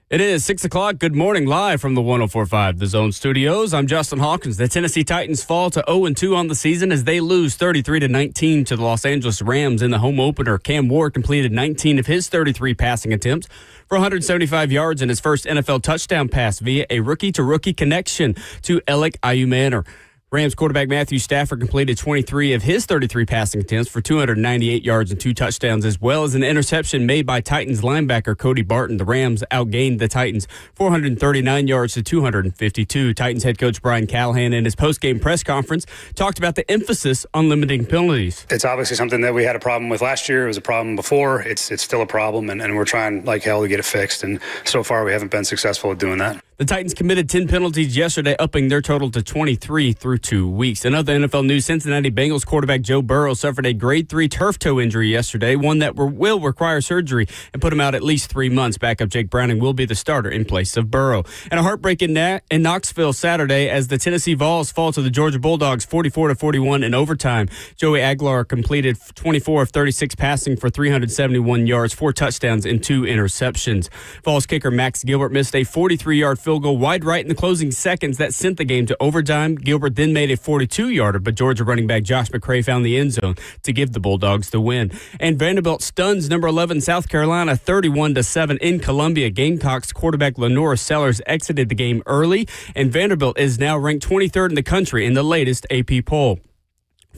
It is 6 o'clock. Good morning, live from the 104.5 The Zone Studios. I'm Justin Hawkins. The Tennessee Titans fall to 0-2 on the season as they lose 33-19 to the Los Angeles Rams in the home opener. Cam Ward completed 19 of his 33 passing attempts for 175 yards in his first NFL touchdown pass via a rookie-to-rookie connection to Alec Ayumanor. Rams quarterback Matthew Stafford completed 23 of his 33 passing attempts for 298 yards and 2 touchdowns, as well as an interception made by Titans linebacker Cody Barton. The Rams outgained the Titans 439 yards to 252. Titans head coach Brian Callahan in his postgame press conference talked about the emphasis on limiting penalties. It's obviously something that we had a problem with last year. It was a problem before. It's still a problem, and we're trying like hell to get it fixed. And so far, we haven't been successful at doing that. The Titans committed 10 penalties yesterday, upping their total to 23 through 2 weeks. In other NFL news, Cincinnati Bengals quarterback Joe Burrow suffered a grade 3 turf toe injury yesterday, one that will require surgery and put him out at least 3 months. Backup Jake Browning will be the starter in place of Burrow. And a heartbreak in Knoxville Saturday as the Tennessee Vols fall to the Georgia Bulldogs 44-41 in overtime. Joey Aguilar completed 24 of 36 passing for 371 yards, 4 touchdowns, and 2 interceptions. Vols kicker Max Gilbert missed a 43-yard field goal wide right in the closing seconds that sent the game to overtime. Gilbert then made a 42-yarder, but Georgia running back Josh McCray found the end zone to give the Bulldogs the win. And Vanderbilt stuns number 11 South Carolina 31-7 in Columbia. Gamecocks quarterback Lenora Sellers exited the game early, and Vanderbilt is now ranked 23rd in the country in the latest AP poll.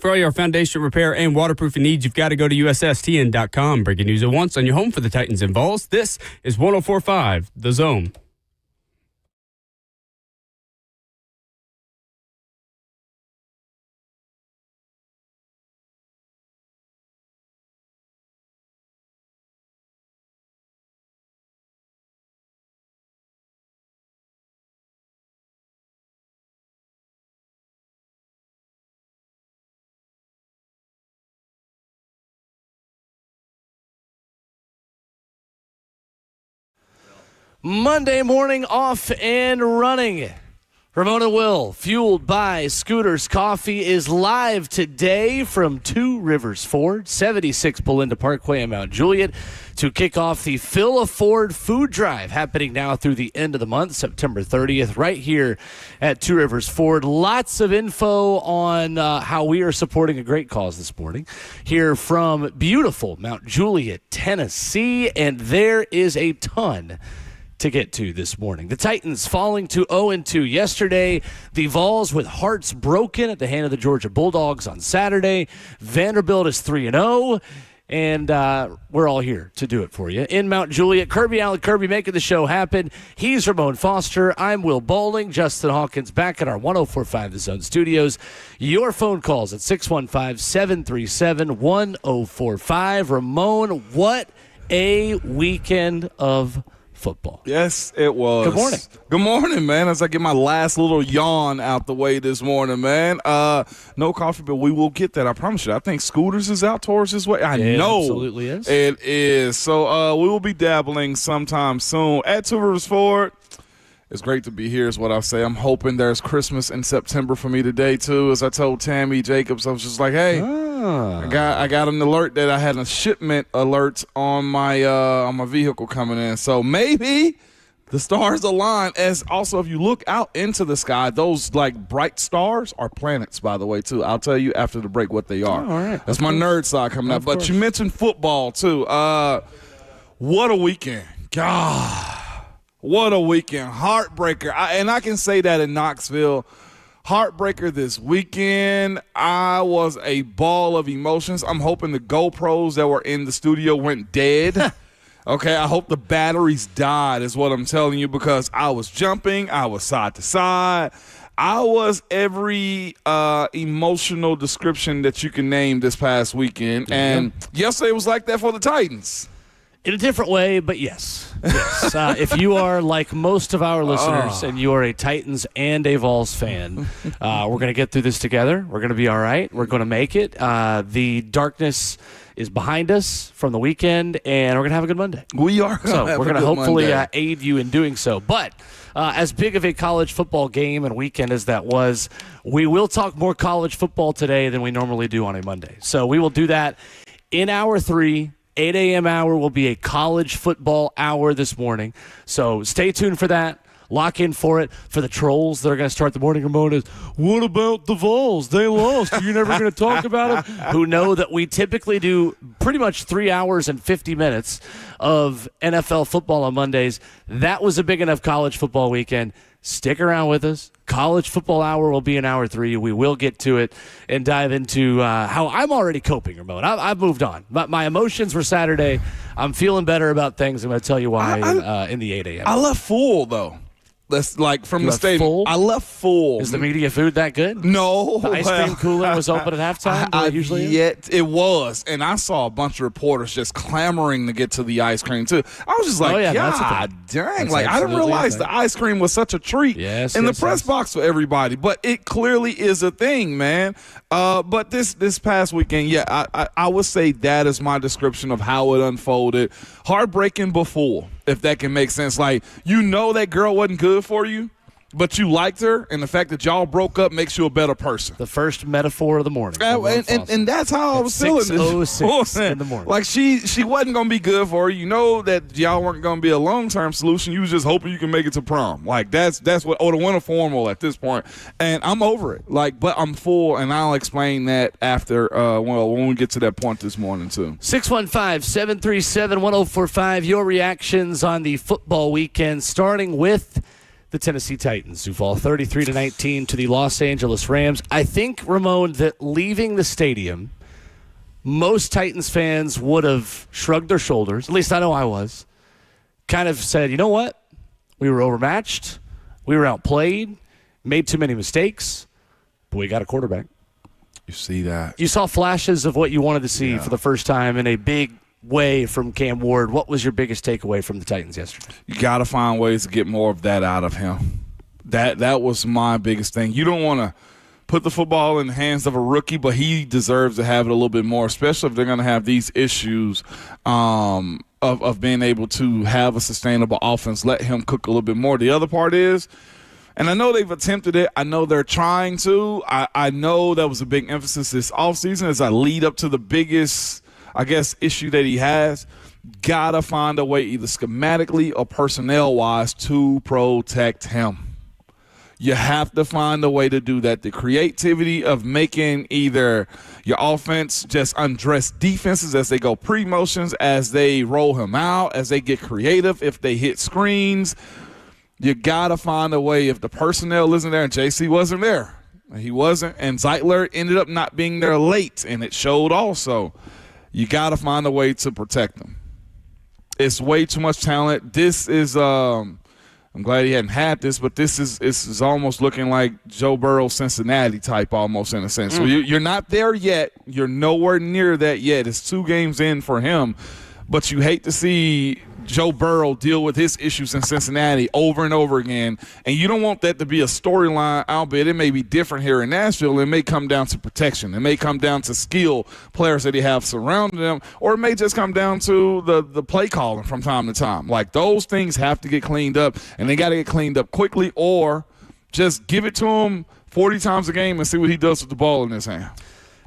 For all your foundation repair and waterproofing needs, you've got to go to USSTN.com. Breaking news at once on your home for the Titans and Vols. This is 104.5 The Zone. Monday morning off and running. Ramona Will, fueled by Scooters Coffee, is live today from Two Rivers Ford, 76 Belinda Parkway in Mount Juliet, to kick off the Fill a Ford Food Drive, happening now through the end of the month, September 30th, right here at Two Rivers Ford. Lots of info on how we are supporting a great cause this morning here from beautiful Mount Juliet, Tennessee, and there is a ton to get to this morning. The Titans falling to 0-2 yesterday. The Vols with hearts broken at the hand of the Georgia Bulldogs on Saturday. Vanderbilt is 3-0. And we're all here to do it for you. In Mount Juliet, Allen Kirby making the show happen. He's Ramon Foster. I'm Will Bowling. Justin Hawkins back at our 104.5 The Zone studios. Your phone calls at 615-737-1045. Ramon, what a weekend of football. Yes, it was. Good morning. Good morning, man. As I get my last little yawn out the way this morning, man. No coffee, but we will get that. I promise you. I think Scooters is out towards this way. I know. It absolutely is. It is. So we will be dabbling sometime soon at Two Rivers Ford. It's great to be here is what I'll say. I'm hoping there's Christmas in September for me today, too. As I told Tammy Jacobs, I was just like, hey, I got an alert that I had a shipment alert on my vehicle coming in. So maybe the stars align. As also, if you look out into the sky, those like bright stars are planets, by the way, too. I'll tell you after the break what they are. Oh, all right. That's my nerd side coming up. But you mentioned football, too. What a weekend. God. What a weekend. Heartbreaker. And I can say that in Knoxville. Heartbreaker this weekend. I was a ball of emotions. I'm hoping the GoPros that were in the studio went dead. Okay, I hope the batteries died is what I'm telling you, because I was jumping. I was side to side. I was every emotional description that you can name this past weekend. And yesterday was like that for the Titans. In a different way, but yes. If you are like most of our listeners and you are a Titans and a Vols fan, we're going to get through this together. We're going to be all right. We're going to make it. The darkness is behind us from the weekend, and we're going to have a good Monday. We are. So we're going to hopefully aid you in doing so. But as big of a college football game and weekend as that was, we will talk more college football today than we normally do on a Monday. So we will do that in hour 3. 8 a.m. hour will be a college football hour this morning. So stay tuned for that. Lock in for it. For the trolls that are going to start the morning, Ramon is, what about the Vols? They lost. You're never going to talk about them? Who know that we typically do pretty much 3 hours and 50 minutes of NFL football on Mondays. That was a big enough college football weekend. Stick around with us. College football hour will be in hour 3. We will get to it and dive into how I'm already coping, Ramon. I've moved on. My emotions were Saturday. I'm feeling better about things. I'm going to tell you why in the 8 a.m. I left full, though. That's like from the stadium. Full? I left full. Is the media food that good? No. The ice cream cooler was open at halftime? It was. And I saw a bunch of reporters just clamoring to get to the ice cream, too. I was just like, God dang. Like, I didn't realize the ice cream was such a treat in the press box for everybody. But it clearly is a thing, man. But this past weekend, I would say that is my description of how it unfolded. Heartbreaking before, if that can make sense. Like, that girl wasn't good for you, but you liked her, and the fact that y'all broke up makes you a better person. The first metaphor of the morning. And that's how I was feeling. 6:06 in the morning. Like, she wasn't going to be good for you. You know that y'all weren't going to be a long-term solution. You was just hoping you can make it to prom. Like, that's what, or the winter formal at this point. And I'm over it. Like, but I'm full, and I'll explain that after, when we get to that point this morning, too. 615-737-1045. Your reactions on the football weekend, starting with the Tennessee Titans, who fall 33-19 to the Los Angeles Rams. I think, Ramon, that leaving the stadium, most Titans fans would have shrugged their shoulders. At least I know I was. Kind of said, you know what? We were overmatched. We were outplayed. Made too many mistakes. But we got a quarterback. You see that. You saw flashes of what you wanted to see for the first time in a big way from Cam Ward. What was your biggest takeaway from the Titans yesterday? You got to find ways to get more of that out of him. That was my biggest thing. You don't want to put the football in the hands of a rookie, but he deserves to have it a little bit more, especially if they're going to have these issues of being able to have a sustainable offense. Let him cook a little bit more. The other part is, and I know they've attempted it. I know they're trying to. I know that was a big emphasis this offseason as I lead up to the biggest, I guess, issue that he has. Gotta find a way, either schematically or personnel-wise, to protect him. You have to find a way to do that. The creativity of making either your offense just undress defenses as they go pre-motions, as they roll him out, as they get creative, if they hit screens. You got to find a way. If the personnel isn't there, and JC wasn't there, he wasn't, and Zeitler ended up not being there late, and it showed also. You got to find a way to protect them. It's way too much talent. This is I'm glad he hadn't had this, but this is almost looking like Joe Burrow Cincinnati type almost in a sense. So you're not there yet. You're nowhere near that yet. It's 2 games in for him. But you hate to see Joe Burrow deal with his issues in Cincinnati over and over again. And you don't want that to be a storyline, albeit it may be different here in Nashville. It may come down to protection. It may come down to skill players that he have surrounding them. Or it may just come down to the play calling from time to time. Like, those things have to get cleaned up, and they got to get cleaned up quickly, or just give it to him 40 times a game and see what he does with the ball in his hand.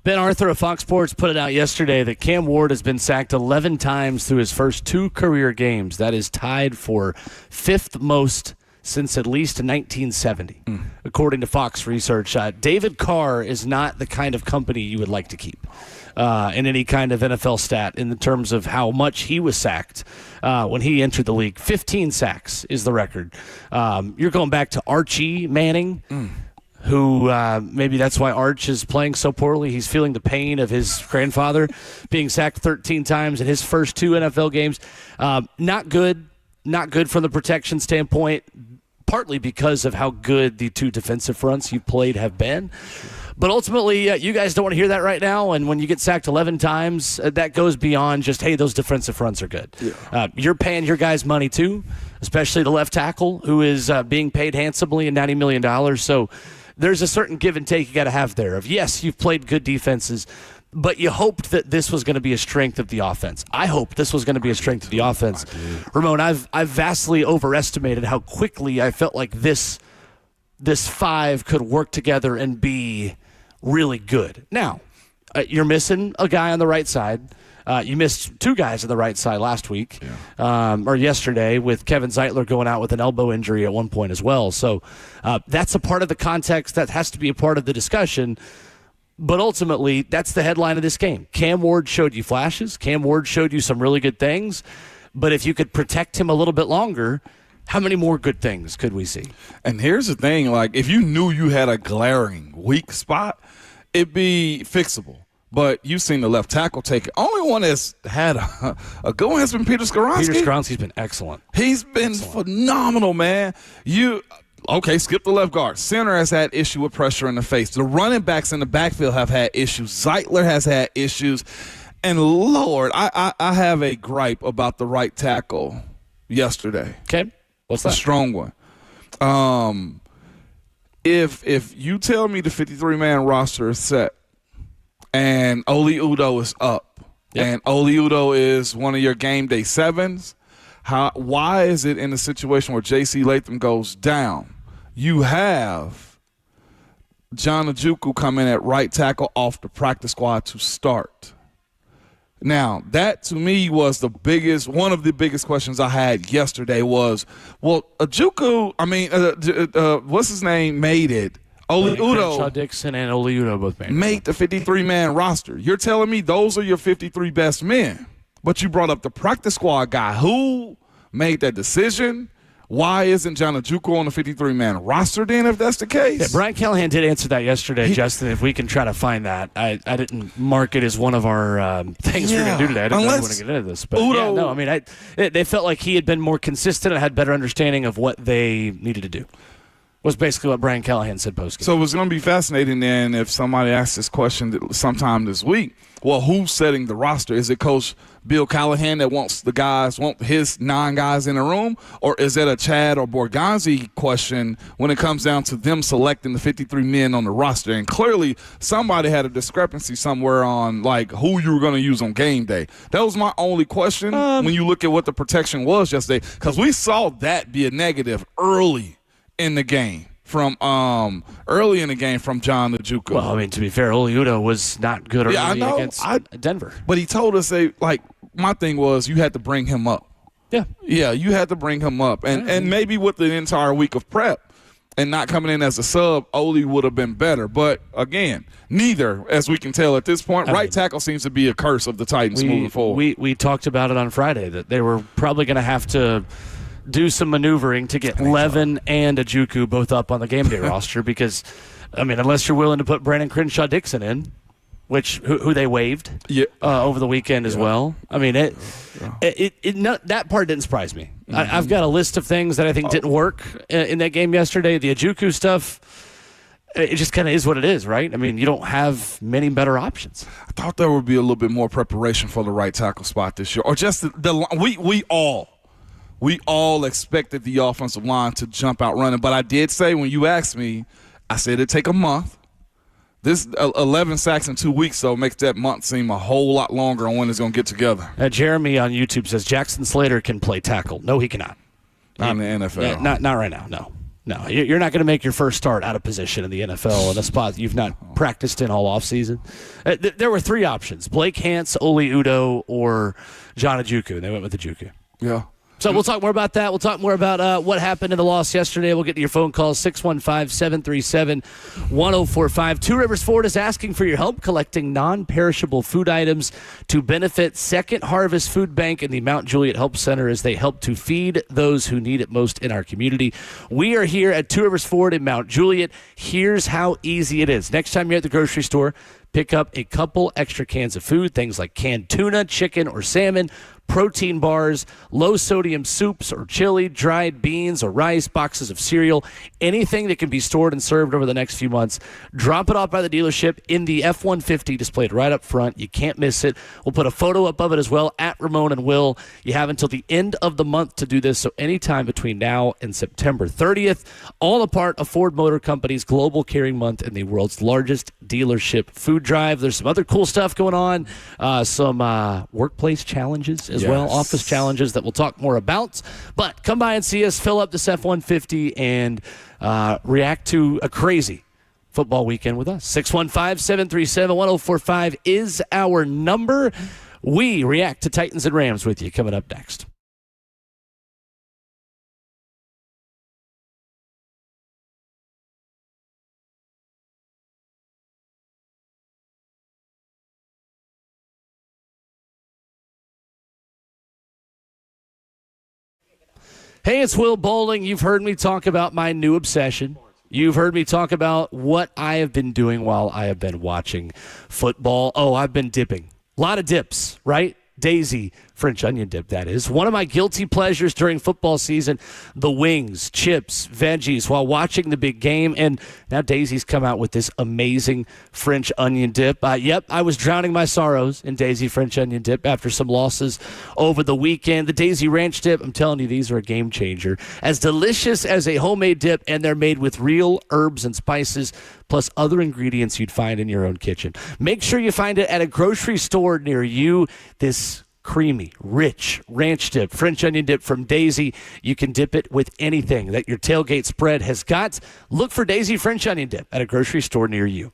Ben Arthur of Fox Sports put it out yesterday that Cam Ward has been sacked 11 times through his first 2 career games. That is tied for 5th most since at least 1970, according to Fox Research. David Carr is not the kind of company you would like to keep in any kind of NFL stat in terms of how much he was sacked when he entered the league. 15 sacks is the record. You're going back to Archie Manning, who maybe that's why Arch is playing so poorly. He's feeling the pain of his grandfather being sacked 13 times in his first 2 NFL games. Not good from the protection standpoint, partly because of how good the 2 defensive fronts you've played have been. But ultimately, you guys don't want to hear that right now. And when you get sacked 11 times, that goes beyond just, hey, those defensive fronts are good. Yeah. You're paying your guys money, too, especially the left tackle, who is being paid handsomely at $90 million. So there's a certain give and take you got to have there of, yes, you've played good defenses, but you hoped that this was going to be a strength of the offense. I hoped this was going to be a strength of the offense. Ramon, I've vastly overestimated how quickly I felt like this 5 could work together and be really good. Now, you're missing a guy on the right side. You missed two guys on the right side last week, or yesterday, with Kevin Zeitler going out with an elbow injury at one point as well. So that's a part of the context that has to be a part of the discussion. But ultimately, that's the headline of this game. Cam Ward showed you flashes. Cam Ward showed you some really good things. But if you could protect him a little bit longer, how many more good things could we see? And here's the thing, like, if you knew you had a glaring weak spot, it'd be fixable. But you've seen the left tackle take it. Only one that's had a good one has been Peter Skoronski. Peter Skoronski's been excellent. He's been phenomenal, man. Okay, skip the left guard. Center has had issue with pressure in the face. The running backs in the backfield have had issues. Zeitler has had issues. And, Lord, I have a gripe about the right tackle yesterday. Okay. What's that? A strong one. If you tell me the 53-man roster is set and Oli Udoh is up and Oli Udoh is one of your game day sevens, why is it in a situation where J.C. Latham goes down, you have John Ojukwu come in at right tackle off the practice squad to start? Now, that to me was one of the biggest questions I had yesterday was, well, Ojukwu, what's his name, made it. Oli Udoh. Dixon and Oli Udoh both made the 53-man roster. You're telling me those are your 53 best men, but you brought up the practice squad guy. Who made that decision? Why isn't John Ojukwu on the 53-man roster then, if that's the case? Yeah, Brian Callahan did answer that yesterday, Justin, if we can try to find that. I didn't mark it as one of our things we're going to do today. I didn't know we want to get into this. But Udoh, they felt like he had been more consistent and had better understanding of what they needed to do. Was basically what Brian Callahan said post-game. So it's going to be fascinating then if somebody asks this question sometime this week. Well, who's setting the roster? Is it Coach Bill Callahan that wants his 9 guys in the room? Or is it a Chad or Borgonzi question when it comes down to them selecting the 53 men on the roster? And clearly somebody had a discrepancy somewhere on, like, who you were going to use on game day. That was my only question when you look at what the protection was yesterday, because we saw that be a negative early in the game from John Ojukwu. Well, I mean, to be fair, Oli Udoh was not good early against Denver. But he told us, my thing was you had to bring him up. Yeah. Yeah, you had to bring him up. And maybe with the entire week of prep and not coming in as a sub, Oli would have been better. But, again, neither, as we can tell at this point. Right tackle seems to be a curse of the Titans moving forward. We talked about it on Friday, that they were probably going to have to do some maneuvering to get Levin and Ojukwu both up on the game day roster because, I mean, unless you're willing to put Brandon Crenshaw-Dixon in, who they waived over the weekend as well. I mean, that part didn't surprise me. Mm-hmm. I've got a list of things that I think didn't work in that game yesterday. The Ojukwu stuff, it just kind of is what it is, right? I mean, you don't have many better options. I thought there would be a little bit more preparation for the right tackle spot this year, or just we all expected the offensive line to jump out running. But I did say, when you asked me, I said it'd take a month. This 11 sacks in 2 weeks, though, makes that month seem a whole lot longer on when it's going to get together. Jeremy on YouTube says Jackson Slater can play tackle. No, he cannot. Not in the NFL. Yeah, not right now, no. You're not going to make your first start out of position in the NFL in a spot you've not practiced in all offseason. There were 3 options: Blake Hance, Oli Udoh, or John Ojukwu. They went with Ojukwu. Yeah. So we'll talk more about that. We'll talk more about what happened in the loss yesterday. We'll get to your phone calls, 615-737-1045. Two Rivers Ford is asking for your help collecting non-perishable food items to benefit Second Harvest Food Bank and the Mount Juliet Help Center as they help to feed those who need it most in our community. We are here at Two Rivers Ford in Mount Juliet. Here's how easy it is. Next time you're at the grocery store, pick up a couple extra cans of food, things like canned tuna, chicken, or salmon, protein bars, low-sodium soups or chili, dried beans or rice, boxes of cereal, anything that can be stored and served over the next few months. Drop it off by the dealership in the F-150 displayed right up front. You can't miss it. We'll put a photo up of it as well at Ramon and Will. You have until the end of the month to do this, so anytime between now and September 30th. All a part of Ford Motor Company's Global Caring Month and the world's largest dealership food drive. There's some other cool stuff going on, some workplace challenges as well, office challenges that we'll talk more about. But come by and see us, fill up this F-150, and react to a crazy football weekend with us. 615-737-1045 is our number. We react to Titans and Rams with you coming up next. Hey, it's Will Bowling. You've heard me talk about my new obsession. You've heard me talk about what I have been doing while I have been watching football. Oh, I've been dipping. A lot of dips, right? Daisy, French onion dip, that is. One of my guilty pleasures during football season, the wings, chips, veggies while watching the big game. And now Daisy's come out with this amazing French onion dip. Yep, I was drowning my sorrows in Daisy French onion dip after some losses over the weekend. The Daisy Ranch dip, I'm telling you, these are a game changer. As delicious as a homemade dip, and they're made with real herbs and spices, plus other ingredients you'd find in your own kitchen. Make sure you find it at a grocery store near you. This creamy, rich ranch dip, French onion dip from Daisy. You can dip it with anything that your tailgate spread has got. Look for Daisy French onion dip at a grocery store near you.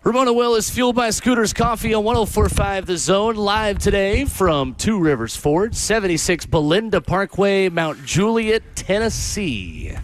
Ramona Will is fueled by Scooters Coffee on 104.5 The Zone, live today from Two Rivers Ford, 76 Belinda Parkway, Mount Juliet, Tennessee.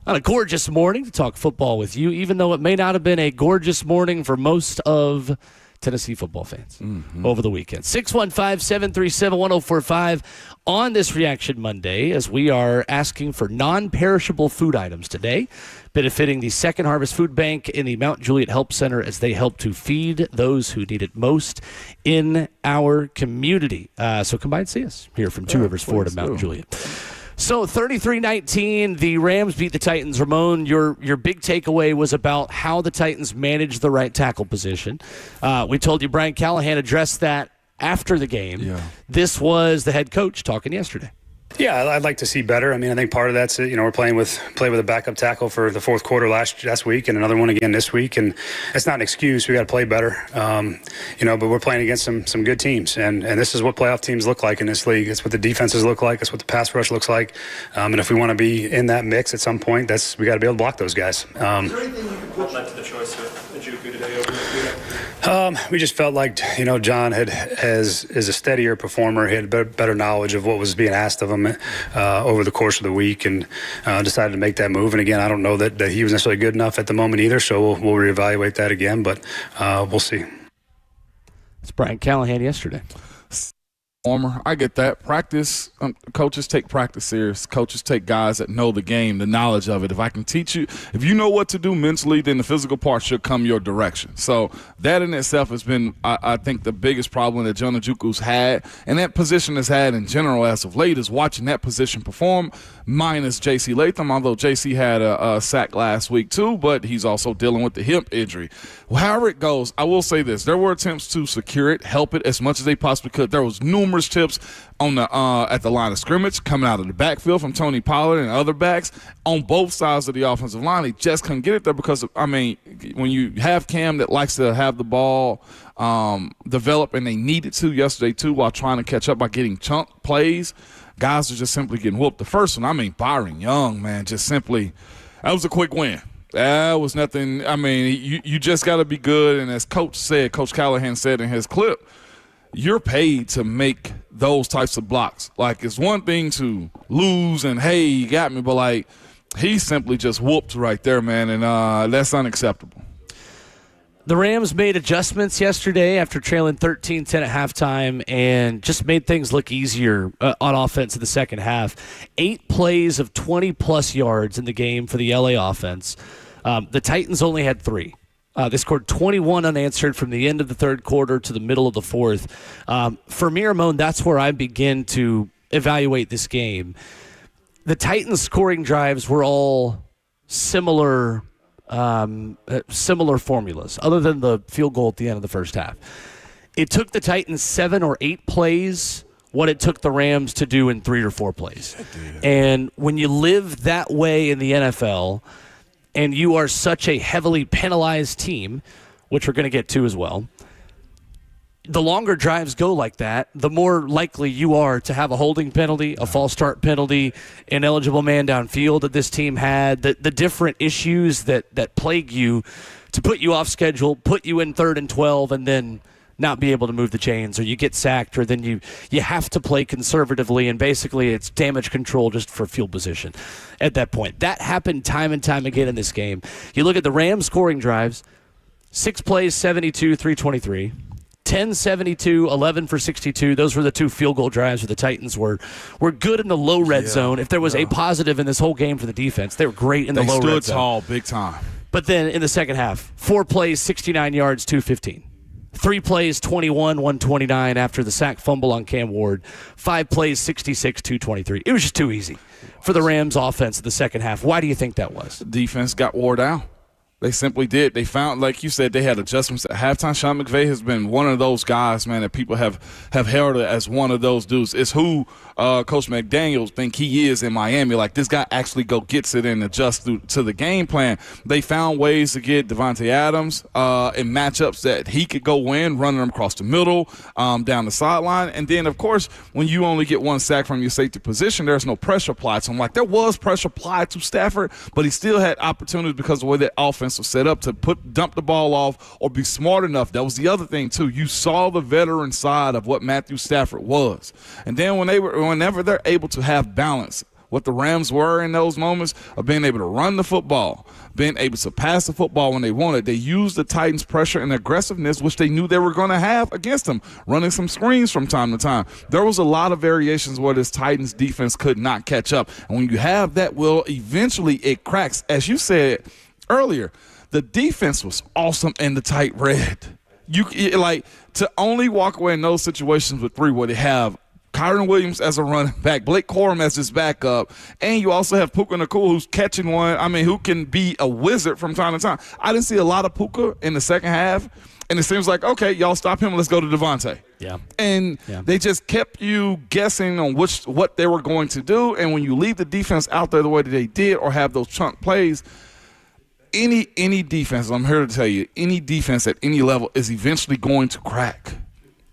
On a gorgeous morning to talk football with you, even though it may not have been a gorgeous morning for most of Tennessee football fans over the weekend. 615-737-1045 on this Reaction Monday, as we are asking for non-perishable food items today, benefiting the Second Harvest Food Bank in the Mount Juliet Help Center as they help to feed those who need it most in our community. So come by and see us here from Two Rivers Ford in Mount Juliet. So 33-19, the Rams beat the Titans. Ramon, your big takeaway was about how the Titans managed the right tackle position. We told you Brian Callahan addressed that after the game. Yeah. This was the head coach talking yesterday. Yeah, I'd like to see better. I mean, I think part of that's, we're playing with a backup tackle for the fourth quarter last week and another one again this week, and that's not an excuse. We got to play better, but we're playing against some good teams, and this is what playoff teams look like in this league. It's what the defenses look like. It's what the pass rush looks like, and if we want to be in that mix at some point, we got to be able to block those guys. Is there anything you can put led to the choice of Njoku today over Njoku? We just felt like, John is a steadier performer. He had better knowledge of what was being asked of him over the course of the week, and decided to make that move. And again, I don't know that he was necessarily good enough at the moment either, so we'll reevaluate that again, but we'll see. It's Brian Callahan yesterday. I get that. Practice, coaches take practice serious. Coaches take guys that know the game, the knowledge of it. If I can teach you, if you know what to do mentally, then the physical part should come your direction. So that in itself has been, I think, the biggest problem that John Njoku's had, and that position has had in general as of late, is watching that position perform, minus J.C. Latham, although J.C. had a sack last week too, but he's also dealing with the hip injury. However it goes, I will say this. There were attempts to secure it, help it as much as they possibly could. There was numerous tips on the at the line of scrimmage, coming out of the backfield from Tony Pollard and other backs on both sides of the offensive line. He just couldn't get it there because, when you have Cam that likes to have the ball develop, and they needed to yesterday too while trying to catch up by getting chunk plays, guys are just simply getting whooped. The first one, Byron Young, man, just simply, that was a quick win. That was nothing. You just got to be good. And as Coach Callahan said in his clip, you're paid to make those types of blocks. Like, it's one thing to lose and, hey, you got me, but, he simply just whooped right there, man, and that's unacceptable. The Rams made adjustments yesterday after trailing 13-10 at halftime and just made things look easier on offense in the second half. 8 plays of 20-plus yards in the game for the LA offense. The Titans only had 3. They scored 21 unanswered from the end of the third quarter to the middle of the fourth. For me, Ramon, that's where I begin to evaluate this game. The Titans' scoring drives were all similar formulas, other than the field goal at the end of the first half. It took the Titans 7 or 8 plays what it took the Rams to do in 3 or 4 plays. And when you live that way in the NFL, and you are such a heavily penalized team, which we're going to get to as well, the longer drives go like that, the more likely you are to have a holding penalty, a false start penalty, an eligible man downfield that this team had, the different issues that plague you to put you off schedule, put you in 3rd and 12, and then not be able to move the chains, or you get sacked, or then you have to play conservatively, and basically it's damage control just for field position at that point. That happened time and time again in this game. You look at the Rams scoring drives, 6 plays, 72, 323. 10, 72, 11 for 62. Those were the 2 field goal drives where the Titans were good in the low red zone. If there was a positive in this whole game for the defense, they were great in the low red zone. They stood tall, big time. But then in the second half, 4 plays, 69 yards, 215. 3 plays, 21, 129 after the sack fumble on Cam Ward. 5 plays, 66, 223. It was just too easy for the Rams offense in the second half. Why do you think that was? The defense got wore down. They simply did. They found, like you said, they had adjustments at halftime. Sean McVay has been one of those guys, man, that people have held as one of those dudes. It's who Coach McDaniels think he is in Miami. Like, this guy actually gets it and adjusts to the game plan. They found ways to get Devontae Adams in matchups that he could go win, running them across the middle, down the sideline. And then, of course, when you only get 1 sack from your safety position, there's no pressure applied. So I'm like, there was pressure applied to Stafford, but he still had opportunities because of the way that offense defense was set up to dump the ball off or be smart enough. That was the other thing, too. You saw the veteran side of what Matthew Stafford was. And then whenever they're able to have balance, what the Rams were in those moments of being able to run the football, being able to pass the football when they wanted. They used the Titans' pressure and aggressiveness, which they knew they were going to have against them, running some screens from time to time. There was a lot of variations where this Titans defense could not catch up. And when you have that, well, eventually it cracks. As you said earlier, the defense was awesome in the tight red. To only walk away in those situations with 3 where they have Kyron Williams as a running back, Blake Corum as his backup, and you also have Puka Nacua who's catching one, who can be a wizard from time to time. I didn't see a lot of Puka in the second half, and it seems like, okay, y'all stop him, let's go to Devontae. Yeah. And they just kept you guessing on what they were going to do, and when you leave the defense out there the way that they did or have those chunk plays, any defense, I'm here to tell you, any defense at any level is eventually going to crack.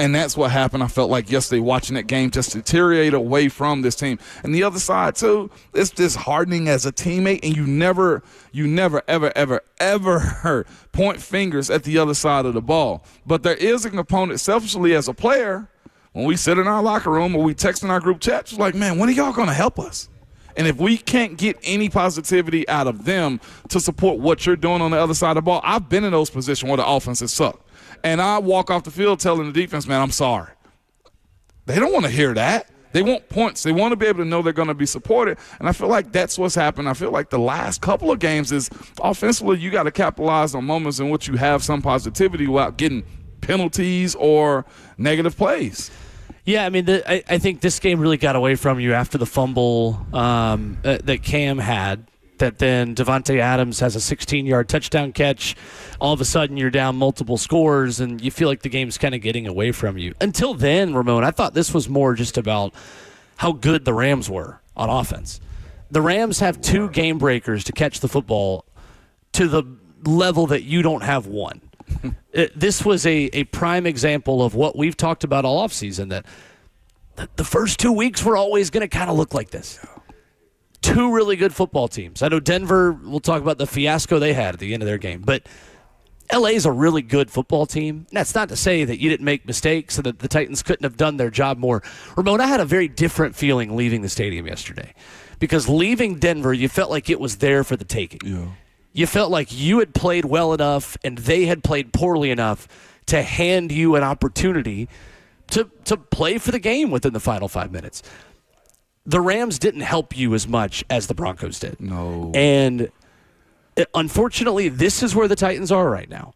And that's what happened. I felt like yesterday watching that game just deteriorate away from this team. And the other side, too, it's disheartening as a teammate, and you never, ever point fingers at the other side of the ball. But there is a component selfishly as a player when we sit in our locker room or we text in our group chat, it's like, man, when are y'all going to help us? And if we can't get any positivity out of them to support what you're doing on the other side of the ball, I've been in those positions where the offenses suck. And I walk off the field telling the defense, man, I'm sorry. They don't want to hear that. They want points. They want to be able to know they're going to be supported. And I feel like that's what's happened. I feel like the last couple of games is offensively you got to capitalize on moments in which you have some positivity without getting penalties or negative plays. Yeah, I think this game really got away from you after the fumble that Cam had. That then Devontae Adams has a 16-yard touchdown catch. All of a sudden, you're down multiple scores, and you feel like the game's kind of getting away from you. Until then, Ramon, I thought this was more just about how good the Rams were on offense. The Rams have 2 game breakers to catch the football to the level that you don't have one. This was a prime example of what we've talked about all offseason, that the first 2 weeks were always going to kind of look like this. 2 really good football teams. I know Denver, we'll talk about the fiasco they had at the end of their game, but LA is a really good football team. That's not to say that you didn't make mistakes and that the Titans couldn't have done their job more. Ramon, I had a very different feeling leaving the stadium yesterday because leaving Denver, you felt like it was there for the taking. Yeah. You felt like you had played well enough and they had played poorly enough to hand you an opportunity to play for the game within the final 5 minutes. The Rams didn't help you as much as the Broncos did. No. And unfortunately, this is where the Titans are right now.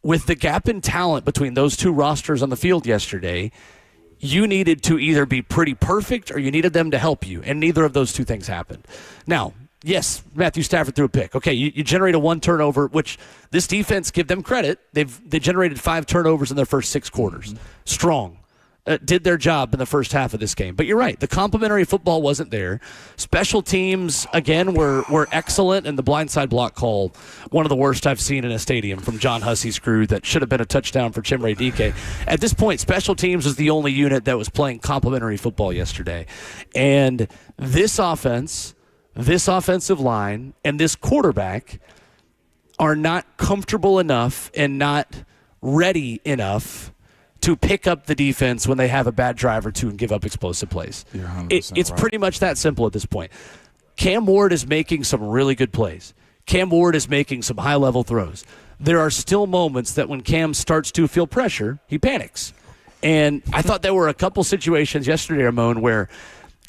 With the gap in talent between those 2 rosters on the field yesterday, you needed to either be pretty perfect or you needed them to help you, and neither of those 2 things happened. Now, yes, Matthew Stafford threw a pick. Okay, you generate a 1 turnover, which this defense, give them credit, they generated 5 turnovers in their first 6 quarters. Mm-hmm. Strong. Did their job in the first half of this game. But you're right, the complimentary football wasn't there. Special teams, again, were excellent, and the blindside block call, one of the worst I've seen in a stadium from John Hussey's crew that should have been a touchdown for Chimere Dike. At this point, special teams was the only unit that was playing complimentary football yesterday. And this offense, this offensive line, and this quarterback are not comfortable enough and not ready enough to pick up the defense when they have a bad drive or 2 and give up explosive plays. It's right. Pretty much that simple at this point. Cam Ward is making some really good plays. Cam Ward is making some high-level throws. There are still moments that when Cam starts to feel pressure, he panics. And I thought there were a couple situations yesterday, Ramon, where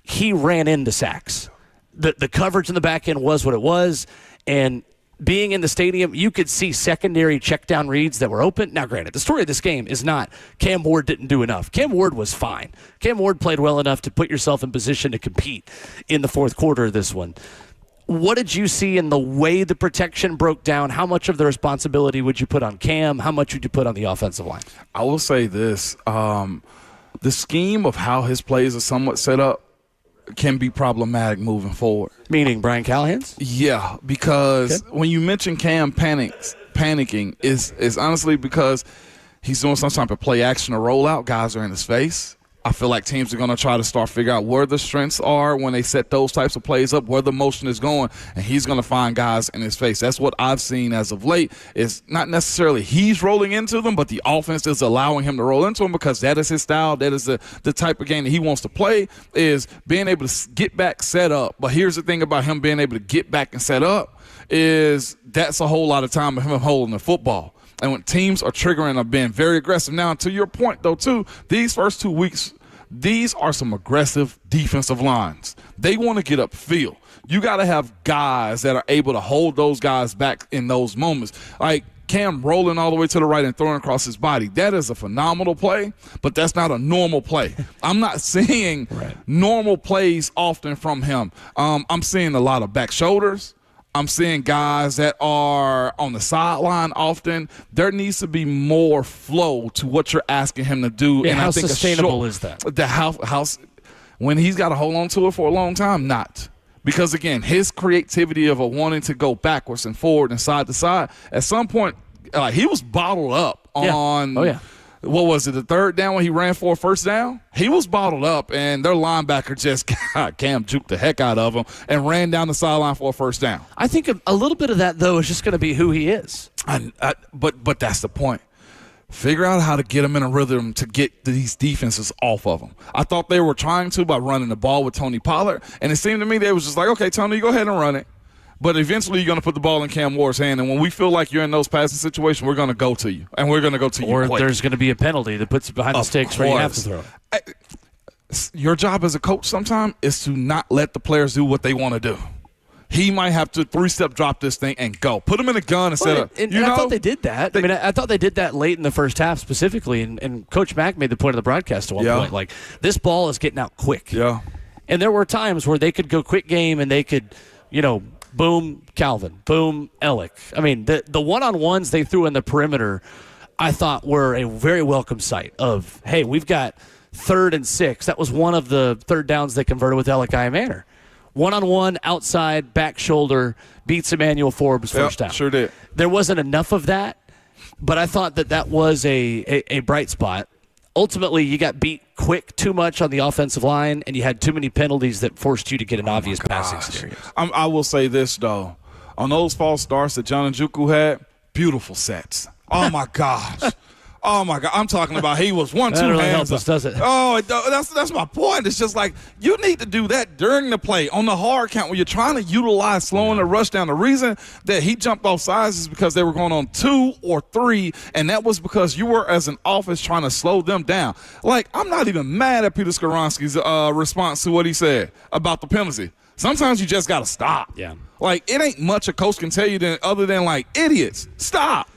he ran into sacks. The coverage in the back end was what it was, and being in the stadium, you could see secondary check-down reads that were open. Now, granted, the story of this game is not Cam Ward didn't do enough. Cam Ward was fine. Cam Ward played well enough to put yourself in position to compete in the fourth quarter of this one. What did you see in the way the protection broke down? How much of the responsibility would you put on Cam? How much would you put on the offensive line? I will say this. The scheme of how his plays are somewhat set up can be problematic moving forward. Meaning Brian Callahan's? Yeah, because when you mention Cam panicking is honestly because he's doing some type of play action or rollout. Guys are in his face. I feel like teams are going to try to start figure out where the strengths are when they set those types of plays up, where the motion is going, and he's going to find guys in his face. That's what I've seen as of late. Is not necessarily he's rolling into them, but the offense is allowing him to roll into them because that is his style. That is the type of game that he wants to play, is being able to get back, set up. But here's the thing about him being able to get back and set up is that's a whole lot of time of him holding the football. And when teams are triggering or being very aggressive. Now, to your point, though, too, these first 2 weeks, these are some aggressive defensive lines. They want to get upfield. You got to have guys that are able to hold those guys back in those moments. Like Cam rolling all the way to the right and throwing across his body. That is a phenomenal play, but that's not a normal play. I'm not seeing normal plays often from him. I'm seeing a lot of back shoulders. I'm seeing guys that are on the sideline often. There needs to be more flow to what you're asking him to do. Yeah, and how I think sustainable is that? The house, when he's got to hold on to it for a long time, not. Because, again, his creativity of wanting to go backwards and forward and side to side, at some point, he was bottled up on what was it, the third down when he ran for a first down? He was bottled up, and their linebacker just Cam juked the heck out of him and ran down the sideline for a first down. I think a little bit of that, though, is just going to be who he is. But that's the point. Figure out how to get him in a rhythm to get these defenses off of him. I thought they were trying to by running the ball with Tony Pollard, and it seemed to me they was just like, okay, Tony, you go ahead and run it. But eventually you're going to put the ball in Cam Ward's hand, and when we feel like you're in those passing situations, we're going to go to you, and we're going to go to you Or quick. there's going to be a penalty that puts you behind the sticks where you have to throw it. Your job as a coach sometimes is to not let the players do what they want to do. He might have to 3-step drop this thing and go. Put him in a gun instead of, and I thought they did that. I thought they did that late in the first half specifically, and Coach Mack made the point of the broadcast at one point. Like, this ball is getting out quick. Yeah. And there were times where they could go quick game and they could, boom, Calvin, boom, Ellick. I mean, the one-on-ones they threw in the perimeter, I thought were a very welcome sight of, hey, we've got 3rd and 6. That was one of the third downs they converted with Ellick Manor. One-on-one, outside, back shoulder, beats Emmanuel Forbes first down. Sure did. There wasn't enough of that, but I thought that was a bright spot. Ultimately, you got beat quick too much on the offensive line, and you had too many penalties that forced you to get an obvious passing experience. I will say this, though. On those false starts that John Njoku had, beautiful sets. Oh, my gosh. Oh, my God. I'm talking about he was 1-2 hands. That really helps us, does it? Oh, that's my point. It's just like you need to do that during the play on the hard count when you're trying to utilize slowing the rush down. The reason that he jumped off sides is because they were going on 2 or 3, and that was because you were, as an offense, trying to slow them down. Like, I'm not even mad at Peter Skoronski's response to what he said about the penalty. Sometimes you just got to stop. Yeah. Like, it ain't much a coach can tell you other than, like, idiots, stop.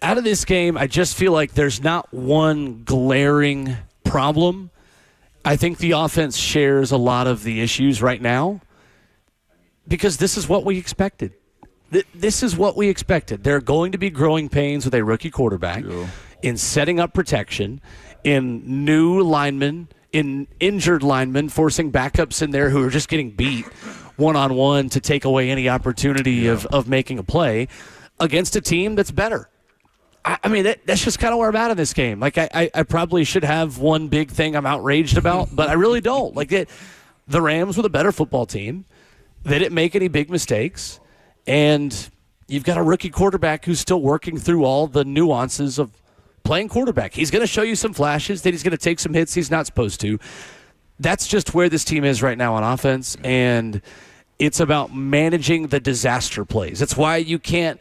Out of this game, I just feel like there's not one glaring problem. I think the offense shares a lot of the issues right now because this is what we expected. This is what we expected. There are going to be growing pains with a rookie quarterback in setting up protection, in new linemen, in injured linemen, forcing backups in there who are just getting beat one-on-one to take away any opportunity of making a play against a team that's better. I mean, that's just kind of where I'm at in this game. Like, I probably should have one big thing I'm outraged about, but I really don't. Like, the Rams were the better football team. They didn't make any big mistakes. And you've got a rookie quarterback who's still working through all the nuances of playing quarterback. He's going to show you some flashes, that he's going to take some hits he's not supposed to. That's just where this team is right now on offense, and it's about managing the disaster plays. That's why you can't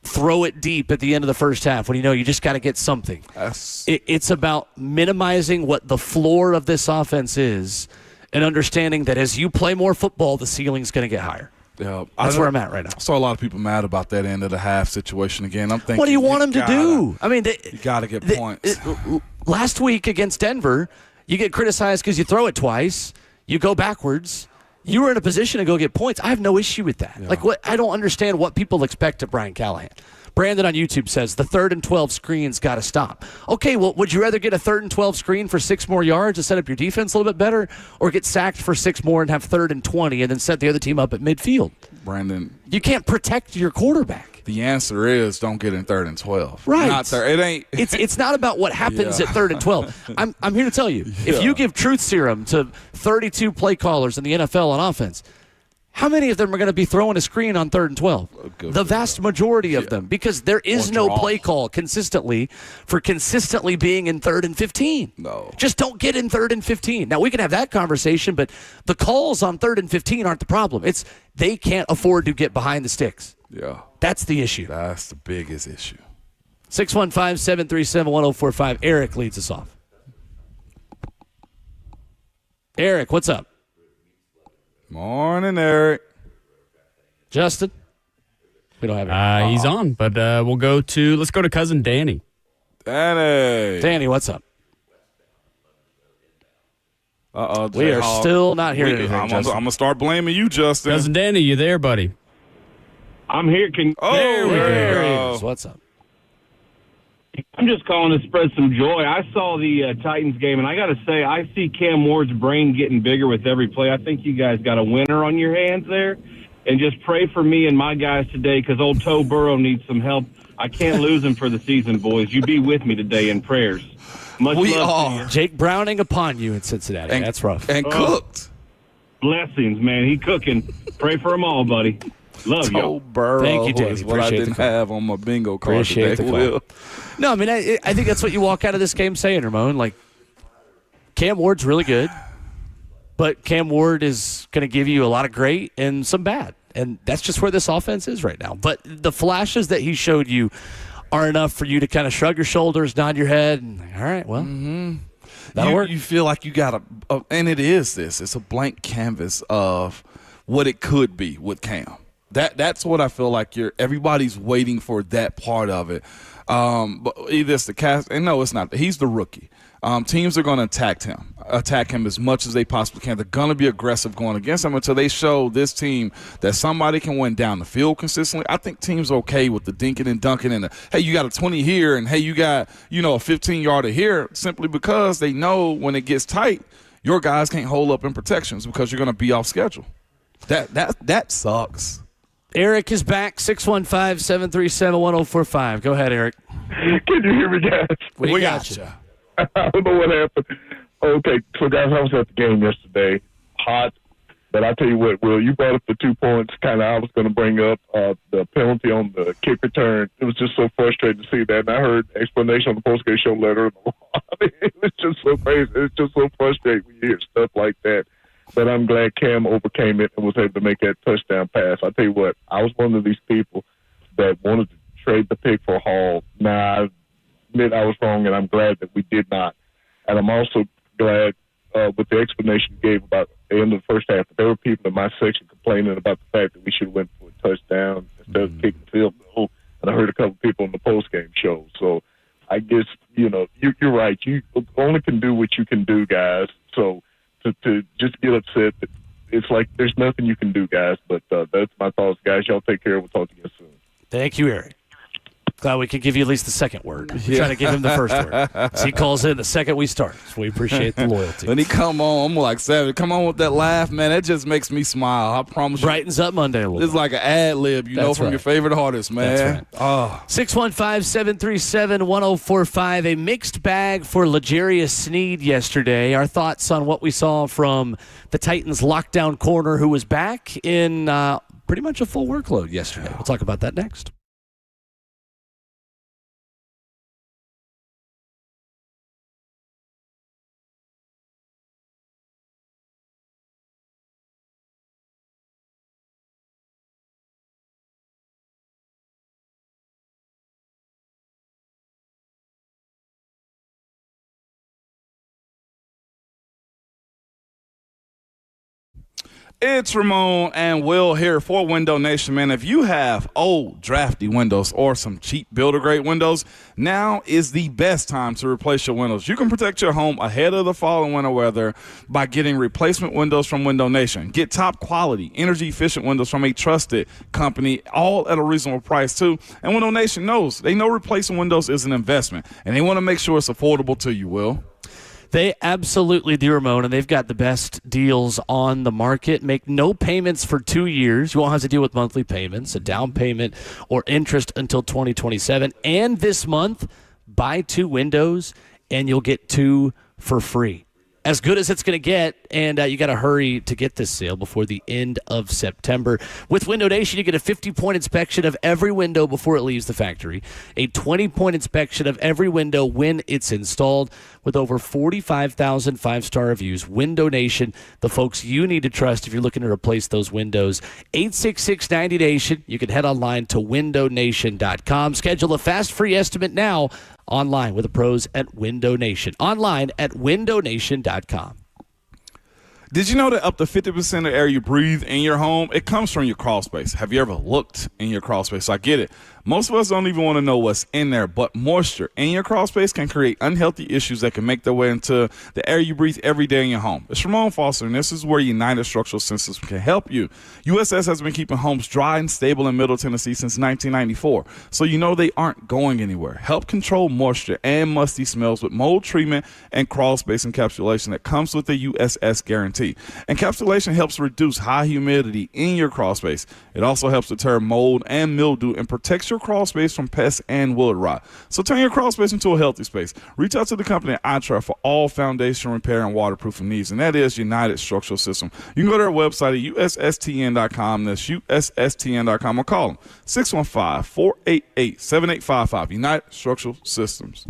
throw it deep at the end of the first half when you just got to get something. Yes. It's about minimizing what the floor of this offense is and understanding that as you play more football, the ceiling's going to get higher. Yeah, that's where I'm at right now. I saw a lot of people mad about that end of the half situation again. I'm thinking, what do you want them to do? I mean, you got to get points. Last week against Denver, you get criticized because you throw it twice, you go backwards. You were in a position to go get points. I have no issue with that. Yeah. Like, I don't understand what people expect of Brian Callahan. Brandon on YouTube says the 3rd and 12 screen's got to stop. Okay, well, would you rather get a 3rd and 12 screen for 6 more yards to set up your defense a little bit better, or get sacked for 6 more and have 3rd and 20 and then set the other team up at midfield? Brandon, you can't protect your quarterback. The answer is don't get in 3rd and 12. Right. Not third. It ain't. It's not about what happens at 3rd and 12. I'm here to tell you, if you give truth serum to 32 play callers in the NFL on offense, how many of them are going to be throwing a screen on 3rd and 12? The vast majority of them, because there is no play call consistently for consistently being in 3rd and 15. No. Just don't get in 3rd and 15. Now, we can have that conversation, but the calls on 3rd and 15 aren't the problem. It's they can't afford to get behind the sticks. Yeah. That's the issue. That's the biggest issue. 615-737-1045. Eric leads us off. Eric, what's up? Morning, Eric. Justin? We don't have any. He's on, but let's go to cousin Danny. Danny, what's up? We are still not hearing anything, I'm Justin. going to start blaming you, Justin. Cousin Danny, you there, buddy? I'm here. There he is. What's up? I'm just calling to spread some joy. I saw the Titans game, and I got to say, I see Cam Ward's brain getting bigger with every play. I think you guys got a winner on your hands there. And just pray for me and my guys today, because old Toe Burrow needs some help. I can't lose him for the season, boys. You be with me today in prayers. Much love to you. Jake Browning upon you in Cincinnati. That's rough. And cooked. Blessings, man. He cooking. Pray for them all, buddy. Love you. Burrow. Thank you, Danny. Is what I didn't have on my bingo card Appreciate today. the call. No, I mean, I think that's what you walk out of this game saying, Ramon. Like, Cam Ward's really good, but Cam Ward is going to give you a lot of great and some bad. And that's just where this offense is right now. But the flashes that he showed you are enough for you to kind of shrug your shoulders, nod your head, and all right, well, that'll work. You feel like you got and it is this. It's a blank canvas of what it could be with Cam. That's what I feel like everybody's waiting for that part of it. But either it's the cast, and no, it's not. He's the rookie. Teams are going to attack him as much as they possibly can. They're going to be aggressive going against him until they show this team that somebody can win down the field consistently. I think teams are okay with the dinking and dunking and hey, you got a 20 here and hey, you got a 15-yarder here, simply because they know when it gets tight, your guys can't hold up in protections because you're going to be off schedule. That sucks. Eric is back, 615-737-1045. Go ahead, Eric. Can you hear me, guys? We got you. I don't know what happened. Okay, so guys, I was at the game yesterday. Hot. But I tell you what, Will, you brought up the 2 points. Kind of, I was going to bring up the penalty on the kick return. It was just so frustrating to see that. And I heard explanation on the postgame show later. It was just so crazy. It's just so frustrating when you hear stuff like that. But I'm glad Cam overcame it and was able to make that touchdown pass. I tell you what, I was one of these people that wanted to trade the pick for Hall. Now, I admit I was wrong, and I'm glad that we did not. And I'm also glad with the explanation you gave about the end of the first half, that there were people in my section complaining about the fact that we should have went for a touchdown instead of kicking field goal. And I heard a couple people on the postgame show. So I guess, you're right. You only can do what you can do, guys. So to just get upset, it's like there's nothing you can do, guys. But that's my thoughts, guys. Y'all take care. We'll talk to you soon. Thank you, Eric. Glad we could give you at least the second word. We're trying to give him the first word. So he calls in the second we start. So we appreciate the loyalty. When he come on, I'm like, Savage, come on with that laugh, man. That just makes me smile. I promise you. Brightens up Monday a little It's bit. like an ad lib, from your favorite artist, man. That's right. 615-737-1045. A mixed bag for L'Jarius Sneed yesterday. Our thoughts on what we saw from the Titans' lockdown corner, who was back in pretty much a full workload yesterday. We'll talk about that next. It's Ramon and Will here for Window Nation, man. If you have old, drafty windows or some cheap builder-grade windows, now is the best time to replace your windows. You can protect your home ahead of the fall and winter weather by getting replacement windows from Window Nation. Get top-quality, energy-efficient windows from a trusted company, all at a reasonable price, too. And Window Nation knows. They know replacing windows is an investment, and they want to make sure it's affordable to you, Will. They absolutely do, Ramon, and they've got the best deals on the market. Make no payments for 2 years. You won't have to deal with monthly payments, a down payment, or interest until 2027. And this month, buy 2 windows, and you'll get 2 for free. As good as it's going to get, and you got to hurry to get this sale before the end of September. With Window Nation, you get a 50-point inspection of every window before it leaves the factory, a 20-point inspection of every window when it's installed. With over 45,000 five-star reviews, Window Nation, the folks you need to trust if you're looking to replace those windows. 866-90-NATION. You can head online to windownation.com. Schedule a fast free estimate now online with the pros at Window Nation. Online at windownation.com. Did you know that up to 50% of the air you breathe in your home, it comes from your crawl space? Have you ever looked in your crawl space? I get it. Most of us don't even want to know what's in there, but moisture in your crawl space can create unhealthy issues that can make their way into the air you breathe every day in your home. It's Ramon Foster, and this is where United Structural Systems can help you. USS has been keeping homes dry and stable in Middle Tennessee since 1994, so you know they aren't going anywhere. Help control moisture and musty smells with mold treatment and crawl space encapsulation that comes with the USS guarantee. Encapsulation helps reduce high humidity in your crawl space. It also helps deter mold and mildew and protects your crawl space from pests and wood rot. So turn your crawl space into a healthy space. Reach out to the company at iTrap for all foundation repair and waterproofing needs, and that is United Structural System. You can go to their website at ussTN.com. That's ussTN.com, or call them 615-488-7855. United Structural Systems.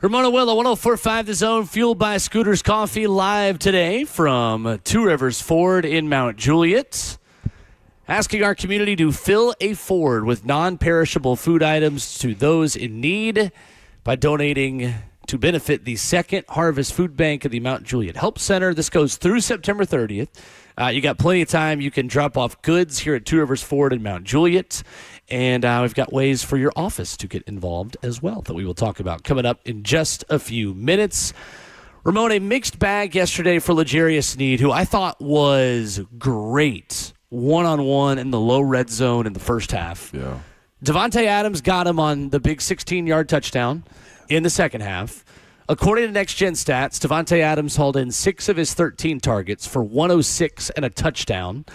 Ramona Willow, 104.5 The Zone, fueled by Scooters Coffee, live today from Two Rivers Ford in Mount Juliet. Asking our community to fill a Ford with non-perishable food items to those in need by donating to benefit the Second Harvest Food Bank of the Mount Juliet Help Center. This goes through September 30th. You got plenty of time. You can drop off goods here at Two Rivers Ford in Mount Juliet. And we've got ways for your office to get involved as well that we will talk about coming up in just a few minutes. Ramon, a mixed bag yesterday for L'Jarius Sneed, who I thought was great one-on-one in the low red zone in the first half. Yeah. Devontae Adams got him on the big 16-yard touchdown in the second half. According to Next Gen Stats, Devontae Adams hauled in 6 of his 13 targets for 106 and a touchdown.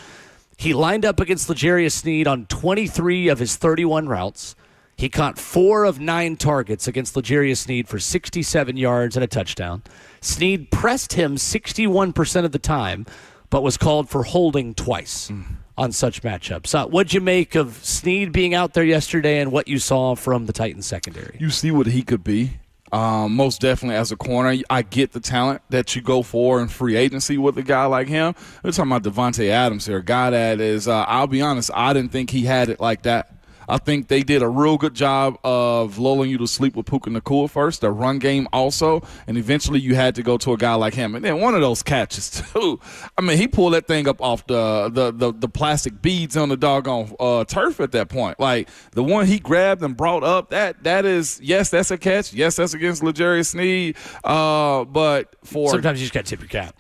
He lined up against L'Jarius Sneed on 23 of his 31 routes. He caught 4 of 9 targets against L'Jarius Sneed for 67 yards and a touchdown. Sneed pressed him 61% of the time, but was called for holding twice on such matchups. What'd you make of Sneed being out there yesterday and what you saw from the Titans secondary? You see what he could be. Most definitely as a corner. I get the talent that you go for in free agency with a guy like him. We're talking about Devontae Adams here, a guy that is, I'll be honest, I didn't think he had it like that. I think they did a real good job of lulling you to sleep with Puka Nacua first, the run game also, and eventually you had to go to a guy like him. And then one of those catches, too. I mean, he pulled that thing up off the plastic beads on the doggone turf at that point. Like, the one he grabbed and brought up, that is, yes, that's a catch. Yes, that's against L'Jarius Sneed. But for sometimes you just got to tip your cap.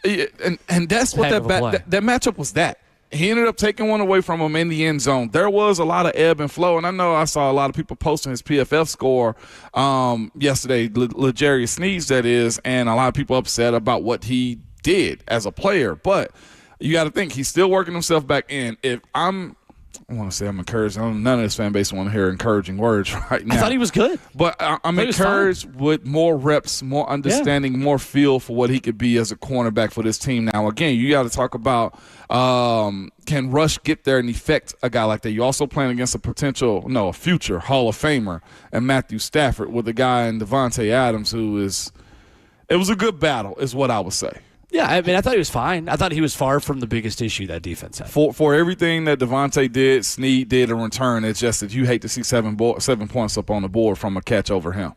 And that's what that matchup was that. He ended up taking one away from him in the end zone. There was a lot of ebb and flow, and I know I saw a lot of people posting his PFF score yesterday, L'Jarius Sneed, that is, and a lot of people upset about what he did as a player. But you got to think, he's still working himself back in. I want to say I'm encouraged. None of this fan base want to hear encouraging words right now. I thought he was good. But I'm encouraged with more reps, more understanding, more feel for what he could be as a cornerback for this team. Now, again, you got to talk about can Rush get there and affect a guy like that? You're also playing against a future Hall of Famer and Matthew Stafford with a guy in Devontae Adams it was a good battle is what I would say. Yeah, I mean, I thought he was fine. I thought he was far from the biggest issue that defense had. For everything that Devontae did, Sneed did in return, it's just that you hate to see 7 points up on the board from a catch over him.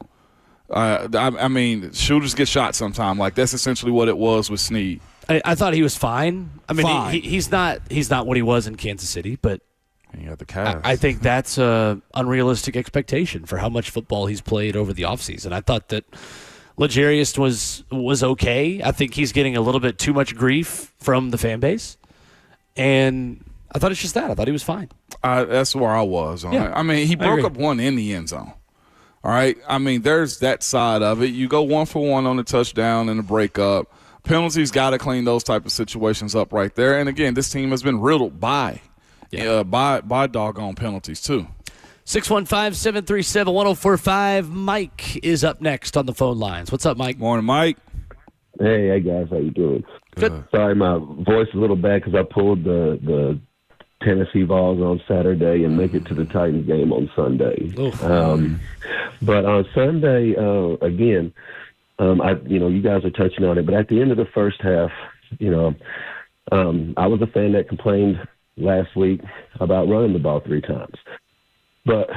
I mean, shooters get shot sometime. Like, that's essentially what it was with Sneed. I thought he was fine. I mean, he's not what he was in Kansas City, but you got the Cavs. I think that's an unrealistic expectation for how much football he's played over the offseason. I thought that L'Jarius was okay. I think he's getting a little bit too much grief from the fan base, and I thought it's just that. I thought he was fine. That's where I was on it. I mean, he broke up one in the end zone. All right? I mean, there's that side of it. You go 1 for 1 on the touchdown and the breakup. Penalties got to clean those type of situations up right there. And, again, this team has been riddled by doggone penalties too. 615-737-1045. Mike is up next on the phone lines. What's up, Mike? Morning, Mike. Hey guys, how you doing? Good. Sorry, my voice is a little bad because I pulled the Tennessee Vols on Saturday and make it to the Titans game on Sunday. But on Sunday, again, you guys are touching on it. But at the end of the first half, I was a fan that complained last week about running the ball 3 times. But,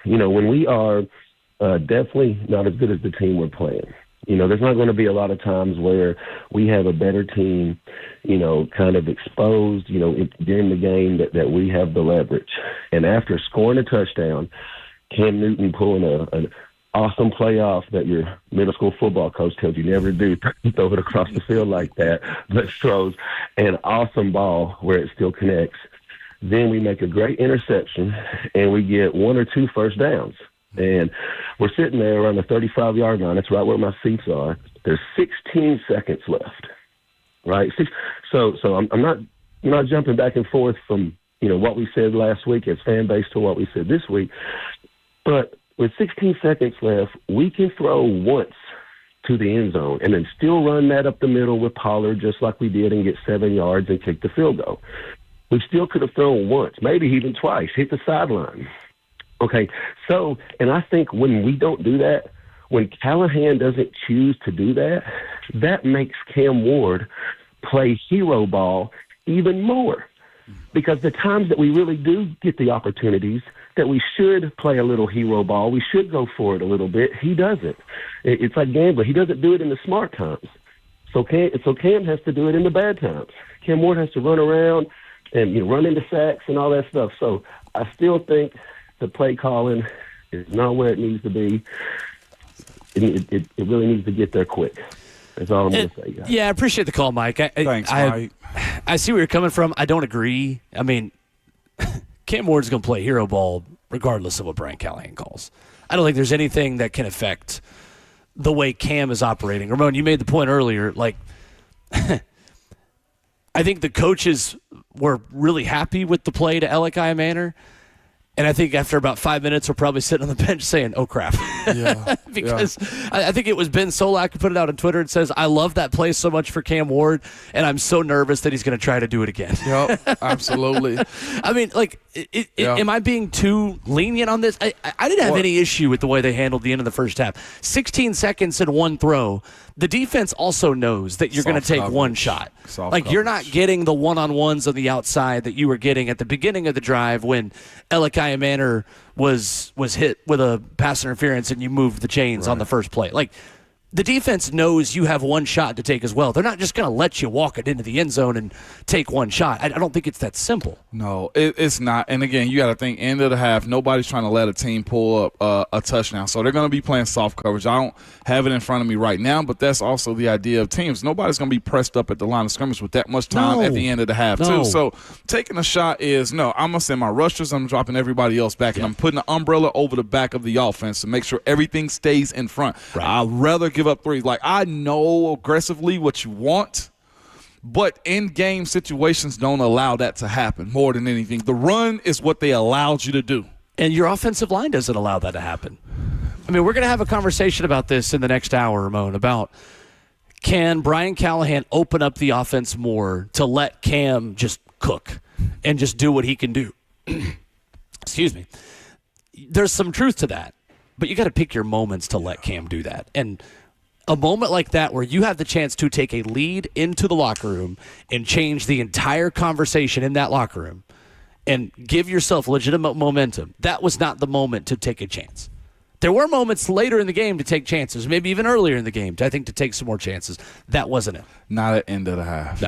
when we are definitely not as good as the team we're playing, there's not going to be a lot of times where we have a better team, kind of exposed, during the game that we have the leverage. And after scoring a touchdown, Cam Newton pulling an awesome play off that your middle school football coach tells you never to do, throw it across the field like that, but throws an awesome ball where it still connects. Then we make a great interception, and we get 1 or 2 first downs. And we're sitting there around the 35-yard line. That's right where my seats are. There's 16 seconds left, right? So I'm not jumping back and forth from, what we said last week as fan base to what we said this week. But with 16 seconds left, we can throw once to the end zone and then still run that up the middle with Pollard just like we did and get 7 yards and kick the field goal. We still could have thrown once, maybe even twice, hit the sideline. Okay, and I think when we don't do that, When Callahan doesn't choose to do that, that makes Cam Ward play hero ball even more. Because the times that we really do get the opportunities that we should play a little hero ball, we should go for it a little bit, he doesn't. It's like gambling. He doesn't do it in the smart times. So Cam has to do it in the bad times. Cam Ward has to run around and run into sacks and all that stuff. So I still think the play calling is not where it needs to be. It really needs to get there quick. That's all I'm going to say, guys. Yeah, I appreciate the call, Mike. Thanks, Mike. I see where you're coming from. I don't agree. I mean, Cam Ward's going to play hero ball regardless of what Brian Callahan calls. I don't think there's anything that can affect the way Cam is operating. Ramon, you made the point earlier, like, I think the coaches were really happy with the play to Elikai Manor. And I think after about 5 minutes, we're probably sitting on the bench saying, oh, crap. Yeah. Because I think it was Ben Solak who put it out on Twitter and says, I love that play so much for Cam Ward, and I'm so nervous that he's going to try to do it again. Yep, absolutely. I mean, like, am I being too lenient on this? I didn't have any issue with the way they handled the end of the first half. 16 seconds and one throw. The defense also knows that you're going to take one shot. You're not getting the one-on-ones on the outside that you were getting at the beginning of the drive when Elikai Manor was hit with a pass interference and you moved the chains on the first play. Like, the defense knows you have one shot to take as well. They're not just going to let you walk it into the end zone and take one shot. I don't think it's that simple. No, it's not. And again, you got to think end of the half, nobody's trying to let a team pull up a touchdown. So they're going to be playing soft coverage. I don't have it in front of me right now, but that's also the idea of teams. Nobody's going to be pressed up at the line of scrimmage with that much time at the end of the half, too. So taking a shot is, I'm going to send my rushers, I'm dropping everybody else back, and I'm putting an umbrella over the back of the offense to make sure everything stays in front. Right. I'd rather give up threes. Like, I know aggressively what you want, but in-game situations don't allow that to happen more than anything. The run is what they allowed you to do. And your offensive line doesn't allow that to happen. I mean, we're going to have a conversation about this in the next hour, Ramon, about can Brian Callahan open up the offense more to let Cam just cook and just do what he can do. Excuse me. There's some truth to that, but you got to pick your moments to let Cam do that. And a moment like that where you have the chance to take a lead into the locker room and change the entire conversation in that locker room and give yourself legitimate momentum, that was not the moment to take a chance. There were moments later in the game to take chances, maybe even earlier in the game, to take some more chances. That wasn't it. Not at end of the half.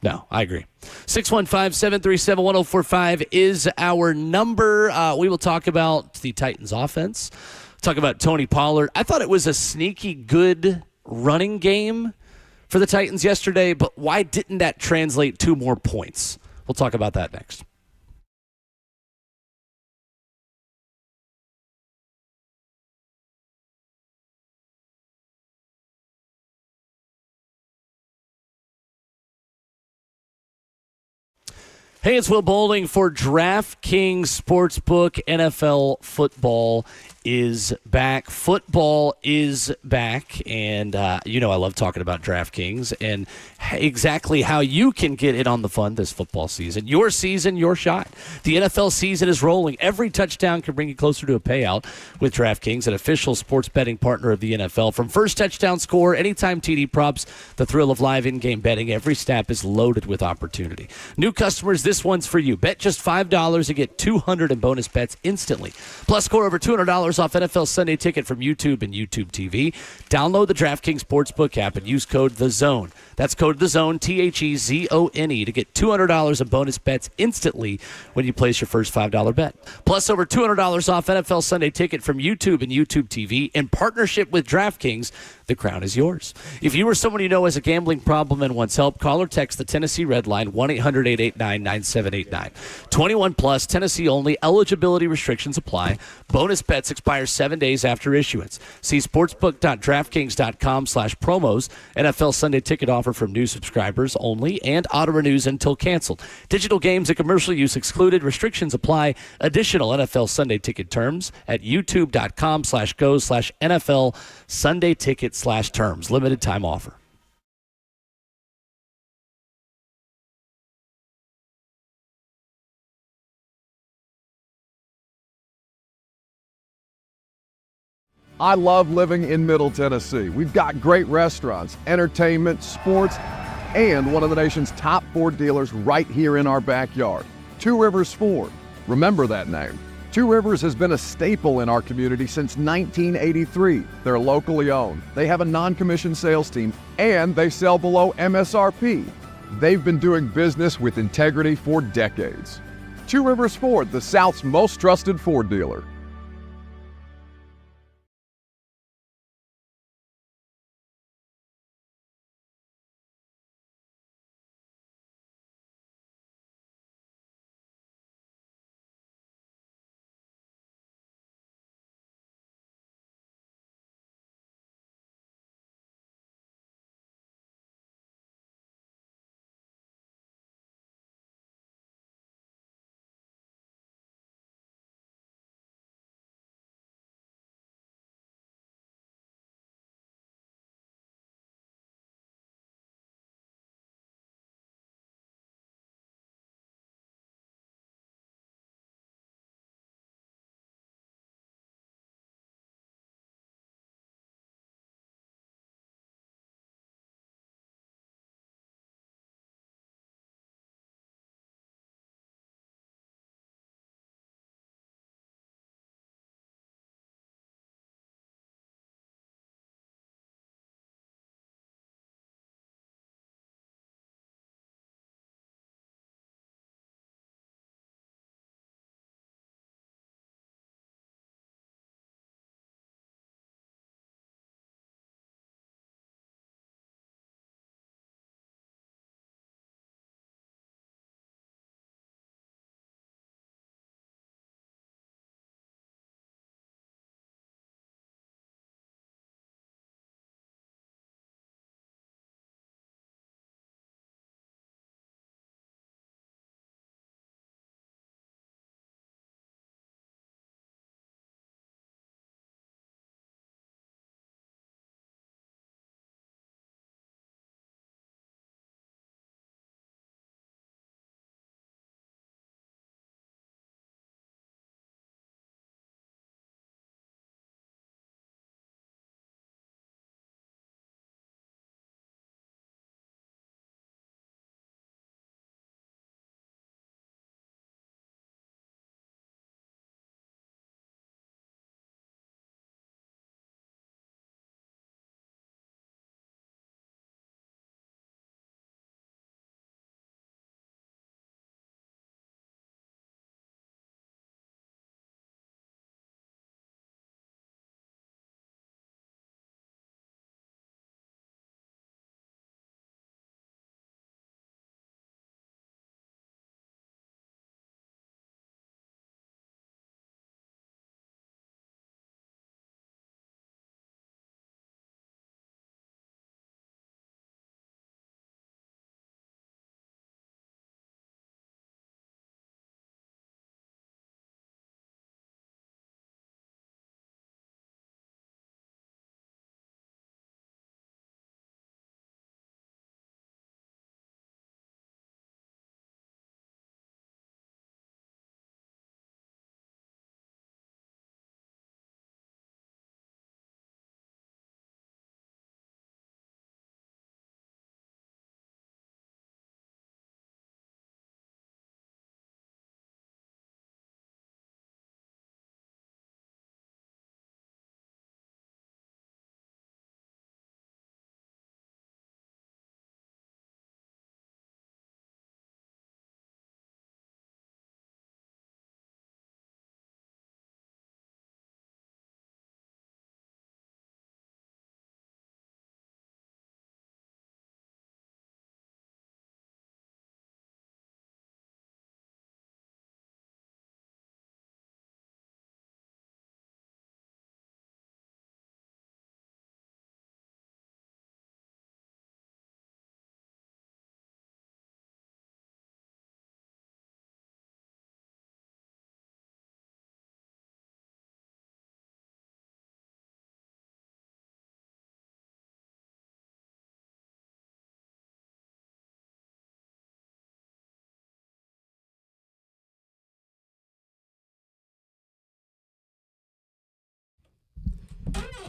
No, I agree. 615-737-1045 is our number. We will talk about the Titans offense. Talk about Tony Pollard. I thought it was a sneaky good running game for the Titans yesterday, but why didn't that translate to more points? We'll talk about that next. Hey, it's Will Bowling for DraftKings Sportsbook. NFL football is back. Football is back, and I love talking about DraftKings and exactly how you can get in on the fun this football season. Your season, your shot. The NFL season is rolling. Every touchdown can bring you closer to a payout with DraftKings, an official sports betting partner of the NFL. From first touchdown score, anytime TD props, the thrill of live in-game betting, every snap is loaded with opportunity. New customers, this one's for you. Bet just $5 and get $200 in bonus bets instantly. Plus, score over $200 off NFL Sunday Ticket from YouTube and YouTube TV. Download the DraftKings Sportsbook app and use code THEZONE. That's code THEZONE, THEZONE, to get $200 in bonus bets instantly when you place your first $5 bet. Plus, over $200 off NFL Sunday Ticket from YouTube and YouTube TV. In partnership with DraftKings, the crown is yours. If you or someone you know has a gambling problem and wants help, call or text the Tennessee Red Line, 1-800-889-9789. 21 plus, Tennessee only. Eligibility restrictions apply. Bonus bets expire 7 days after issuance. See sportsbook.draftkings.com/promos. NFL Sunday Ticket offer from new subscribers only and auto renews until canceled. Digital games and commercial use excluded. Restrictions apply. Additional NFL Sunday Ticket terms at youtube.com/go/NFL Sunday Ticket/terms. Limited time offer. I love living in Middle Tennessee. We've got great restaurants, entertainment, sports, and one of the nation's top Ford dealers right here in our backyard. Two Rivers Ford. Remember that name. Two Rivers has been a staple in our community since 1983. They're locally owned. They have a non-commissioned sales team, and they sell below MSRP. They've been doing business with integrity for decades. Two Rivers Ford, the South's most trusted Ford dealer.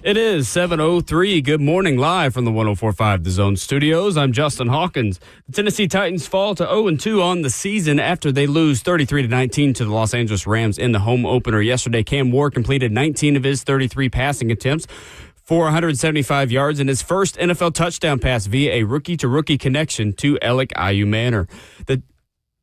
It is 7:03. Good morning, live from the 104.5 The Zone studios. I'm Justin Hawkins. The Tennessee Titans fall to 0-2 on the season after they lose 33-19 to the Los Angeles Rams in the home opener yesterday. Cam Ward completed 19 of his 33 passing attempts for 175 yards in his first NFL touchdown pass via a rookie-to-rookie connection to Alec Ayumanor. The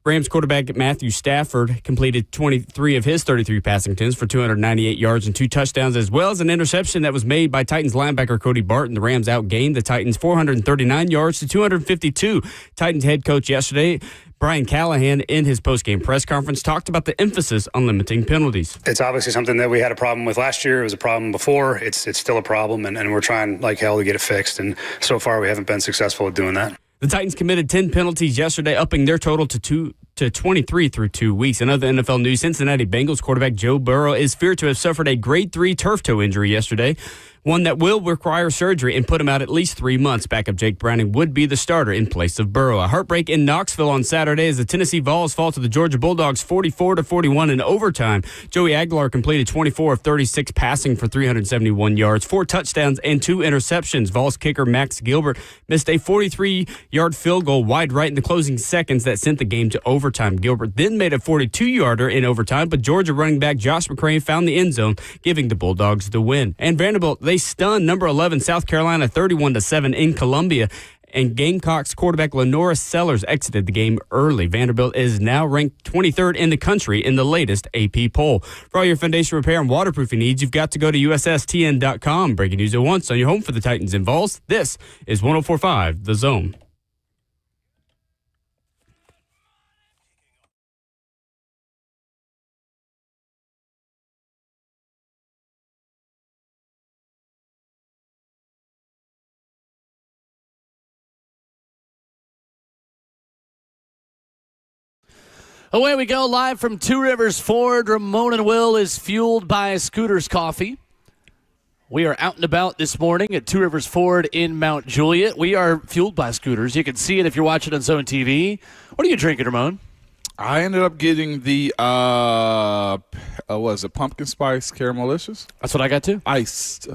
Rams quarterback Matthew Stafford completed 23 of his 33 passing attempts for 298 yards and 2 touchdowns, as well as an interception that was made by Titans linebacker Cody Barton. The Rams outgained the Titans 439 yards to 252. Titans head coach yesterday, Brian Callahan, in his postgame press conference, talked about the emphasis on limiting penalties. It's obviously something that we had a problem with last year. It was a problem before. It's still a problem, and we're trying like hell to get it fixed. And so far, we haven't been successful at doing that. The Titans committed 10 penalties yesterday, upping their total to 23 through 2 weeks. In other NFL news, Cincinnati Bengals quarterback Joe Burrow is feared to have suffered a grade 3 turf toe injury yesterday, one that will require surgery and put him out at least 3 months. Backup Jake Browning would be the starter in place of Burrow. A heartbreak in Knoxville on Saturday as the Tennessee Vols fall to the Georgia Bulldogs 44-41 in overtime. Joey Aguilar completed 24 of 36 passing for 371 yards, 4 touchdowns, and 2 interceptions. Vols kicker Max Gilbert missed a 43-yard field goal wide right in the closing seconds that sent the game to overtime. Gilbert then made a 42-yarder in overtime, but Georgia running back Josh McCray found the end zone, giving the Bulldogs the win. And Vanderbilt, they stunned number 11 South Carolina 31-7 in Columbia, and Gamecocks quarterback Lenora Sellers exited the game early. Vanderbilt is now ranked 23rd in the country in the latest AP poll. For all your foundation repair and waterproofing needs, you've got to go to USSTN.com. Breaking news at once on your home for the Titans and Vols. This is 104.5 The Zone. Away we go, live from Two Rivers Ford. Ramon and Will is fueled by Scooters Coffee. We are out and about this morning at Two Rivers Ford in Mount Juliet. We are fueled by Scooters. You can see it if you're watching on Zone TV. What are you drinking, Ramon? I ended up getting the, pumpkin spice caramelicious? That's what I got too. Iced.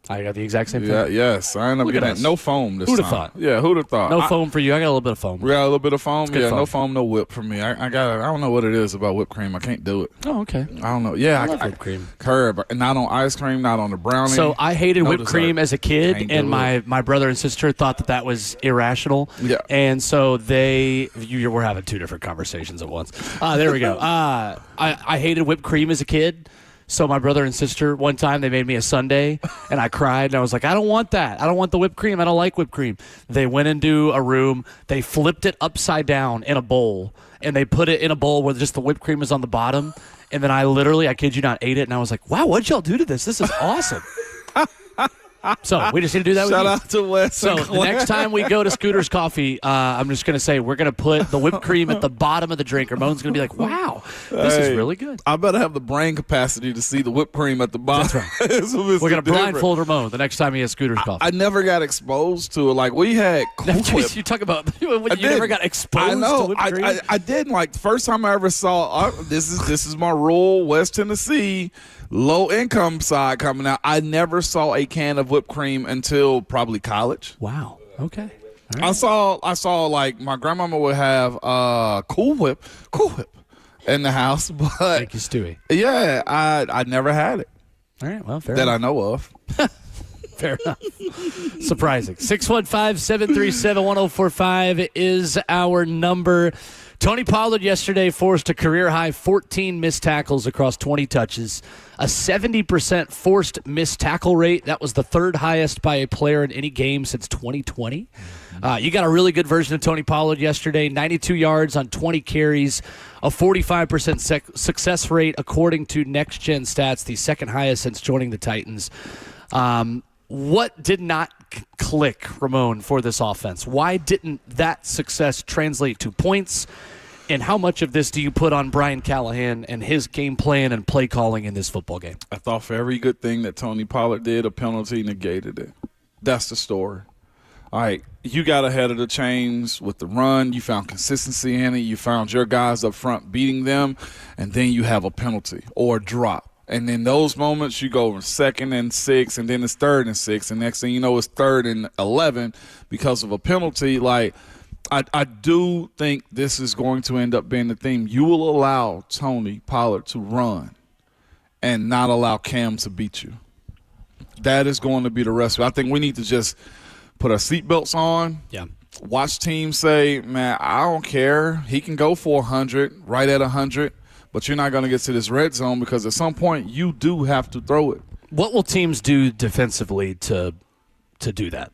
I got the exact same thing. Yeah, yes. I ended up getting no foam this Who'd time. have thought? Yeah, who'd have thought? No foam for you. I got a little bit of foam. We got a little bit of foam? Yeah, foam. No foam, no whip for me. I don't know what it is about whipped cream. I can't do it. Oh, okay. I don't know. Yeah, I love whipped cream. Curb. Not on ice cream, not on the brownie. So I hated whipped cream as a kid, and my brother and sister thought that was irrational. Yeah. And so we're having two different conversations at once. There we go. I hated whipped cream as a kid. So my brother and sister, one time, they made me a sundae, and I cried, and I was like, I don't want that. I don't want the whipped cream. I don't like whipped cream. They went into a room. They flipped it upside down in a bowl, and they put it in a bowl where just the whipped cream is on the bottom. And then I kid you not, ate it, and I was like, wow, what'd y'all do to this? This is awesome. So we just need to do that. Shout out to Wes. So the next time we go to Scooters Coffee, I'm just going to say we're going to put the whipped cream at the bottom of the drink. Ramon's going to be like, wow, this is really good. I better have the brain capacity to see the whipped cream at the bottom. That's right. We're going to blindfold Ramon the next time he has Scooters Coffee. I never got exposed to it. Like, we had Cool Whip. You talk about you never got exposed to whipped cream? I did. Like, the first time I ever saw, this is my rural West Tennessee low-income side coming out. I never saw a can of whipped cream until probably college. Wow. Okay. Right. I saw like my grandmama would have Cool Whip in the house, but thank you, Stewie. Yeah, I never had it. All right. Well, fair that enough. I know of. Fair enough. Surprising. 615-737-1045 is our number. Tony Pollard yesterday forced a career-high 14 missed tackles across 20 touches, a 70% forced missed tackle rate. That was the third highest by a player in any game since 2020. You got a really good version of Tony Pollard yesterday, 92 yards on 20 carries, a 45% success rate according to Next Gen Stats, the second highest since joining the Titans. What did not click, Ramon, for this offense? Why didn't that success translate to points? And how much of this do you put on Brian Callahan and his game plan and play calling in this football game? I thought for every good thing that Tony Pollard did, a penalty negated it. That's the story. All right, you got ahead of the chains with the run. You found consistency in it. You found your guys up front beating them, and then you have a penalty or a drop. And in those moments, you go 2nd and 6, and then it's 3rd and 6, and next thing you know, it's 3rd and 11 because of a penalty. Like, I do think this is going to end up being the theme. You will allow Tony Pollard to run and not allow Cam to beat you. That is going to be the rest of it. I think we need to just put our seatbelts on. Yeah. Watch teams say, man, I don't care. He can go for 100, right at 100, but you're not going to get to this red zone because at some point you do have to throw it. What will teams do defensively to do that?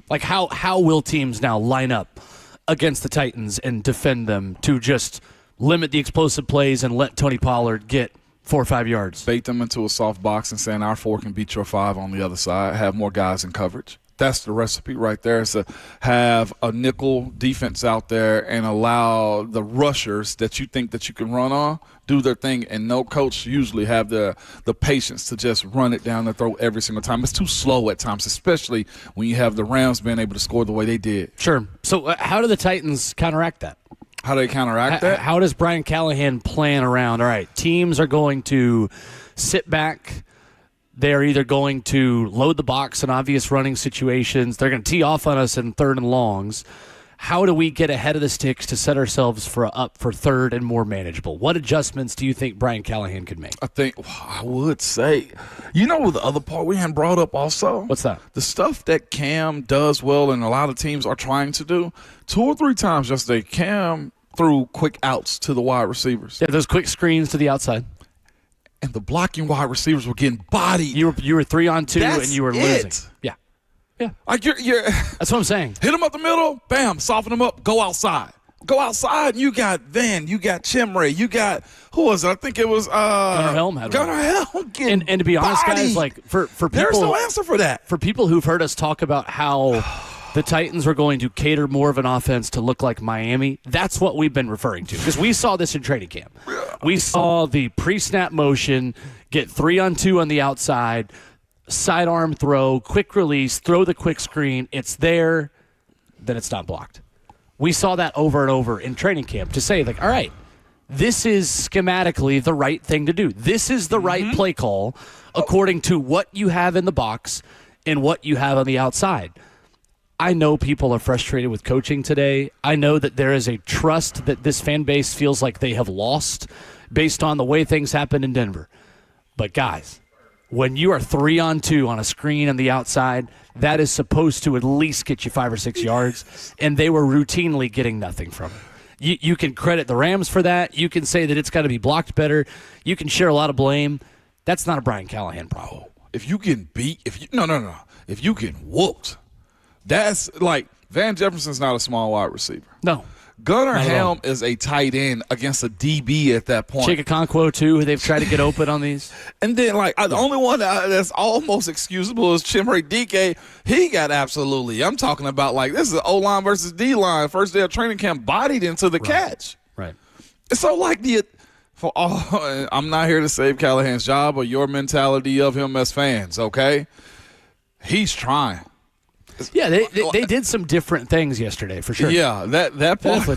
Like how will teams now line up against the Titans and defend them to just limit the explosive plays and let Tony Pollard get 4 or 5 yards? Bait them into a soft box and saying our 4 can beat your 5 on the other side, have more guys in coverage. That's the recipe right there, is to have a nickel defense out there and allow the rushers that you think that you can run on do their thing, and no coach usually have the patience to just run it down the throat every single time. It's too slow at times, especially when you have the Rams being able to score the way they did. Sure. So how do the Titans counteract that? How do they counteract that? How does Brian Callahan plan around, all right, teams are going to sit back. They're either going to load the box in obvious running situations. They're going to tee off on us in 3rd and longs. How do we get ahead of the sticks to set ourselves up for 3rd and more manageable? What adjustments do you think Brian Callahan could make? I would say, the other part we hadn't brought up also? What's that? The stuff that Cam does well and a lot of teams are trying to do. 2 or 3 times yesterday, Cam threw quick outs to the wide receivers. Yeah, those quick screens to the outside. And the blocking wide receivers were getting bodied. You were 3-on-2 and you were losing. Yeah. Yeah. Like you're That's what I'm saying. Hit them up the middle, bam, soften them up, go outside. Go outside, and you got Van, you got Chimray, you got, who was it? I think it was Gunnar Helm had one. Gunnar Helm getting and to be honest, bodied. guys, like for people, there's no answer for that. For people who've heard us talk about how the Titans were going to cater more of an offense to look like Miami, that's what we've been referring to. Because we saw this in training camp. We saw the pre-snap motion, get 3-on-2 on the outside, sidearm throw, quick release, throw the quick screen. It's there, then it's not blocked. We saw that over and over in training camp to say, like, all right, this is schematically the right thing to do. This is the right play call according to what you have in the box and what you have on the outside. I know people are frustrated with coaching today. I know that there is a trust that this fan base feels like they have lost based on the way things happen in Denver. But guys, when you are 3-on-2 on a screen on the outside, that is supposed to at least get you 5 or 6 yards, and they were routinely getting nothing from it. You can credit the Rams for that. You can say that it's got to be blocked better. You can share a lot of blame. That's not a Brian Callahan problem. If you get beat, if you get whooped, that's like Van Jefferson's not a small wide receiver. No. Gunnar Helm is a tight end against a DB at that point. Chika Okonkwo, too, they've tried to get open on these. And then, the only one that's almost excusable is Chimray Dike. He got absolutely, I'm talking about, this is O-line versus D-line. First day of training camp, bodied into the catch. Right. So, I'm not here to save Callahan's job or your mentality of him as fans, okay? He's trying. Yeah, they did some different things yesterday, for sure. Yeah, that part.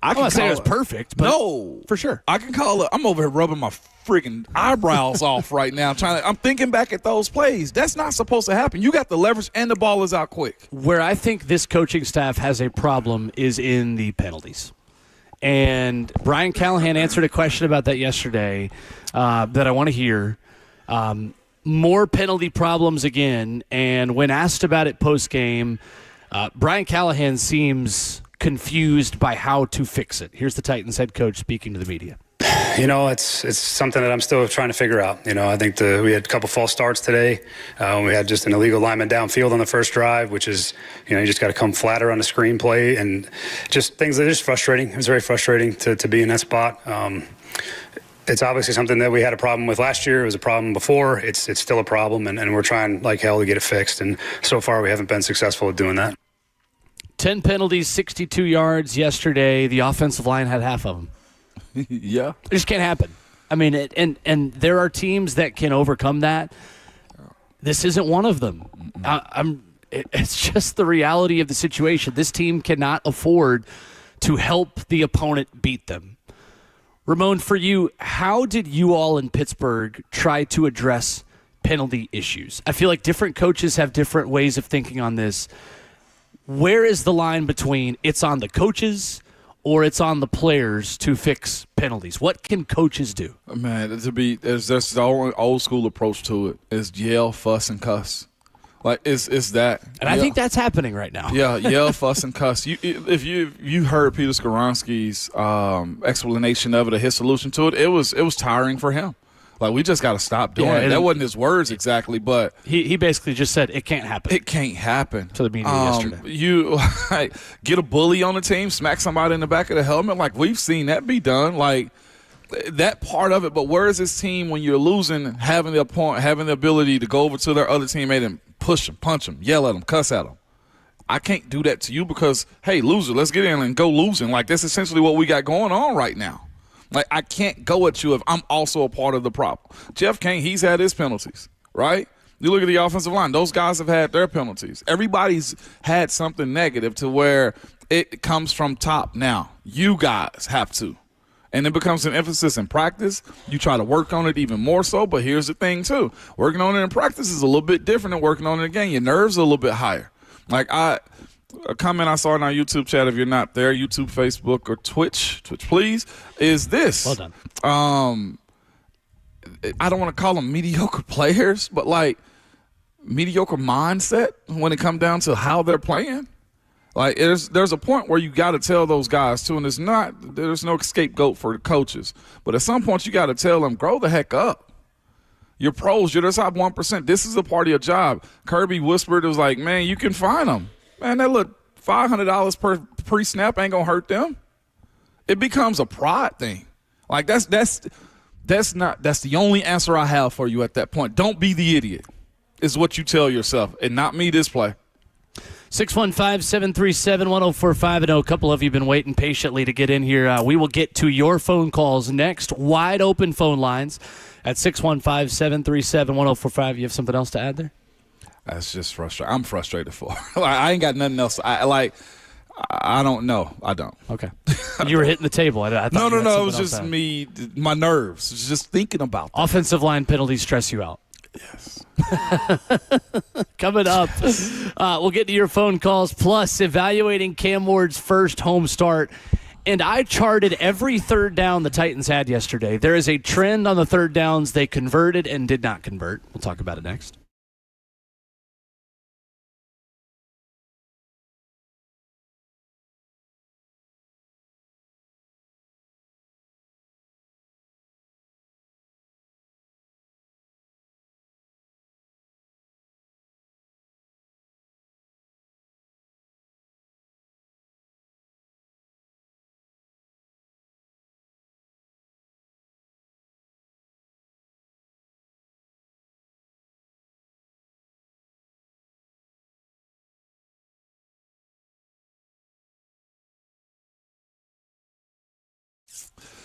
I'm not saying it was perfect, but no, for sure. I can call it. I'm over here rubbing my freaking eyebrows off right now. I'm thinking back at those plays. That's not supposed to happen. You got the leverage and the ball is out quick. Where I think this coaching staff has a problem is in the penalties. And Brian Callahan answered a question about that yesterday that I want to hear. More penalty problems again, and when asked about it post-game, Brian Callahan seems confused by how to fix it. Here's the Titans head coach speaking to the media. It's something that I'm still trying to figure out. I think we had a couple false starts today. We had just an illegal lineman downfield on the first drive, which is, you just got to come flatter on the screenplay, and just things that are just frustrating. It was very frustrating to be in that spot. It's obviously something that we had a problem with last year. It was a problem before. It's still a problem, and we're trying like hell to get it fixed. And so far, we haven't been successful at doing that. 10 penalties, 62 yards yesterday. The offensive line had half of them. Yeah. It just can't happen. I mean, and there are teams that can overcome that. This isn't one of them. It's just the reality of the situation. This team cannot afford to help the opponent beat them. Ramon, for you, how did you all in Pittsburgh try to address penalty issues? I feel like different coaches have different ways of thinking on this. Where is the line between it's on the coaches or it's on the players to fix penalties? What can coaches do? Man, there's the old school approach to it is yell, fuss, and cuss. Like it's that, and I think that's happening right now. Yeah, yell, fuss, and cuss. If you heard Peter Skoronski's explanation of it, or his solution to it, it was tiring for him. Like, we just got to stop doing it. That wasn't his words exactly, but he basically just said it can't happen. It can't happen to the media yesterday. You get a bully on the team, smack somebody in the back of the helmet. Like, we've seen that be done. Like, that part of it. But where is this team when you're losing, having the ability to go over to their other teammate and push them, punch them, yell at them, cuss at them? I can't do that to you because, hey, loser, let's get in and go losing. Like, that's essentially what we got going on right now. Like, I can't go at you if I'm also a part of the problem. Jeff Kane, he's had his penalties, right? You look at the offensive line. Those guys have had their penalties. Everybody's had something negative to where it comes from top now. You guys have to. And it becomes an emphasis in practice. You try to work on it even more so, but here's the thing, too. Working on it in practice is a little bit different than working on it again. Your nerves are a little bit higher. Like, a comment I saw in our YouTube chat, if you're not there, YouTube, Facebook, or Twitch please, is this. Well done. I don't want to call them mediocre players, but, like, mediocre mindset when it comes down to how they're playing. Like, there's a point where you got to tell those guys, too, and there's no scapegoat for the coaches. But at some point, you got to tell them, grow the heck up. You're pros. You're the top 1%. This is a part of your job. Kirby whispered, it was like, man, you can fine them. Man, that look, $500 per pre-snap ain't going to hurt them. It becomes a pride thing. Like, that's the only answer I have for you at that point. Don't be the idiot is what you tell yourself, and not me this play. 615-737-1045. I know a couple of you have been waiting patiently to get in here. We will get to your phone calls next. Wide open phone lines at 615-737-1045. You have something else to add there? That's just frustrating. I'm frustrated for her. Like, I ain't got nothing else. I don't know. I don't. Okay. You were hitting the table. I thought no. It was just me, my nerves. It was just thinking about that. Offensive line penalties stress you out. Yes. Coming up, we'll get to your phone calls, plus evaluating Cam Ward's first home start. And I charted every third down the Titans had yesterday. There is a trend on the third downs they converted and did not convert. We'll talk about it next.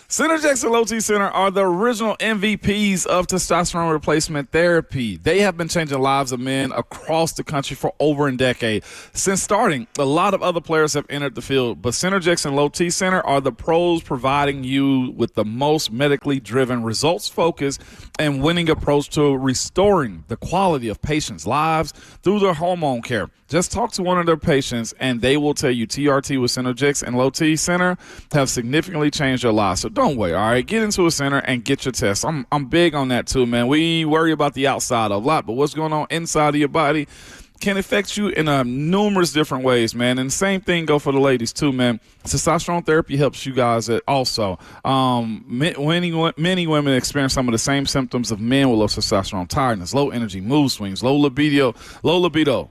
Synergex and Low T Center are the original MVPs of testosterone replacement therapy. They have been changing the lives of men across the country for over a decade. Since starting, a lot of other players have entered the field, but Synergex and Low T Center are the pros providing you with the most medically driven, results-focused, and winning approach to restoring the quality of patients' lives through their hormone care. Just talk to one of their patients, and they will tell you TRT with Synergex and Low T Center have significantly changed your lives. So don't wait, all right? Get into a center and get your test. I'm big on that too, man. We worry about the outside a lot, but what's going on inside of your body can affect you in numerous different ways, man. And the same thing go for the ladies too, man. Testosterone therapy helps you guys also. Many women experience some of the same symptoms of men with low testosterone: tiredness, low energy, mood swings, low libido.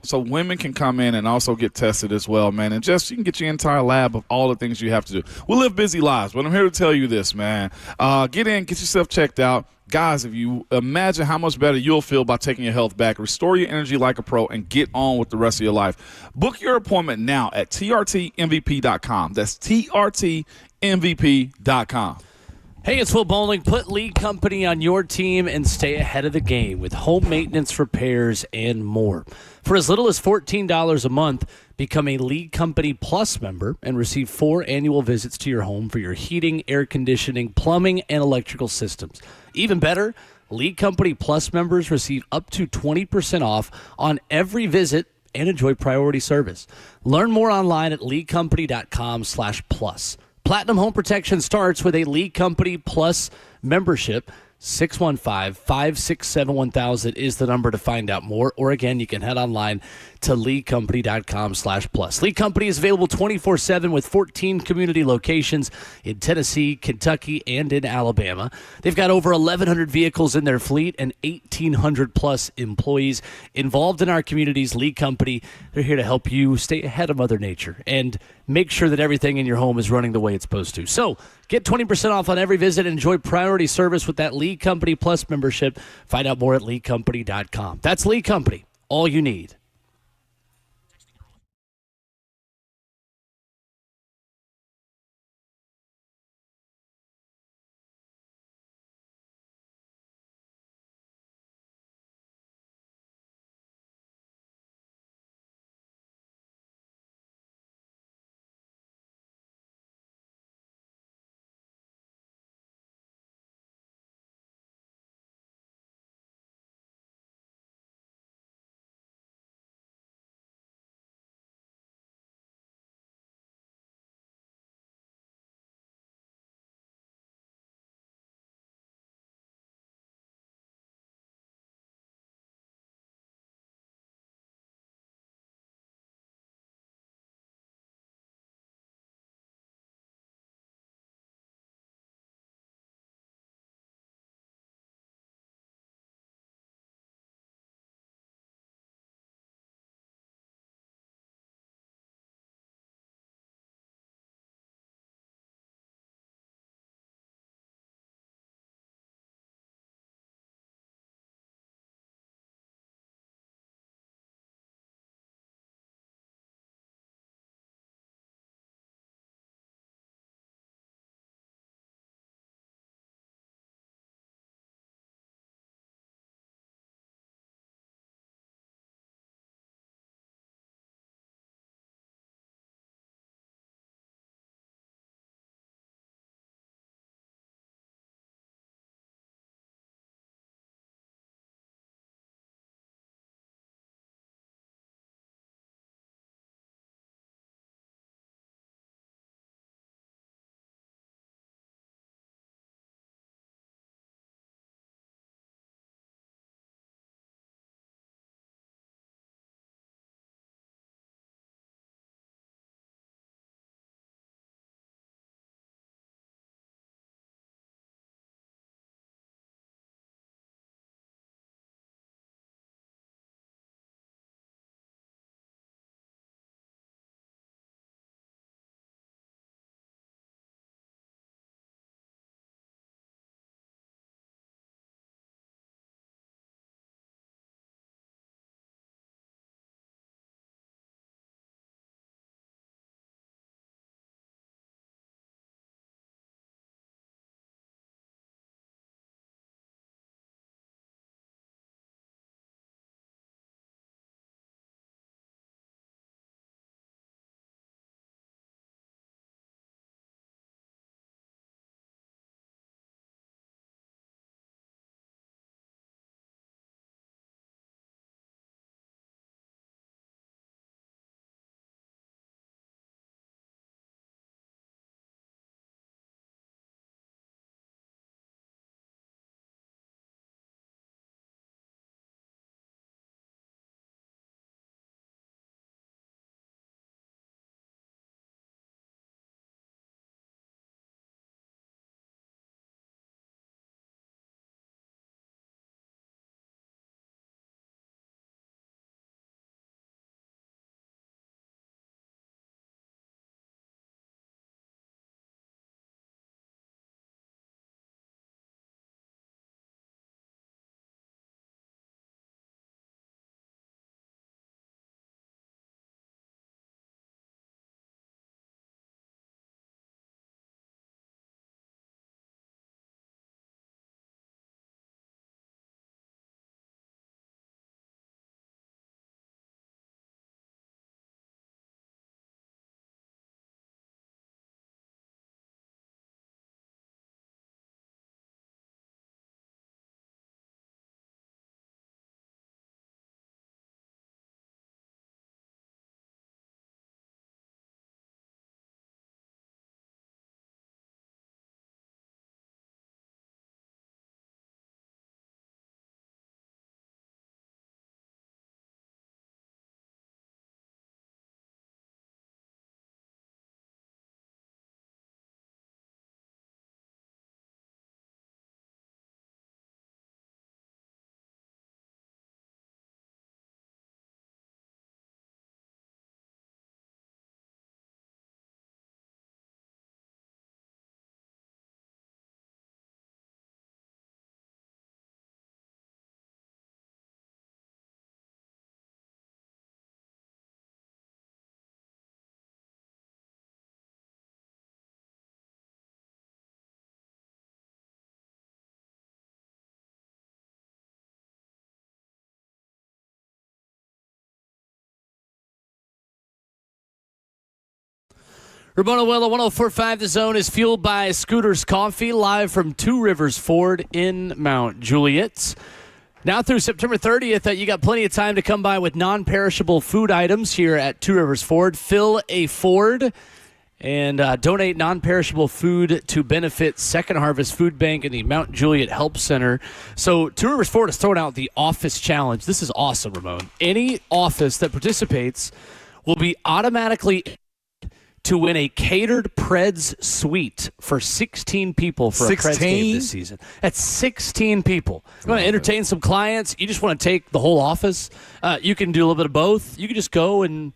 So women can come in and also get tested as well, man. And just you can get your entire lab of all the things you have to do. We live busy lives, but I'm here to tell you this, man. Get in, get yourself checked out. Guys, if you imagine how much better you'll feel by taking your health back, restore your energy like a pro, and get on with the rest of your life. Book your appointment now at trtmvp.com. That's trtmvp.com. Hey, it's Will Bowling. Put Lead Company on your team and stay ahead of the game with home maintenance, repairs, and more. For as little as $14 a month, Become a League Company Plus member and receive 4 annual visits to your home for your heating, air conditioning, plumbing, and electrical systems. Even better, League Company Plus members receive up to 20% off on every visit and enjoy priority service. Learn more online at leaguecompany.com/plus. Platinum Home Protection starts with a League Company Plus membership. 615-567-1000 is the number to find out more. Or again, you can head online to leaguecompany.com/plus. League Company is available 24/7 with 14 community locations in Tennessee, Kentucky, and in Alabama. They've got over 1,100 vehicles in their fleet and 1,800 plus employees involved in our communities. League Company, they're here to help you stay ahead of Mother Nature and make sure that everything in your home is running the way it's supposed to. So get 20% off on every visit and enjoy priority service with that League Company Plus membership. Find out more at leaguecompany.com. That's League Company, all you need. Ramona Willow, 104.5 The Zone is fueled by Scooters Coffee, live from Two Rivers Ford in Mount Juliet. Now through September 30th, you got plenty of time to come by with non-perishable food items here at Two Rivers Ford. Fill a Ford and donate non-perishable food to benefit Second Harvest Food Bank and the Mount Juliet Help Center. So Two Rivers Ford is throwing out the Office Challenge. This is awesome, Ramon. Any office that participates will be automatically to win a catered Preds suite for 16 people for 16? A Preds game this season. That's 16 people. You want to entertain some clients? You just want to take the whole office? You can do a little bit of both. You can just go and,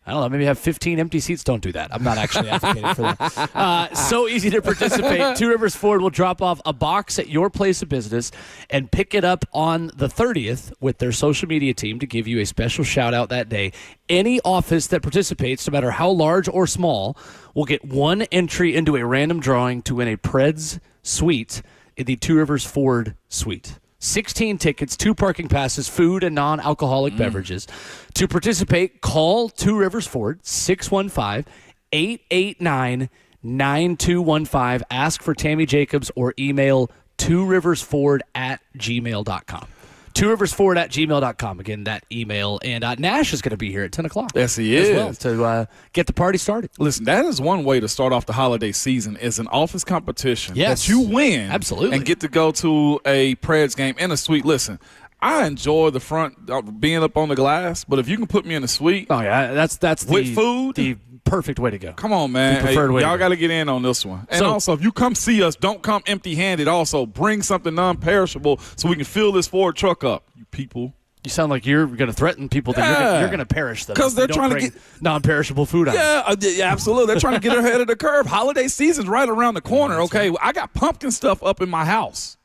I don't know, maybe have 15 empty seats. Don't do that. I'm not actually advocating for that. So easy to participate. Two Rivers Ford will drop off a box at your place of business and pick it up on the 30th with their social media team to give you a special shout out that day. Any office that participates, no matter how large or small, will get one entry into a random drawing to win a Preds suite in the Two Rivers Ford suite. 16 tickets, 2 parking passes, food and non-alcoholic beverages. To participate, call Two Rivers Ford, 615-889-9215. Ask for Tammy Jacobs or email tworiversford@gmail.com. tworiversford@gmail.com. Again, that email. And Nash is going to be here at 10 o'clock. Yes, he is. As well, to get the party started. Listen, that is one way to start off the holiday season is an office competition Yes. that you win. Absolutely. And get to go to a Preds game in a suite. Listen, I enjoy the front being up on the glass, but if you can put me in a suite Oh, yeah, that's with food, the perfect way to go. come on, man. The preferred way to y'all go. got to get in on this one. And So- also, if you come see us, don't come empty-handed. Also, bring something non-perishable so we can fill this Ford truck up. You people. You sound like you're going to threaten people that you're going to perish them. 'Cause if they're they don't trying to bring get- non-perishable food items. Yeah, absolutely. They're trying to get ahead of the curve. Holiday season's right around the corner, okay? I got pumpkin stuff up in my house.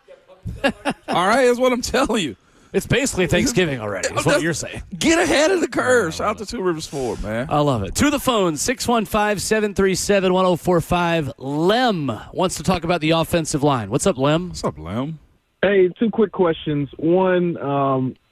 All right, that's what I'm telling you. It's basically Thanksgiving already, is what you're saying. Get ahead of the curve. Shout out to Two Rivers Ford, man. I love it. To the phone, 615-737-1045. Lem wants to talk about the offensive line. What's up, Lem? What's up, Lem? Hey, 2 quick questions. One,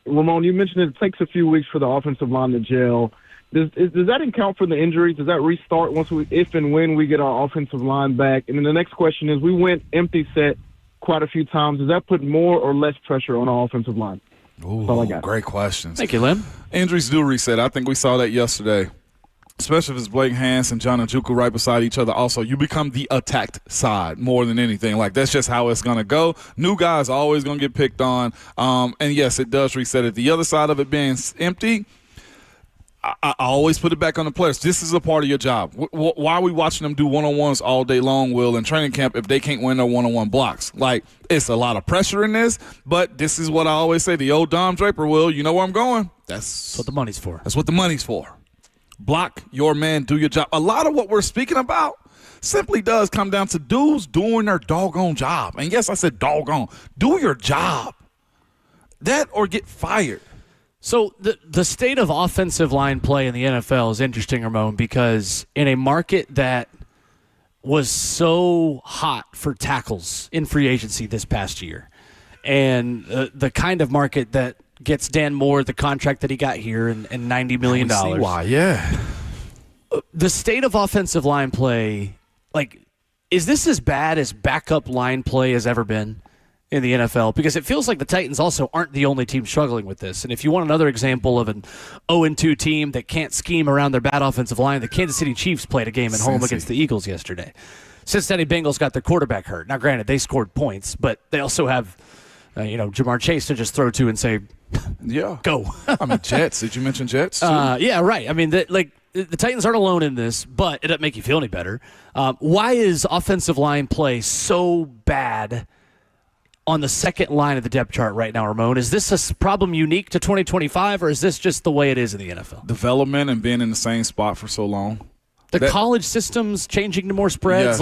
Ramon, you mentioned it takes a few weeks for the offensive line to gel. Does that account for the injuries? Does that restart if and when we get our offensive line back? And then the next question is, we went empty set quite a few times. Does that put more or less pressure on our offensive line? Ooh, all I got. Great questions. Thank you, Lem. Injuries do reset. I think we saw that yesterday. Especially if it's Blake Hans and John Njoku right beside each other. Also, you become the attacked side more than anything. Like, that's just how it's going to go. New guys are always going to get picked on. And, yes, it does reset it. The other side of it being empty, I always put it back on the players. This is a part of your job. Why are we watching them do one-on-ones all day long, Will, in training camp if they can't win their one-on-one blocks? Like, it's a lot of pressure in this, but this is what I always say. The old Dom Draper, Will, you know where I'm going? That's what the money's for. That's what the money's for. Block your man, do your job. A lot of what we're speaking about simply does come down to dudes doing their doggone job. And yes, I said doggone. Do your job. That or get fired. So the state of offensive line play in the NFL is interesting, Ramon, because in a market that was so hot for tackles in free agency this past year, and the kind of market that gets Dan Moore the contract that he got here and $90 million. I see why, yeah. The state of offensive line play, like, is this as bad as backup line play has ever been in the NFL? Because it feels like the Titans also aren't the only team struggling with this. And if you want another example of an 0-2 team that can't scheme around their bad offensive line, the Kansas City Chiefs played a game at home against the Eagles yesterday. Cincinnati Bengals got their quarterback hurt. Now, granted, they scored points, but they also have, Jamar Chase to just throw to and say, yeah, go. I mean, Jets. Did you mention Jets, too? Yeah, right. I mean, the Titans aren't alone in this, but it doesn't make you feel any better. Why is offensive line play so bad on the second line of the depth chart right now, Ramon? Is this a problem unique to 2025, or is this just the way it is in the NFL? Development and being in the same spot for so long. College system's changing to more spreads. Yes.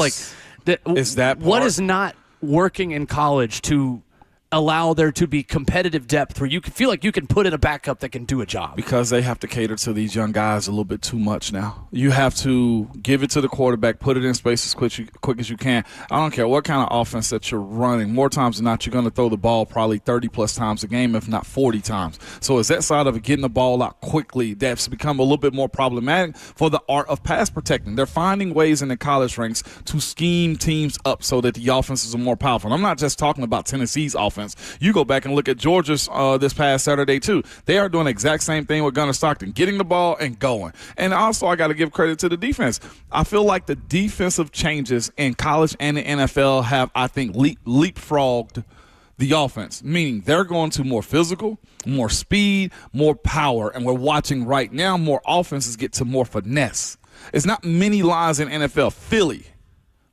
Like, is that part? what is not working in college to allow there to be competitive depth where you can feel like you can put in a backup that can do a job? Because they have to cater to these young guys a little bit too much now. You have to give it to the quarterback, put it in space as quick as you can. I don't care what kind of offense that you're running. More times than not, you're going to throw the ball probably 30-plus times a game, if not 40 times. So it's that side of it, getting the ball out quickly, that's become a little bit more problematic for the art of pass protecting. They're finding ways in the college ranks to scheme teams up so that the offenses are more powerful. And I'm not just talking about Tennessee's offense. You go back and look at Georgia's this past Saturday, too. They are doing the exact same thing with Gunnar Stockton, getting the ball and going. And also, I got to give credit to the defense. I feel like the defensive changes in college and the NFL have, I think, leapfrogged the offense, meaning they're going to more physical, more speed, more power. And we're watching right now more offenses get to more finesse. It's not many lines in NFL. Philly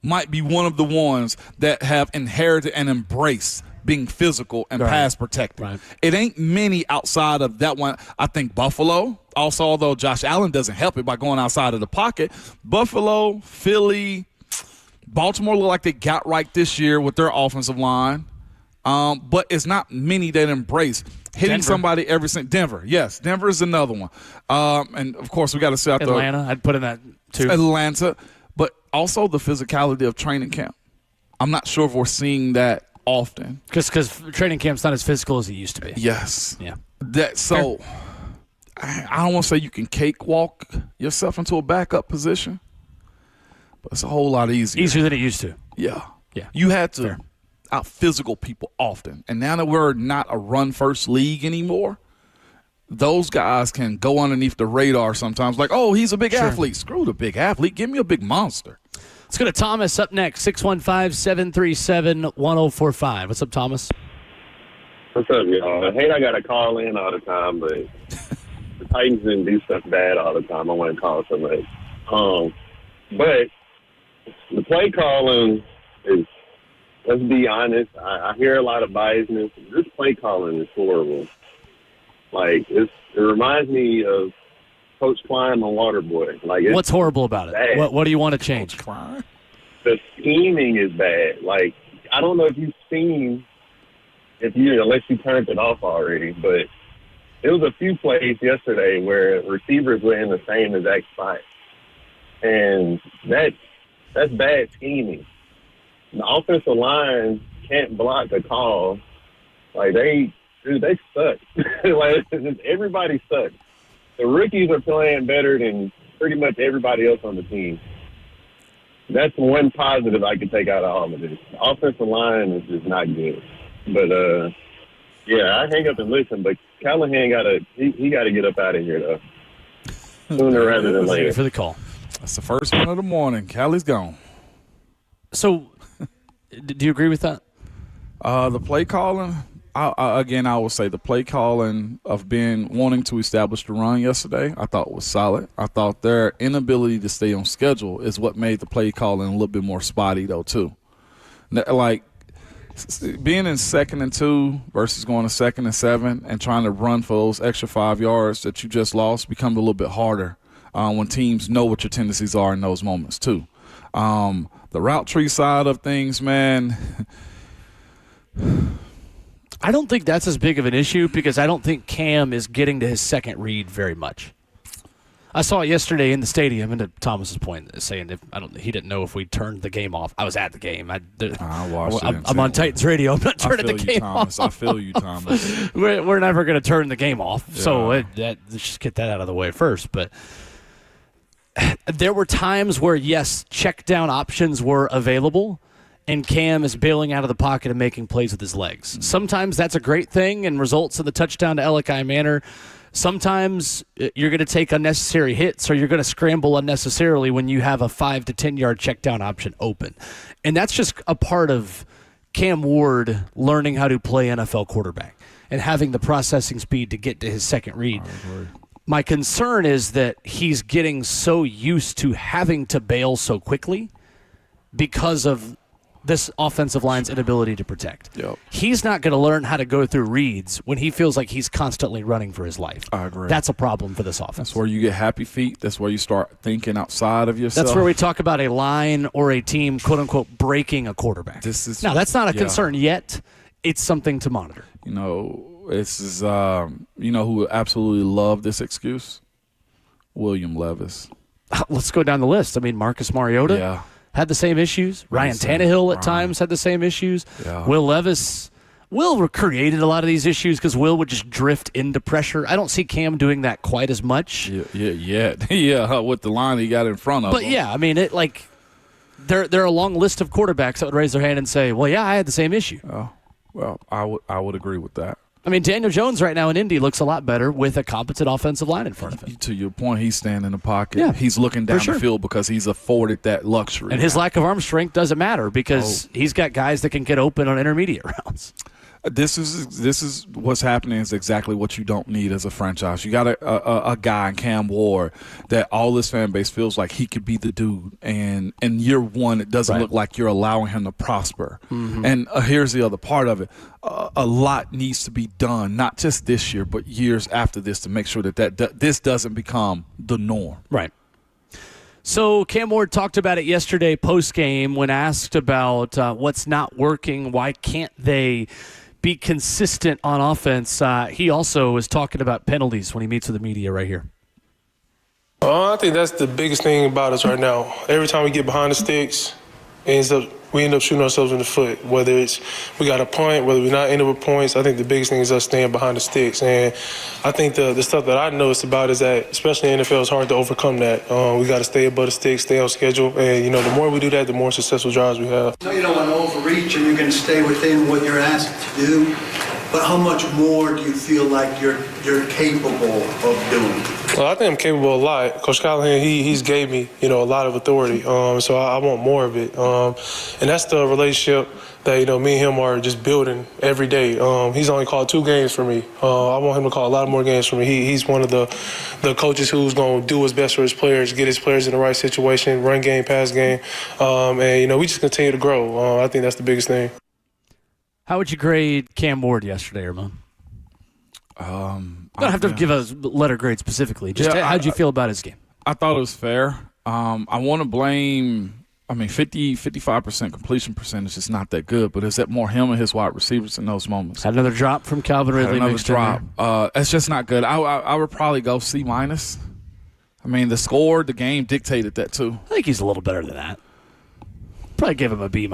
might be one of the ones that have inherited and embraced being physical and pass protecting. Right. It ain't many outside of that one. I think Buffalo, also, although Josh Allen doesn't help it by going outside of the pocket, Buffalo, Philly, Baltimore look like they got right this year with their offensive line. But it's not many that embrace hitting somebody every single. Denver, yes. Denver is another one. And, of course, we got to see out Atlanta, I'd put in that too. Atlanta. But also the physicality of training camp. I'm not sure if we're seeing that often. Because training camp's not as physical as it used to be. Yes. Yeah. I don't want to say you can cakewalk yourself into a backup position, but it's a whole lot easier. Easier than it used to. Yeah. Yeah. You had to out-physical people often. And now that we're not a run-first league anymore, those guys can go underneath the radar sometimes. Like, oh, he's a big athlete. Screw the big athlete. Give me a big monster. Let's go to Thomas up next, 615-737-1045. What's up, Thomas? What's up, y'all? I hate I got to call in all the time, but the Titans didn't do stuff bad all the time. I want to call so much. But the play calling is, let's be honest, I hear a lot of biasness. This play calling is horrible. Like, it reminds me of Coach Klein on Waterboy. Like, what's horrible about it? What do you want to change? The scheming is bad. Like, I don't know if you've seen, unless you turned it off already, but there was a few plays yesterday where receivers were in the same exact spot. And that's bad scheming. The offensive line can't block a call. Like, they suck. Like, everybody sucks. The rookies are playing better than pretty much everybody else on the team. That's one positive I can take out of all of this. The offensive line is just not good. But, I hang up and listen, but Callahan he got to get up out of here, though, sooner rather than later. For the call. That's the first one of the morning. Callie's gone. So, do you agree with that? The play calling, I will say the play calling of wanting to establish the run yesterday, I thought was solid. I thought their inability to stay on schedule is what made the play calling a little bit more spotty, though, too. Like, being in 2nd and 2 versus going to 2nd and 7 and trying to run for those extra 5 yards that you just lost becomes a little bit harder when teams know what your tendencies are in those moments, too. The route tree side of things, man. I don't think that's as big of an issue because I don't think Cam is getting to his second read very much. I saw it yesterday in the stadium, and to Thomas's point, saying he didn't know if we turned the game off. I was at the game. I watched it. I'm on Titans radio. I'm not turning the game off. I feel you, Thomas. We're never going to turn the game off. Yeah. So let's just get that out of the way first. But there were times where, yes, check down options were available, and Cam is bailing out of the pocket and making plays with his legs. Mm-hmm. Sometimes that's a great thing and results in the touchdown to Elikai Manor. Sometimes you're going to take unnecessary hits or you're going to scramble unnecessarily when you have a 5 to 10 yard check down option open. And that's just a part of Cam Ward learning how to play NFL quarterback and having the processing speed to get to his second read. My concern is that he's getting so used to having to bail so quickly because of this offensive line's inability to protect. Yep. He's not going to learn how to go through reads when he feels like he's constantly running for his life. I agree. That's a problem for this offense. That's where you get happy feet. That's where you start thinking outside of yourself. That's where we talk about a line or a team, quote-unquote, breaking a quarterback. Now, that's not a concern yet. it's something to monitor. This is who absolutely love this excuse? William Levis. Let's go down the list. I mean, Marcus Mariota had the same issues. Ryan Tannehill at times had the same issues. Yeah. Will Levis. Will created a lot of these issues because Will would just drift into pressure. I don't see Cam doing that quite as much. Yeah, with the line he got in front of him. But yeah, I mean, there are a long list of quarterbacks that would raise their hand and say, well, yeah, I had the same issue. Oh, well, I would agree with that. I mean, Daniel Jones right now in Indy looks a lot better with a competent offensive line in front of him. To your point, he's standing in the pocket. Yeah, he's looking down the field because he's afforded that luxury. And his lack of arm strength doesn't matter because he's got guys that can get open on intermediate rounds. This is what's happening is exactly what you don't need as a franchise. You got a guy in Cam Ward that all this fan base feels like he could be the dude, and in year one it doesn't look like you're allowing him to prosper. Mm-hmm. And here's the other part of it: a lot needs to be done, not just this year, but years after this, to make sure that this doesn't become the norm. Right. So Cam Ward talked about it yesterday post-game when asked about what's not working, why can't they be consistent on offense. He also was talking about penalties when he meets with the media right here. I think that's the biggest thing about us right now. Every time we get behind the sticks, we end up shooting ourselves in the foot. Whether it's we got a point, whether we're not ending with points, I think the biggest thing is us staying behind the sticks. And I think the stuff that I noticed about is that, especially in the NFL, it's hard to overcome that. We got to stay above the sticks, stay on schedule. And, the more we do that, the more successful drives we have. No, you don't want to overreach, and you're going to stay within what you're asked to do. But how much more do you feel like you're capable of doing? Well, I think I'm capable of a lot. Coach Callahan, he's gave me, a lot of authority. So I want more of it. And that's the relationship that, me and him are just building every day. He's only called 2 games for me. I want him to call a lot more games for me. He's one of the coaches who's going to do his best for his players, get his players in the right situation, run game, pass game. And, we just continue to grow. I think that's the biggest thing. How would you grade Cam Ward yesterday, Ramon? You don't have to give a letter grade specifically. Just how'd you feel about his game? I thought it was fair. I want to blame, 55% completion percentage is not that good, but is that more him and his wide receivers in those moments? Had another drop from Calvin Ridley. Another drop. It's just not good. I would probably go C-. The score, the game dictated that too. I think he's a little better than that. Probably give him a B-.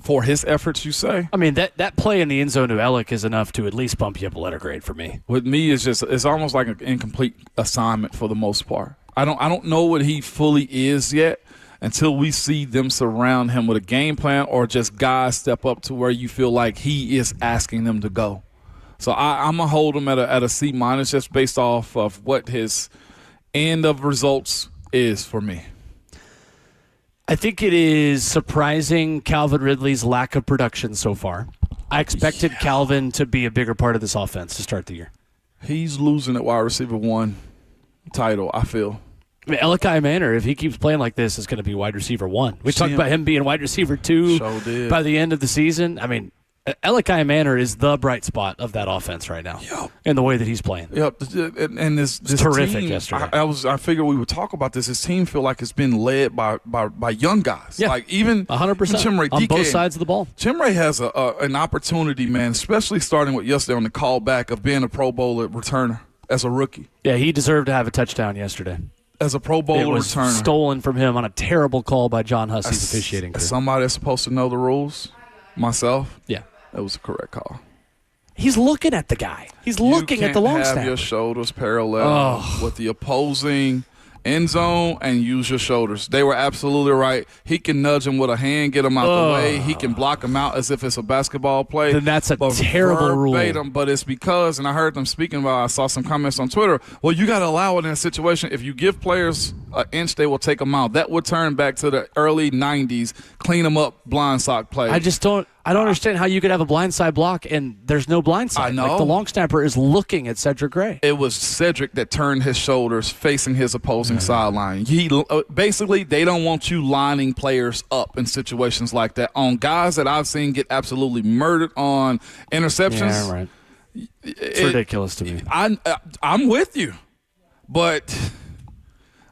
For his efforts, you say? That play in the end zone to Ellick is enough to at least bump you up a letter grade for me. With me, it's almost like an incomplete assignment for the most part. I don't know what he fully is yet until we see them surround him with a game plan or just guys step up to where you feel like he is asking them to go. So I'm going to hold him at a C- just based off of what his end of results is for me. I think it is surprising Calvin Ridley's lack of production so far. I expected Calvin to be a bigger part of this offense to start the year. He's losing at wide receiver 1 title, I feel. Elikai Manor, if he keeps playing like this, is going to be wide receiver 1. We talked about him being wide receiver 2 by the end of the season. Elikai Manor is the bright spot of that offense right now, in the way that he's playing. Yep, and this terrific team, yesterday. I figured we would talk about this. His team feel like it's been led by young guys. Yeah, like even 100% Chimray, on DK, both sides of the ball. Chimray has an opportunity, man, especially starting with yesterday on the callback of being a Pro Bowl returner as a rookie. Yeah, he deserved to have a touchdown yesterday. As a Pro Bowl it was returner, stolen from him on a terrible call by John Hussey's officiating crew. As somebody that's supposed to know the rules, myself. Yeah. That was a correct call. He's looking at the guy. He's looking at the long snapper. You can't have your shoulders parallel with the opposing end zone and use your shoulders. They were absolutely right. He can nudge him with a hand, get him out the way. He can block him out as if it's a basketball play. Then that's a terrible rule. But it's because, and I heard them speaking about, I saw some comments on Twitter, well, you got to allow it in a situation. If you give players an inch, they will take them out. That would turn back to the early 90s, clean them up, blind sock play. I don't understand how you could have a blindside block and there's no blindside. I know. Like the long snapper is looking at Cedric Gray. It was Cedric that turned his shoulders facing his opposing sideline. Basically, they don't want you lining players up in situations like that. On guys that I've seen get absolutely murdered on interceptions. Yeah, right. It's ridiculous to me. I'm with you. But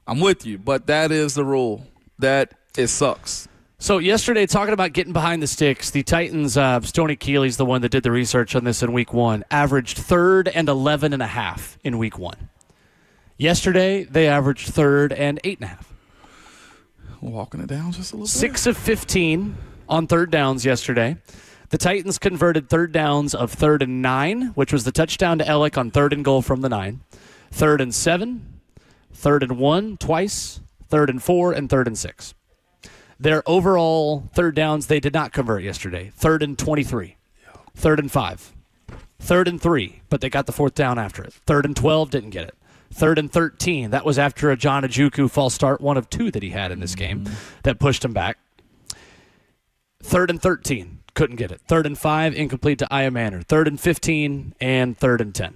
that is the rule. It sucks. So yesterday, talking about getting behind the sticks, the Titans, Stoney Keeley's the one that did the research on this in week 1, averaged 3rd and 11.5 in week 1. Yesterday, they averaged 3rd and 8.5. Walking it down just a little bit. 6 of 15 on 3rd downs yesterday. The Titans converted 3rd downs of 3rd and 9, which was the touchdown to Ellick on 3rd and goal from the 9. 3rd and 7, 3rd and 1 twice, 3rd and 4, and 3rd and 6. Their overall 3rd downs, they did not convert yesterday. 3rd and 23, 3rd and 5, 3rd and 3, but they got the 4th down after it. 3rd and 12, didn't get it. 3rd and 13, that was after a John Ojukwu false start, one of 2 that he had in this game that pushed him back. 3rd and 13, couldn't get it. 3rd and 5, incomplete to Aya Manor. 3rd and 15, and 3rd and 10.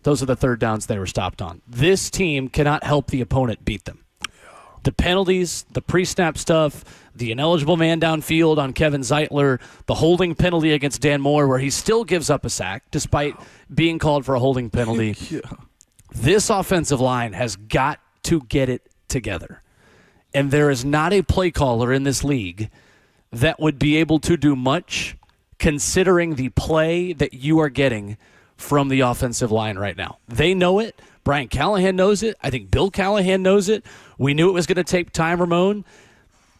Those are the 3rd downs they were stopped on. This team cannot help the opponent beat them. The penalties, the pre-snap stuff, the ineligible man downfield on Kevin Zeitler, the holding penalty against Dan Moore where he still gives up a sack despite being called for a holding penalty. This offensive line has got to get it together. And there is not a play caller in this league that would be able to do much considering the play that you are getting from the offensive line right now. They know it. Brian Callahan knows it. I think Bill Callahan knows it. We knew it was going to take time, Ramon,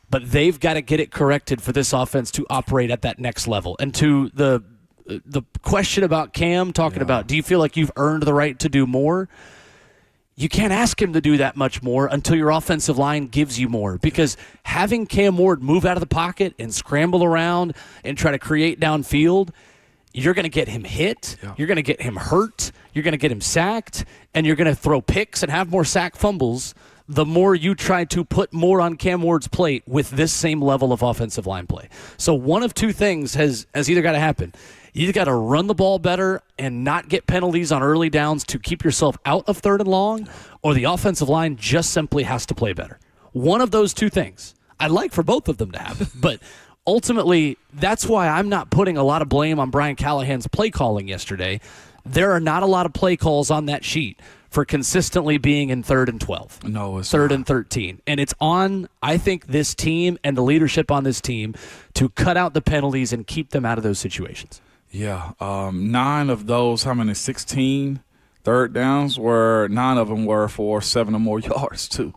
but they've got to get it corrected for this offense to operate at that next level. And to the question about Cam, talking about, do you feel like you've earned the right to do more? You can't ask him to do that much more until your offensive line gives you more, because having Cam Ward move out of the pocket and scramble around and try to create downfield, you're going to get him hit, you're going to get him hurt, you're going to get him sacked, and you're going to throw picks and have more sack fumbles the more you try to put more on Cam Ward's plate with this same level of offensive line play. So one of 2 things has either got to happen. You either got to run the ball better and not get penalties on early downs to keep yourself out of 3rd and long, or the offensive line just simply has to play better. One of those 2 things. I'd like for both of them to happen, but ultimately, that's why I'm not putting a lot of blame on Brian Callahan's play calling yesterday. There are not a lot of play calls on that sheet for consistently being in 3rd and 12. No, it's 3rd not. and 13. And it's on, I think, this team and the leadership on this team to cut out the penalties and keep them out of those situations. Yeah, 9 of those, how many, 16 3rd downs, 9 of them were for 7 or more yards, too.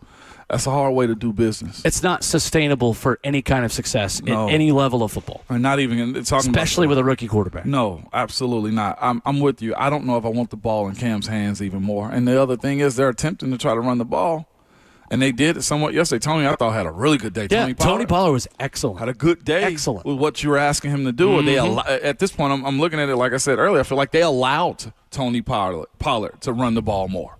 That's a hard way to do business. It's not sustainable for any kind of success in any level of football. Or not even talking especially with a rookie quarterback. No, absolutely not. I'm with you. I don't know if I want the ball in Cam's hands even more. And the other thing is they're attempting to try to run the ball. And they did it somewhat yesterday. Tony, I thought, had a really good day. Yeah, Tony Pollard was excellent. Had a good day. Excellent. With what you were asking him to do. Or they at this point, I'm looking at it like I said earlier, I feel like they allowed Tony Pollard to run the ball more.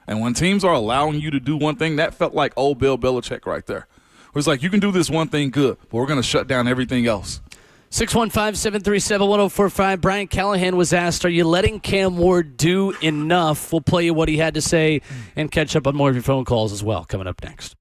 And when teams are allowing you to do one thing, that felt like old Bill Belichick right there. It was like, you can do this one thing good, but we're going to shut down everything else. 615-737-1045. Brian Callahan was asked, are you letting Cam Ward do enough? We'll play you what he had to say and catch up on more of your phone calls as well coming up next.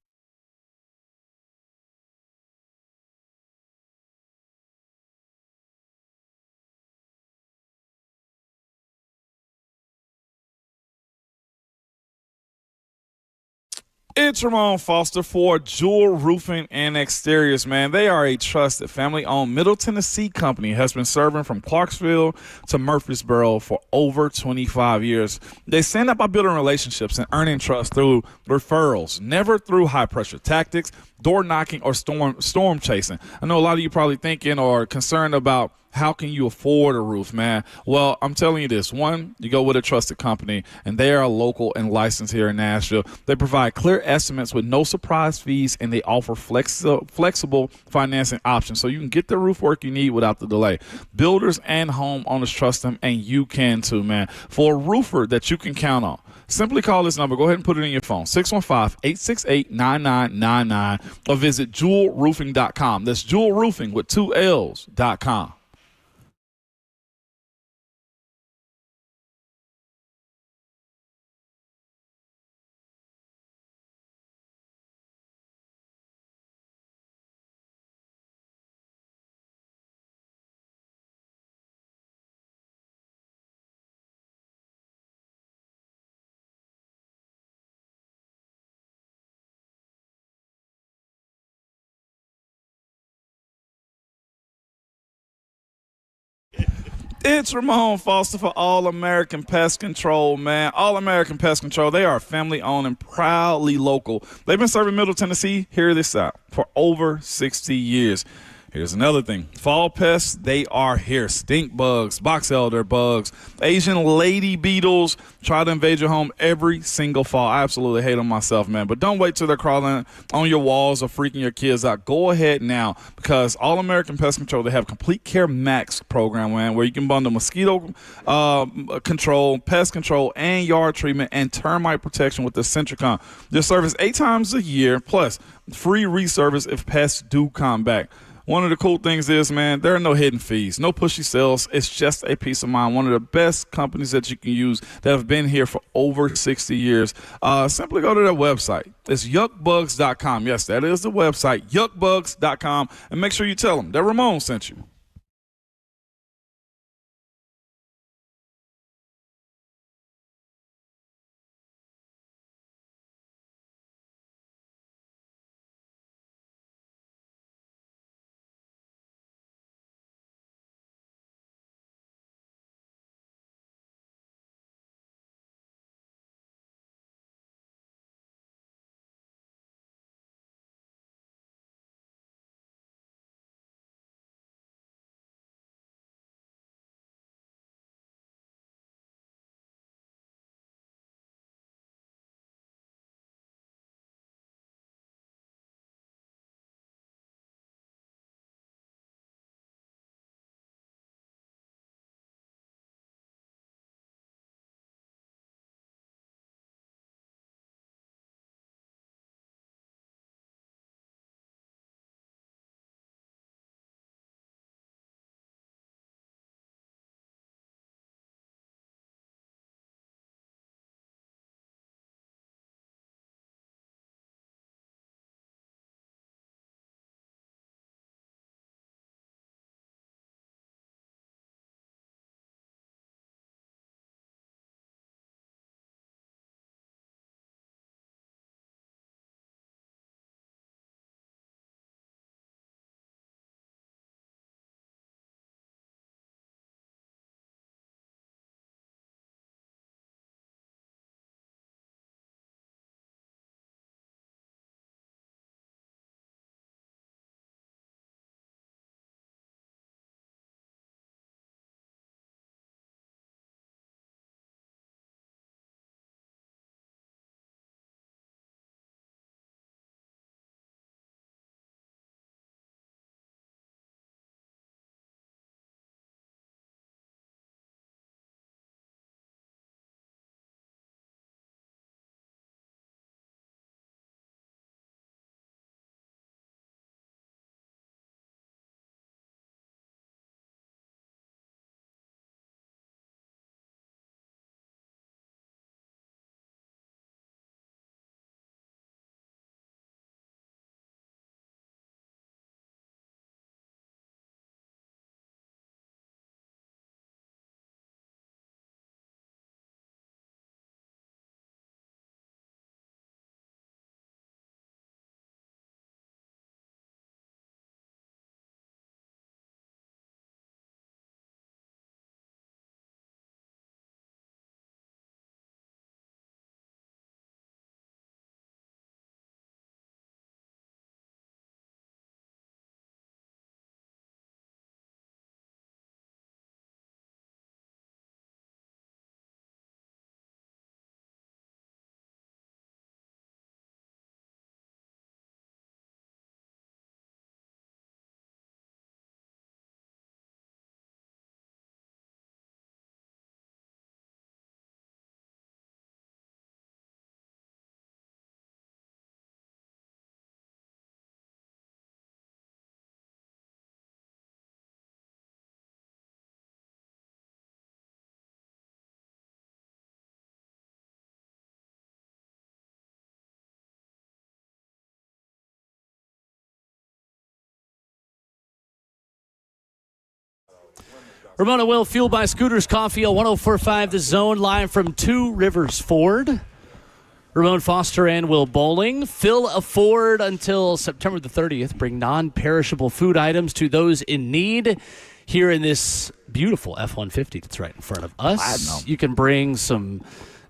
It's Ramon Foster for Jewel Roofing and Exteriors, man. They are a trusted family-owned Middle Tennessee company, has been serving from Clarksville to Murfreesboro for over 25 years. They stand up by building relationships and earning trust through referrals, never through high-pressure tactics, door knocking, or storm chasing. I know a lot of you probably thinking or concerned about how can you afford a roof, man? Well, I'm telling you this. One, you go with a trusted company, and they are local and licensed here in Nashville. They provide clear estimates with no surprise fees, and they offer flexible financing options so you can get the roof work you need without the delay. Builders and homeowners trust them, and you can too, man. For a roofer that you can count on, simply call this number. Go ahead and put it in your phone, 615-868-9999, or visit jewelroofing.com. That's Jewel Roofing with 2 L's.com. It's Ramon Foster for All American Pest Control, man. All American Pest Control, they are family owned and proudly local. They've been serving Middle Tennessee, hear this out, for over 60 years. Here's another thing. Fall pests, they are here. Stink bugs, box elder bugs, Asian lady beetles try to invade your home every single fall. I absolutely hate them myself, man. But don't wait till they're crawling on your walls or freaking your kids out. Go ahead now, because All American Pest Control, they have Complete Care Max program, man, where you can bundle mosquito control, pest control, and yard treatment and termite protection with the Centricon. They service 8 times a year, plus free reservice if pests do come back. One of the cool things is, man, there are no hidden fees, no pushy sales. It's just a peace of mind. One of the best companies that you can use that have been here for over 60 years. Simply go to their website. It's yuckbugs.com. Yes, that is the website, yuckbugs.com. And make sure you tell them that Ramon sent you. Ramona Will, fueled by Scooters Coffee, on 104.5 The Zone, live from Two Rivers Ford. Ramon Foster and Will Bowling. Fill a Ford until September the 30th. Bring non-perishable food items to those in need. here in this beautiful F-150 that's right in front of us. Platinum. You can bring some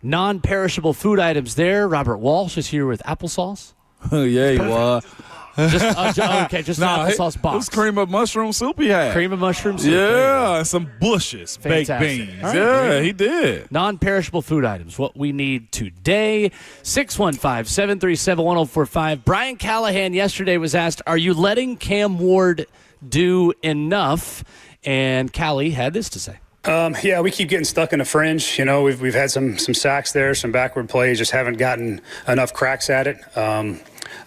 non-perishable food items there. Robert Walsh is here with applesauce. Yeah, he was. Just an applesauce box. It was cream of mushroom soup he had. Cream of mushroom soup. Yeah, and some Bush's baked Fantastic. beans. All right, Yeah, great. he did. Non-perishable food items, what we need today. 615-737-1045. Brian Callahan yesterday was asked, are you letting Cam Ward do enough? And Callie had this to say. Yeah, we keep getting stuck in the fringe. You know, we've had some sacks there, some backward plays, just haven't gotten enough cracks at it.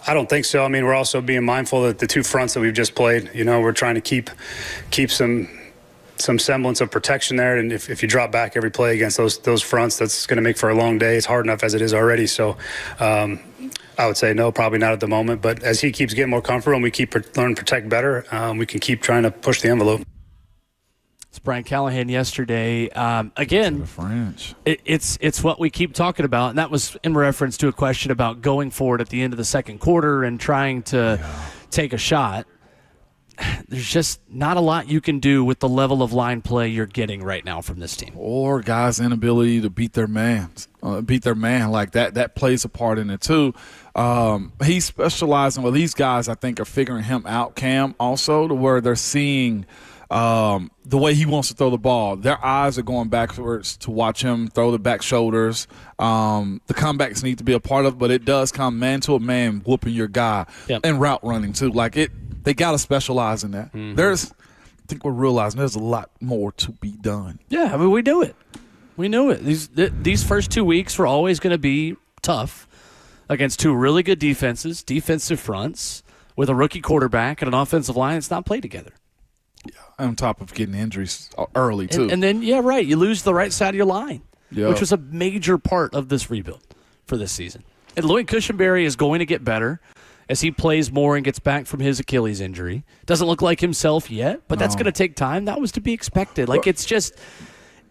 I don't think so. I mean, we're also being mindful that the two fronts that we've just played, you know, we're trying to keep some semblance of protection there. And if you drop back every play against those fronts, that's going to make for a long day. It's hard enough as it is already. So I would say no, probably not at the moment. But as he keeps getting more comfortable and we keep learning to protect better, we can keep trying to push the envelope. It's Brian Callahan yesterday. Again, it's what we keep talking about, and that was in reference to a question about going forward at the end of the second quarter and trying to take a shot. There's just not a lot you can do with the level of line play you're getting right now from this team. Or guys' inability to beat their man like that. That plays a part in it too. He's specializing. Well, these guys I think are figuring him out, Cam, also to where they're seeing the way he wants to throw the ball. Their eyes are going backwards to watch him throw the back shoulders. The comebacks need to be a part of it, but it does come man to a man whooping your guy and route running too. Like they got to specialize in that. Mm-hmm. I think we're realizing there's a lot more to be done. Yeah, I mean, we knew it. We knew it. These first 2 weeks were always going to be tough against two really good defensive fronts with a rookie quarterback and an offensive line that's not played together. On top of getting injuries early, too. And then, you lose the right side of your line, Yep. which was a major part of this rebuild for this season. And Lloyd Cushenberry is going to get better as he plays more and gets back from his Achilles injury. Doesn't look like himself yet, but that's going to take time. That was to be expected.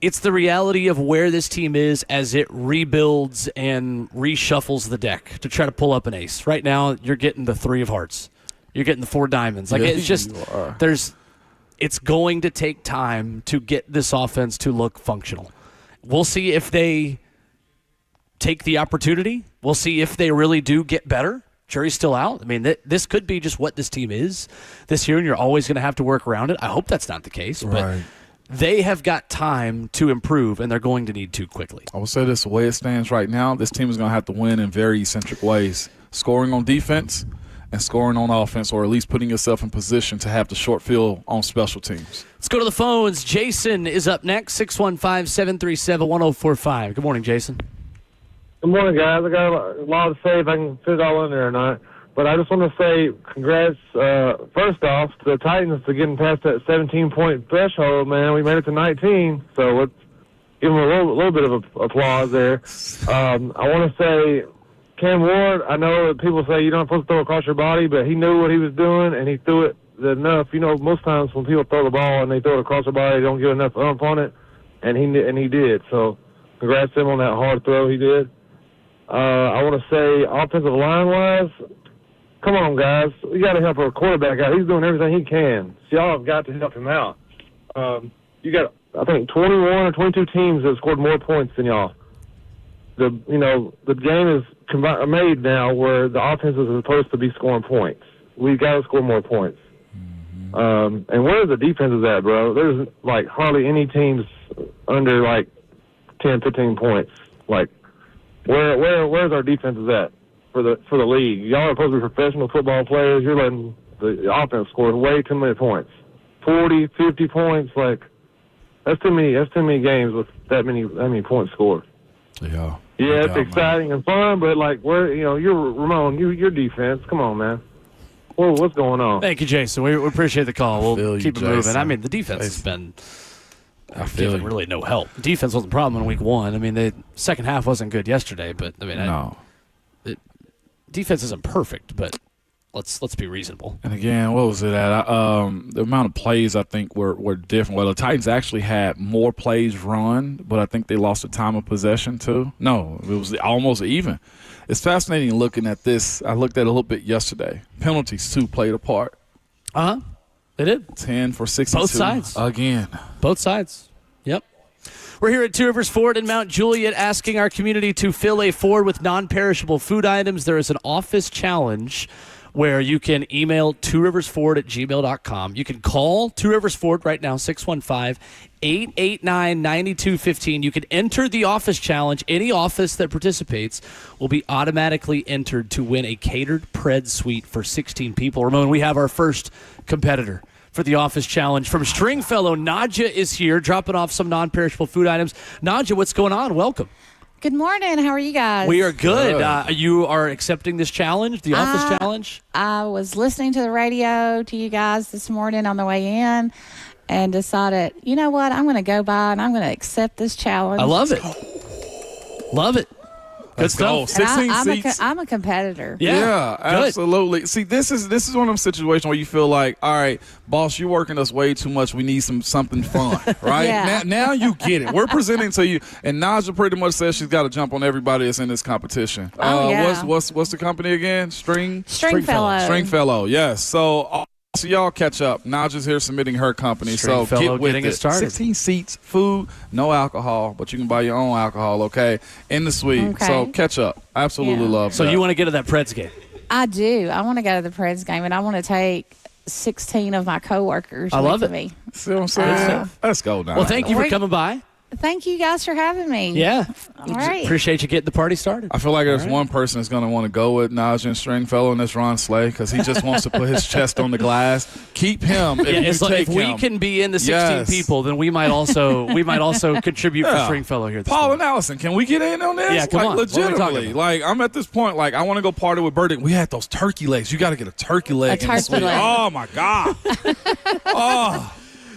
It's the reality of where this team is as it rebuilds and reshuffles the deck to try to pull up an ace. Right now, you're getting the 3 of hearts. You're getting the 4 diamonds. It's going to take time to get this offense to look functional. We'll see if they take the opportunity. We'll see if they really do get better. Jury's still out. I mean, this could be just what this team is this year, and you're always going to have to work around it. I hope that's not the case, but they have got time to improve, and they're going to need to quickly. I would say this, the way it stands right now, this team is going to have to win in very eccentric ways. Scoring on defense and scoring on offense, or at least putting yourself in position to have the short field on special teams. Let's go to the phones. Jason is up next, 615-737-1045. Good morning, Jason. Good morning, guys. I got a lot to say if I can fit it all in there or not. But I just want to say congrats, first off, to the Titans for getting past that 17-point threshold, man. We made it to 19, so let's give them a little bit of applause there. I want to say Cam Ward, I know that people say you're not supposed to throw across your body, but he knew what he was doing, and he threw it enough. You know, most times when people throw the ball and they throw it across their body, they don't get enough ump on it, and he did. So congrats to him on that hard throw he did. I want to say offensive line-wise, come on, guys. We got to help our quarterback out. He's doing everything he can. So y'all have got to help him out. You got, I think, 21 or 22 teams that scored more points than y'all. The game is made now where the offense is supposed to be scoring points. We've got to score more points. And where the defense is at, bro? There's like hardly any teams under like 10, 15 points. Like where's our defenses at for the league? Y'all are supposed to be professional football players. You're letting the offense score way too many points. 40, 50 points, like that's too many games with that many points scored. Yeah. Yeah, it's exciting and fun, but like you're Ramon, your defense. Come on, man. Well, what's going on? Thank you, Jason. We appreciate the call. We'll keep it moving. I mean, the defense has been given really no help. The defense wasn't a problem in week 1. I mean, the second half wasn't good yesterday, but I mean, defense isn't perfect, but let's be reasonable. And again, what was it at? The amount of plays I think were different. Well, the Titans actually had more plays run, but I think they lost the time of possession too. No, it was almost even. It's fascinating looking at this. I looked at it a little bit yesterday. Penalties too played a part. They did. 10 for 62. Both sides. Again. Both sides. Yep. We're here at Two Rivers Ford in Mount Juliet asking our community to fill a Ford with non-perishable food items. There is an office challenge where you can email tworiversford@gmail.com. You can call Two Rivers Ford right now, 615-889-9215. You can enter the office challenge. Any office that participates will be automatically entered to win a catered Pred suite for 16 people. Ramon, we have our first competitor for the office challenge. From Stringfellow, Nadja is here, dropping off some non-perishable food items. Nadja, what's going on? Welcome. Good morning. How are you guys? We are good. You are accepting this challenge, the office challenge? I was listening to the radio to you guys this morning on the way in and decided, you know what? I'm going to go by and I'm going to accept this challenge. I love it. Love it. Good stuff. 16 seats. I'm a competitor. Yeah, absolutely. See, this is one of them situations where you feel like, all right, boss, you're working us way too much. We need something fun, right? Yeah. Now you get it. We're presenting to you, and Nadja pretty much says she's got to jump on everybody that's in this competition. Yeah. What's the company again? Stringfellow. Stringfellow. Yes. So y'all catch up. Nadja's here submitting her company. So get with getting it started. 16 seats, food, no alcohol, but you can buy your own alcohol, okay, in the suite. Okay. So catch up. Absolutely love So that. you want to get to that Preds game? I do. I want to go to the Preds game, and I want to take 16 of my coworkers love with it. me. See what I'm saying? Let's go now. Well, thank you for coming by. Thank you guys for having me. Yeah. All right. Appreciate you getting the party started. I feel like there's one person that's going to want to go with Nadja and Stringfellow, and that's Ron Slay, because he just wants to put his chest on the glass. Keep him. If we can be in the 16 people, then we might also contribute for Stringfellow here. Paul and Allison, can we get in on this? Yeah, come on. What are we talking Legitimately. about? Like, I'm at this point, like, I want to go party with Birdie. We had those turkey legs. You got to get a turkey leg. A turkey leg. Oh, my God.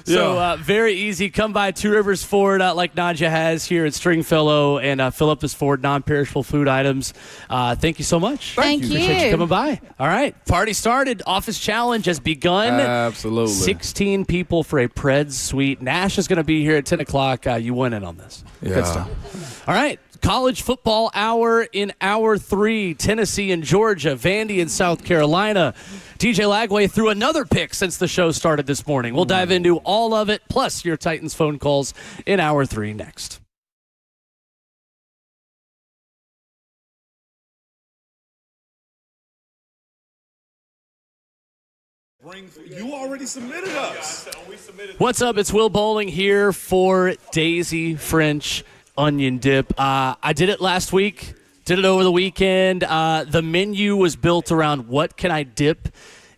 So very easy. Come by Two Rivers Ford like Nadja has here at Stringfellow and fill up this Ford non-perishable food items. Thank you so much. Thank you. Appreciate you coming by. All right. Party started. Office challenge has begun. Absolutely. 16 people for a Preds suite. Nash is going to be here at 10 o'clock. You went in on this. Yeah. Good stuff. All right. College football hour in hour 3. Tennessee and Georgia, Vandy and South Carolina. TJ Lagway threw another pick since the show started this morning. We'll dive into all of it, plus your Titans phone calls in hour 3 next. You already submitted us. What's up? It's Will Bowling here for Daisy French Onion Dip. I did it last week, did it over the weekend. The menu was built around what can I dip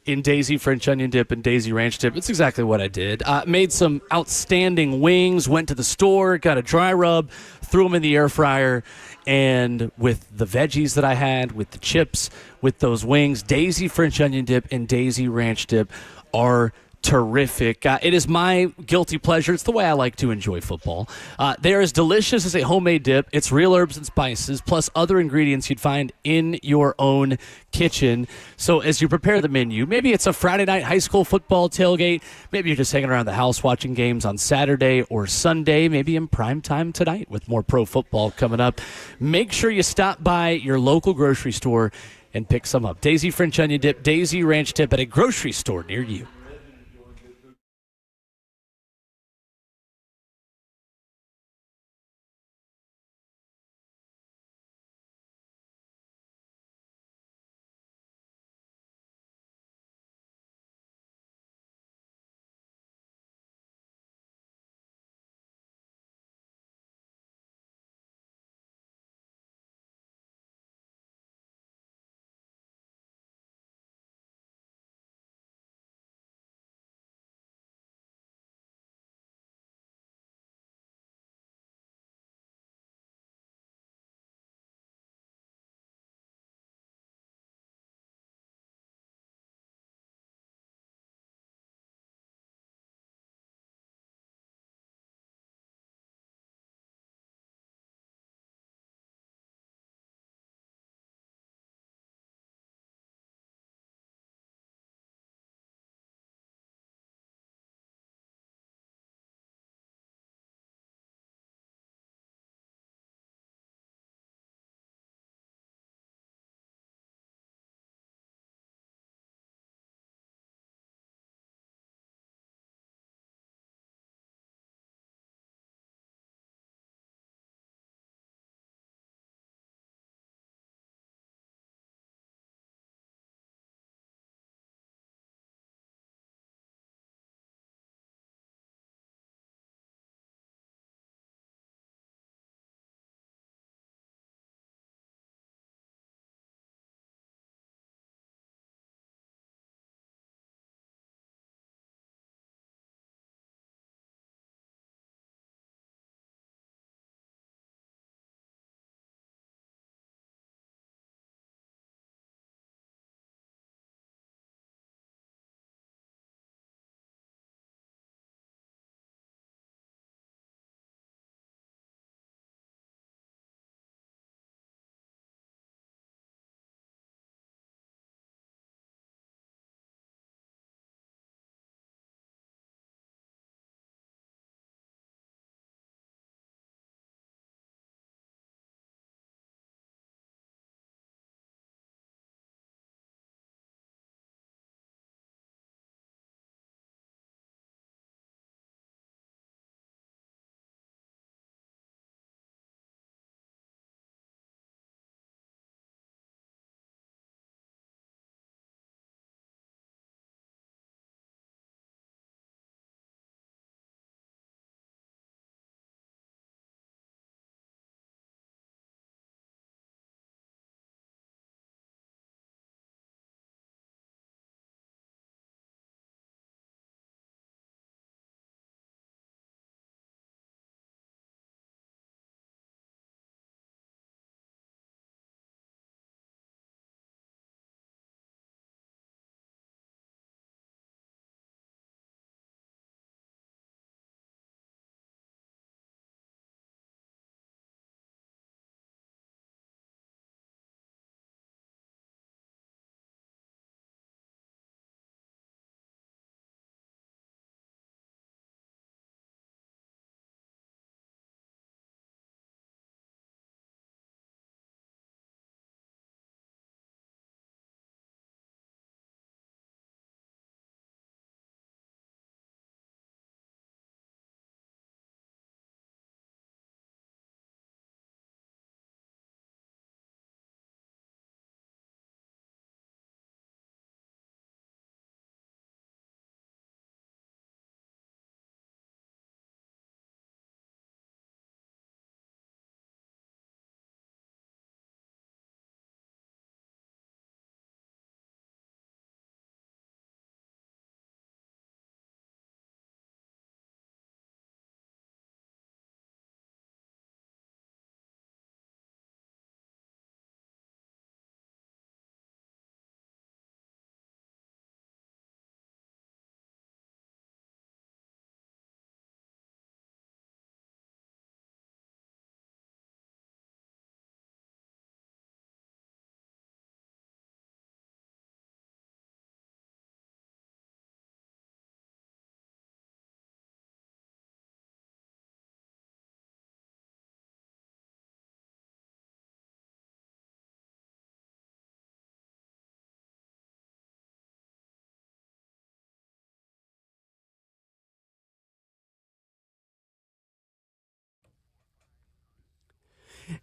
in Daisy French Onion Dip and Daisy Ranch Dip. It's exactly what I did. Made some outstanding wings, went to the store, got a dry rub, threw them in the air fryer, and with the veggies that I had, with the chips, with those wings, Daisy French Onion Dip and Daisy Ranch Dip are terrific. It is my guilty pleasure. It's the way I like to enjoy football. They are as delicious as a homemade dip. It's real herbs and spices, plus other ingredients you'd find in your own kitchen. So as you prepare the menu, maybe it's a Friday night high school football tailgate. Maybe you're just hanging around the house watching games on Saturday or Sunday, maybe in prime time tonight with more pro football coming up. Make sure you stop by your local grocery store and pick some up. Daisy French Onion Dip, Daisy Ranch Dip at a grocery store near you.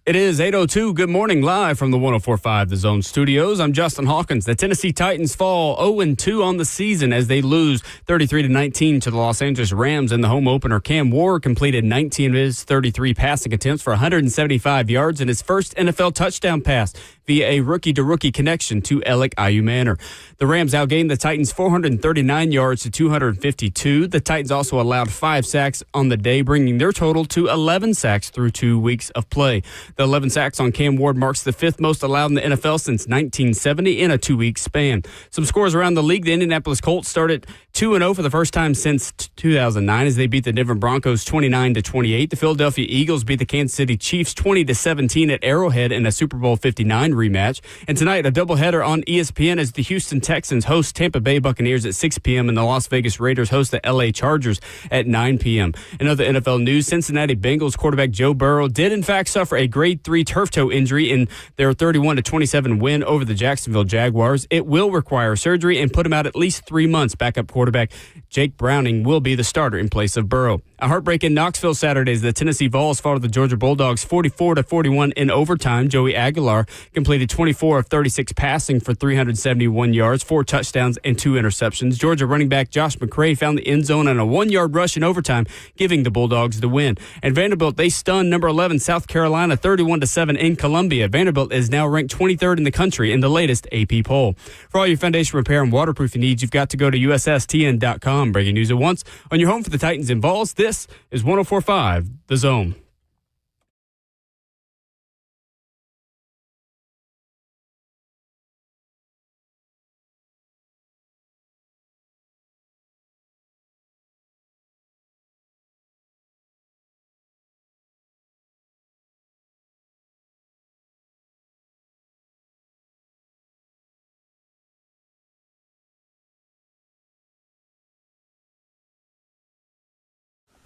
It is 8:02. Good morning, live from the 104.5 The Zone studios. I'm Justin Hawkins. The Tennessee Titans fall 0-2 on the season as they lose 33-19 to the Los Angeles Rams in the home opener. Cam Ward completed 19 of his 33 passing attempts for 175 yards and his first NFL touchdown pass via a rookie-to-rookie connection to Alec Ayu Manor. The Rams outgained the Titans 439 yards to 252. The Titans also allowed 5 sacks on the day, bringing their total to 11 sacks through 2 weeks of play. The 11 sacks on Cam Ward marks the 5th most allowed in the NFL since 1970 in a 2-week span. Some scores around the league. The Indianapolis Colts started 2-0 for the first time since 2009 as they beat the Denver Broncos 29-28. The Philadelphia Eagles beat the Kansas City Chiefs 20-17 at Arrowhead in a Super Bowl 59 rematch. And tonight, a doubleheader on ESPN as the Houston Texans host Tampa Bay Buccaneers at 6 p.m. and the Las Vegas Raiders host the LA Chargers at 9 p.m. In other NFL news, Cincinnati Bengals quarterback Joe Burrow did in fact suffer a grade 3 turf toe injury in their 31-27 win over the Jacksonville Jaguars. It will require surgery and put him out at least 3 months. Backup quarterback Jake Browning will be the starter in place of Burrow. A heartbreak in Knoxville Saturday as the Tennessee Vols fall to the Georgia Bulldogs 44-41 in overtime. Joey Aguilar completed 24 of 36 passing for 371 yards, 4 touchdowns, and 2 interceptions. Georgia running back Josh McCray found the end zone on a 1-yard rush in overtime, giving the Bulldogs the win. And Vanderbilt, they stunned number 11 South Carolina 31-7 in Columbia. Vanderbilt is now ranked 23rd in the country in the latest AP poll. For all your foundation repair and waterproofing needs, you've got to go to USSTN.com. Breaking news at once on your home for the Titans and Vols. This is 104.5 The Zone.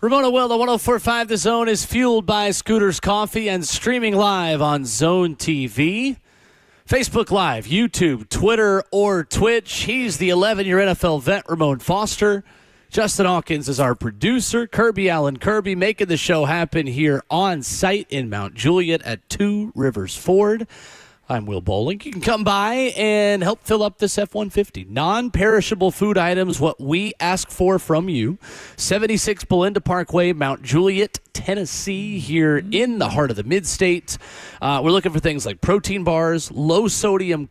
Ramona Will, the 104.5 The Zone is fueled by Scooters Coffee and streaming live on Zone TV, Facebook Live, YouTube, Twitter, or Twitch. He's the 11-year NFL vet, Ramon Foster. Justin Hawkins is our producer. Kirby Allen Kirby making the show happen here on site in Mount Juliet at 2 Rivers Ford. I'm Will Bowling. You can come by and help fill up this F-150. Non-perishable food items, what we ask for from you. 76 Belinda Parkway, Mount Juliet, Tennessee, here in the heart of the mid-state. We're looking for things like protein bars, low-sodium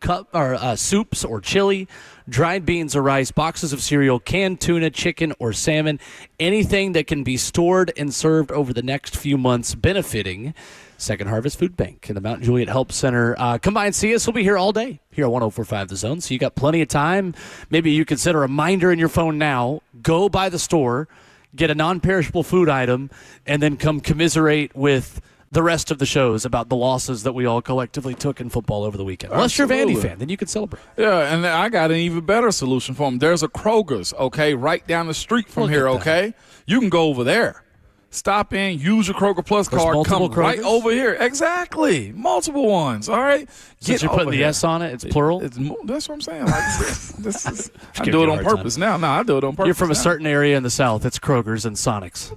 soups or chili, dried beans or rice, boxes of cereal, canned tuna, chicken, or salmon, anything that can be stored and served over the next few months, benefiting Second Harvest Food Bank and the Mount Juliet Help Center. Come by and see us. We'll be here all day here at 104.5 The Zone, so you got plenty of time. Maybe you could set a reminder in your phone now, go by the store, get a non-perishable food item, and then come commiserate with the rest of the shows about the losses that we all collectively took in football over the weekend. Unless you're a Vandy fan, then you can celebrate. Yeah, and I got an even better solution for them. There's a Kroger's, okay, right down the street from here, okay? You can go over there. Stop in, use your Kroger Plus card, come right over here. Exactly. Multiple ones, all right? Since you're putting the S on it, it's plural? That's what I'm saying. I do it on purpose now. No, I do it on purpose. You're from a certain area in the South. It's Kroger's and Sonic's.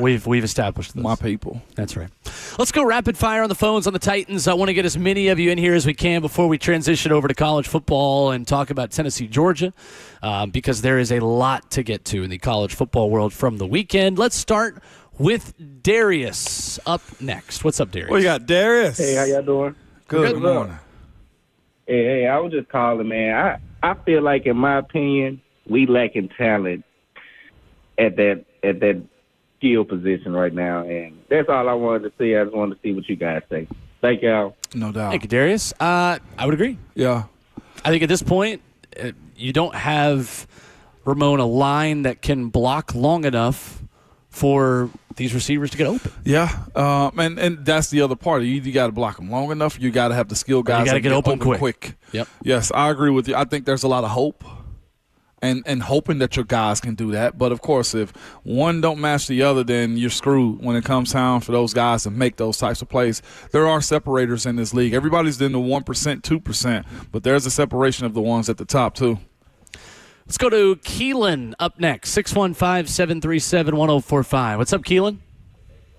We've established this. My people. That's right. Let's go rapid fire on the phones on the Titans. I want to get as many of you in here as we can before we transition over to college football and talk about Tennessee, Georgia, because there is a lot to get to in the college football world from the weekend. Let's start with Darius up next. What's up, Darius? Well, you got Darius. Hey, how y'all doing? Good morning. Hey, I was just calling, man. I feel like, in my opinion, we lacking talent at that skill position right now, and that's all I wanted to see. I just wanted to see what you guys think. Thank y'all. No doubt. Thank you, Darius. I would agree. Yeah. I think at this point, you don't have, Ramon, a line that can block long enough for these receivers to get open. Yeah, and that's the other part. You either got to block them long enough, you got to have the skill guys. You got to get open quick. Yep. Yes, I agree with you. I think there's a lot of hope, and hoping that your guys can do that. But of course, if one don't match the other, then you're screwed when it comes time for those guys to make those types of plays. There are separators in this league. Everybody's in the 1%, 2%, but there's a separation of the ones at the top too. Let's go to Keelan up next, 615-737-1045. What's up, Keelan?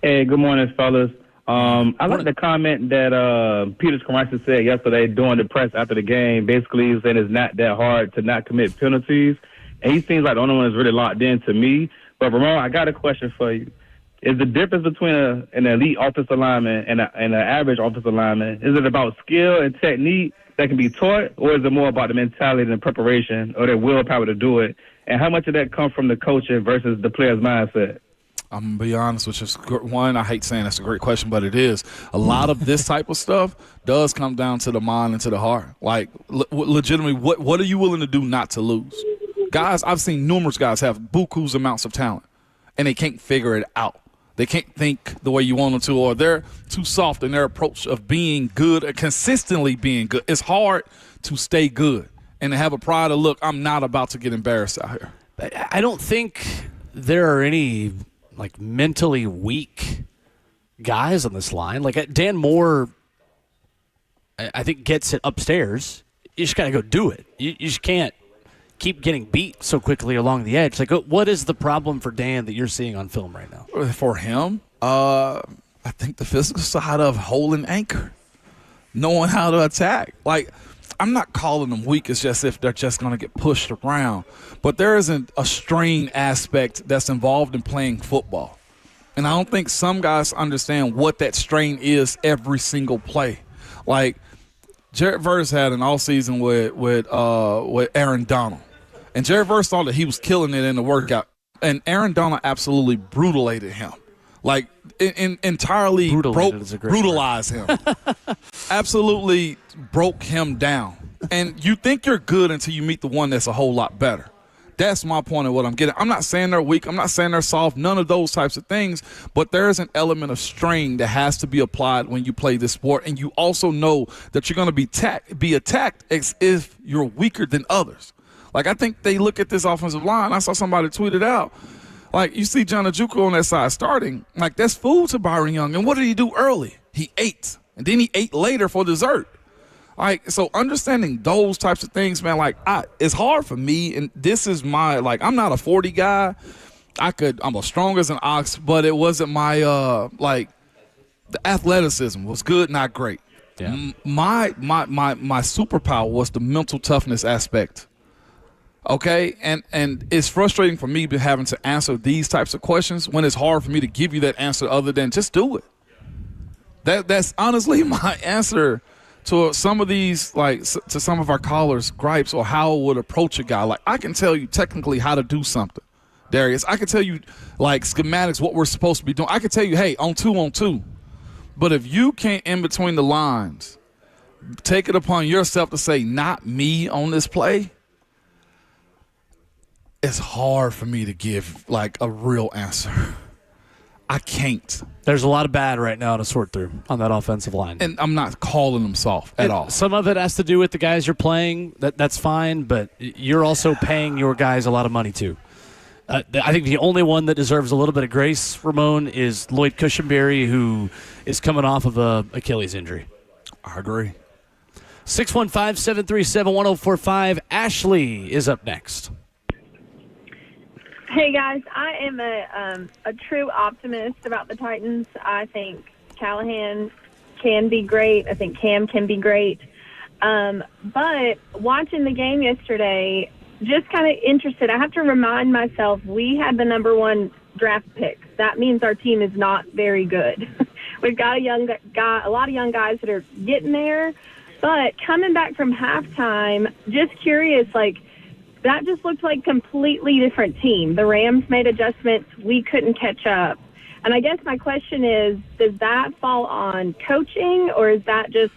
Hey, good morning, fellas. I like the comment that Peter Skrymyster said yesterday during the press after the game. Basically, he said it's not that hard to not commit penalties. And he seems like the only one that's really locked in to me. But, Ramon, I got a question for you. Is the difference between an elite offensive lineman and an average offensive lineman, is it about skill and technique that can be taught, or is it more about the mentality and preparation or their willpower to do it? And how much of that comes from the coaching versus the player's mindset? I'm going to be honest with you. One, I hate saying that's a great question, but it is. A lot of this type of stuff does come down to the mind and to the heart. Like, legitimately, what are you willing to do not to lose? Guys, I've seen numerous guys have buku's amounts of talent, and they can't figure it out. They can't think the way you want them to, or they're too soft in their approach of being good or consistently being good. It's hard to stay good and to have a pride of, look, I'm not about to get embarrassed out here. I don't think there are any, like, mentally weak guys on this line. Like, Dan Moore, I think, gets it upstairs. You just got to go do it. You just can't keep getting beat so quickly along the edge. Like, what is the problem for Dan that you're seeing on film right now? For him, I think the physical side of holding anchor, knowing how to attack. Like, I'm not calling them weak. It's just if they're just going to get pushed around. But there isn't a strain aspect that's involved in playing football. And I don't think some guys understand what that strain is every single play. Like, Jared Verse had an all-season with Aaron Donald. And Jared Verse thought that he was killing it in the workout. And Aaron Donald absolutely brutalized him. Like, entirely brutalized him. Absolutely broke him down. And you think you're good until you meet the one that's a whole lot better. That's my point of what I'm getting. I'm not saying they're weak. I'm not saying they're soft. None of those types of things. But there is an element of strain that has to be applied when you play this sport. And you also know that you're going to be attacked as if you're weaker than others. Like, I think they look at this offensive line. I saw somebody tweet it out. Like, you see John Ojukwu on that side starting. Like, that's food to Byron Young. And what did he do early? He ate. And then he ate later for dessert. Like, so understanding those types of things, man, like, it's hard for me. And this is my, like, I'm not a 40 guy. I'm as strong as an ox, but it wasn't my, like, the athleticism was good, not great. Yeah. My superpower was the mental toughness aspect. Okay, and it's frustrating for me having to answer these types of questions when it's hard for me to give you that answer other than just do it. That's honestly my answer to some of these, like, to some of our callers' gripes or how I would approach a guy. Like, I can tell you technically how to do something, Darius. I can tell you, like, schematics, what we're supposed to be doing. I can tell you, hey, on two. But if you can't, in between the lines, take it upon yourself to say, not me on this play, it's hard for me to give, like, a real answer. I can't. There's a lot of bad right now to sort through on that offensive line. And I'm not calling them soft at all. Some of it has to do with the guys you're playing. That's fine, but you're also paying your guys a lot of money, too. I think the only one that deserves a little bit of grace, Ramon, is Lloyd Cushenberry, who is coming off of a Achilles injury. I agree. 615-737-1045. Ashley is up next. Hey, guys, I am a true optimist about the Titans. I think Callahan can be great. I think Cam can be great. But watching the game yesterday, just kind of interested. I have to remind myself we had the number one draft pick. That means our team is not very good. We've got a lot of young guys that are getting there. But coming back from halftime, just curious, like, that just looked like a completely different team. The Rams made adjustments. We couldn't catch up. And I guess my question is, does that fall on coaching, or is that just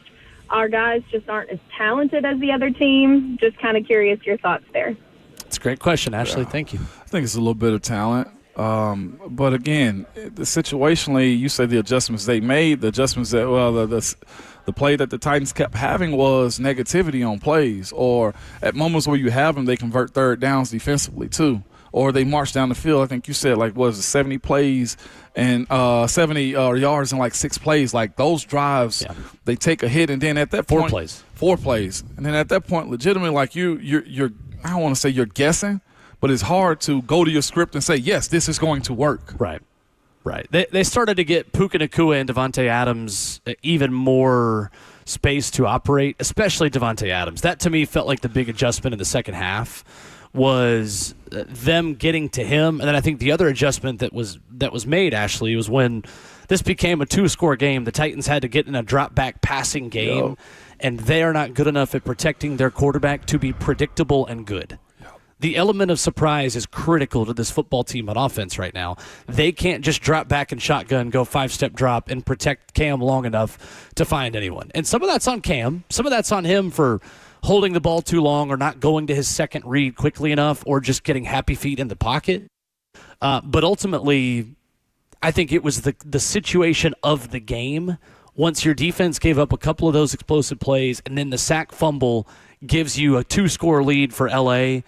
our guys just aren't as talented as the other team? Just kind of curious your thoughts there. It's a great question, Ashley. Yeah. Thank you. I think it's a little bit of talent. But, again, situationally, you say the adjustments they made, the adjustments that, well, the play that the Titans kept having was negativity on plays, or at moments where you have them, they convert third downs defensively too, or they march down the field. I think you said, like, was it 70 plays and 70 yards in like 6 plays. Like, those drives, they take a hit, and then at that point, 4 plays, and then at that point, legitimately, like you're I don't want to say you're guessing, but it's hard to go to your script and say, yes, this is going to work. Right. Right. They started to get Puka Nacua and Devontae Adams even more space to operate, especially Devontae Adams. That, to me, felt like the big adjustment in the second half was them getting to him. And then I think the other adjustment that was made, Ashley, was when this became a 2-score game. The Titans had to get in a drop-back passing game, and they are not good enough at protecting their quarterback to be predictable and good. The element of surprise is critical to this football team on offense right now. They can't just drop back and shotgun, go 5-step drop, and protect Cam long enough to find anyone. And some of that's on Cam. Some of that's on him for holding the ball too long or not going to his second read quickly enough or just getting happy feet in the pocket. But ultimately, I think it was the situation of the game. Once your defense gave up a couple of those explosive plays and then the sack fumble gives you a 2-score lead for L.A.,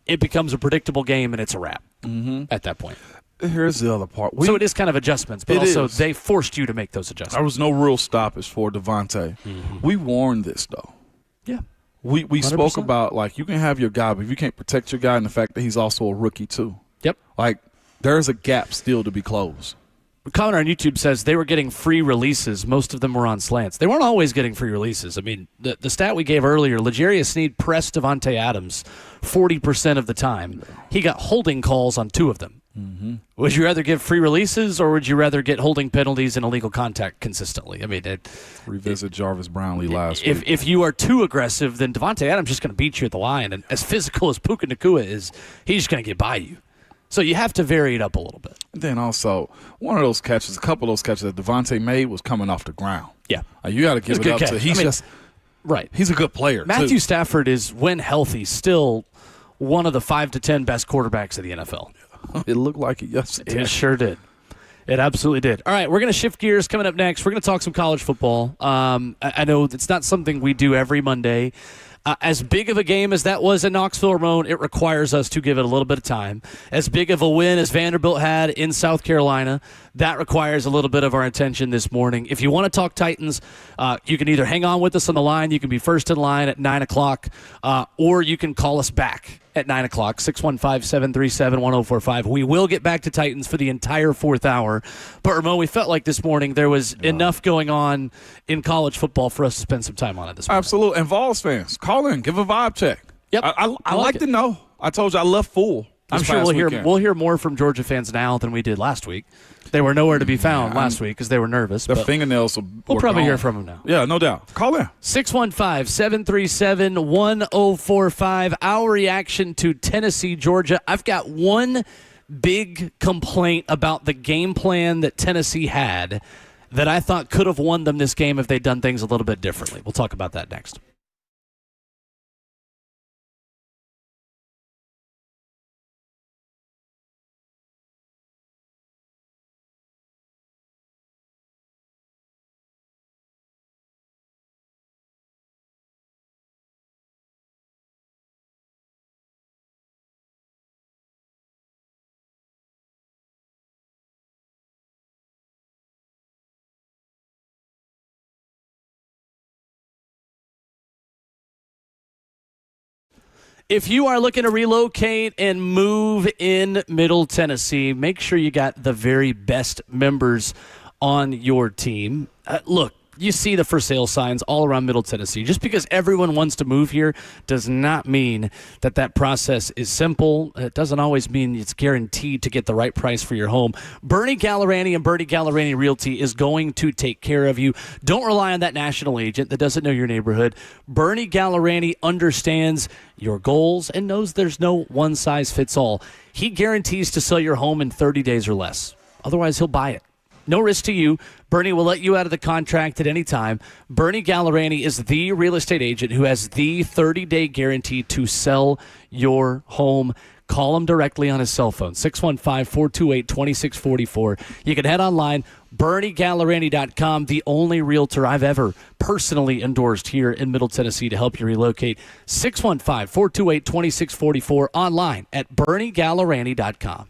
it becomes a predictable game, and it's a wrap at that point. Here's the other part. So it is kind of adjustments, but also they forced you to make those adjustments. There was no real stoppage for Devontae. We warned this, though. Yeah. We spoke about, like, you can have your guy, but if you can't protect your guy and the fact that he's also a rookie, too. Yep. Like, there's a gap still to be closed. A commenter on YouTube says they were getting free releases. Most of them were on slants. They weren't always getting free releases. I mean, the stat we gave earlier, L'Jarius Sneed pressed Devontae Adams 40% of the time. He got holding calls on 2 of them. Would you rather give free releases or would you rather get holding penalties and illegal contact consistently? I mean, revisit Jarvis Brownlee last week. If you are too aggressive, then Devontae Adams just going to beat you at the line. And as physical as Puka Nacua is, he's just going to get by you. So you have to vary it up a little bit. And then also, one of those catches, a couple of those catches that Devontae made was coming off the ground. Yeah. You got to give it up catch. to he's right. He's a good player, Matthew too. Stafford is, when healthy, still one of the 5 to 10 best quarterbacks of the NFL. It looked like it yesterday. It sure did. It absolutely did. All right, we're going to shift gears. Coming up next, we're going to talk some college football. I know it's not something we do every Monday. As big of a game as that was in Knoxville, Ramon, it requires us to give it a little bit of time. As big of a win as Vanderbilt had in South Carolina, that requires a little bit of our attention this morning. If you want to talk Titans, you can either hang on with us on the line. You can be first in line at 9 o'clock, or you can call us back at 9 o'clock, 615-737-1045. We will get back to Titans for the entire 4th hour. But, Ramon, we felt like this morning there was enough going on in college football for us to spend some time on it this morning. Absolutely. And Vols fans, call in, give a vibe check. Yep. I like to know. I told you I left full. I'm sure we'll hear more from Georgia fans now than we did last week. They were nowhere to be found last week because they were nervous. Their fingernails we'll probably hear from them now. Yeah, no doubt. Call in. 615-737-1045. Our reaction to Tennessee, Georgia. I've got one big complaint about the game plan that Tennessee had that I thought could have won them this game if they'd done things a little bit differently. We'll talk about that next. If you are looking to relocate and move in Middle Tennessee, make sure you got the very best members on your team. Look, you see the for sale signs all around Middle Tennessee. Just because everyone wants to move here does not mean that process is simple. It doesn't always mean it's guaranteed to get the right price for your home. Bernie Gallerani and Bernie Gallerani Realty is going to take care of you. Don't rely on that national agent that doesn't know your neighborhood. Bernie Gallerani understands your goals and knows there's no one-size-fits-all. He guarantees to sell your home in 30 days or less. Otherwise, he'll buy it. No risk to you. Bernie will let you out of the contract at any time. Bernie Gallerani is the real estate agent who has the 30-day guarantee to sell your home. Call him directly on his cell phone, 615-428-2644. You can head online, BernieGallerani.com, the only realtor I've ever personally endorsed here in Middle Tennessee to help you relocate. 615-428-2644, online at BernieGallerani.com.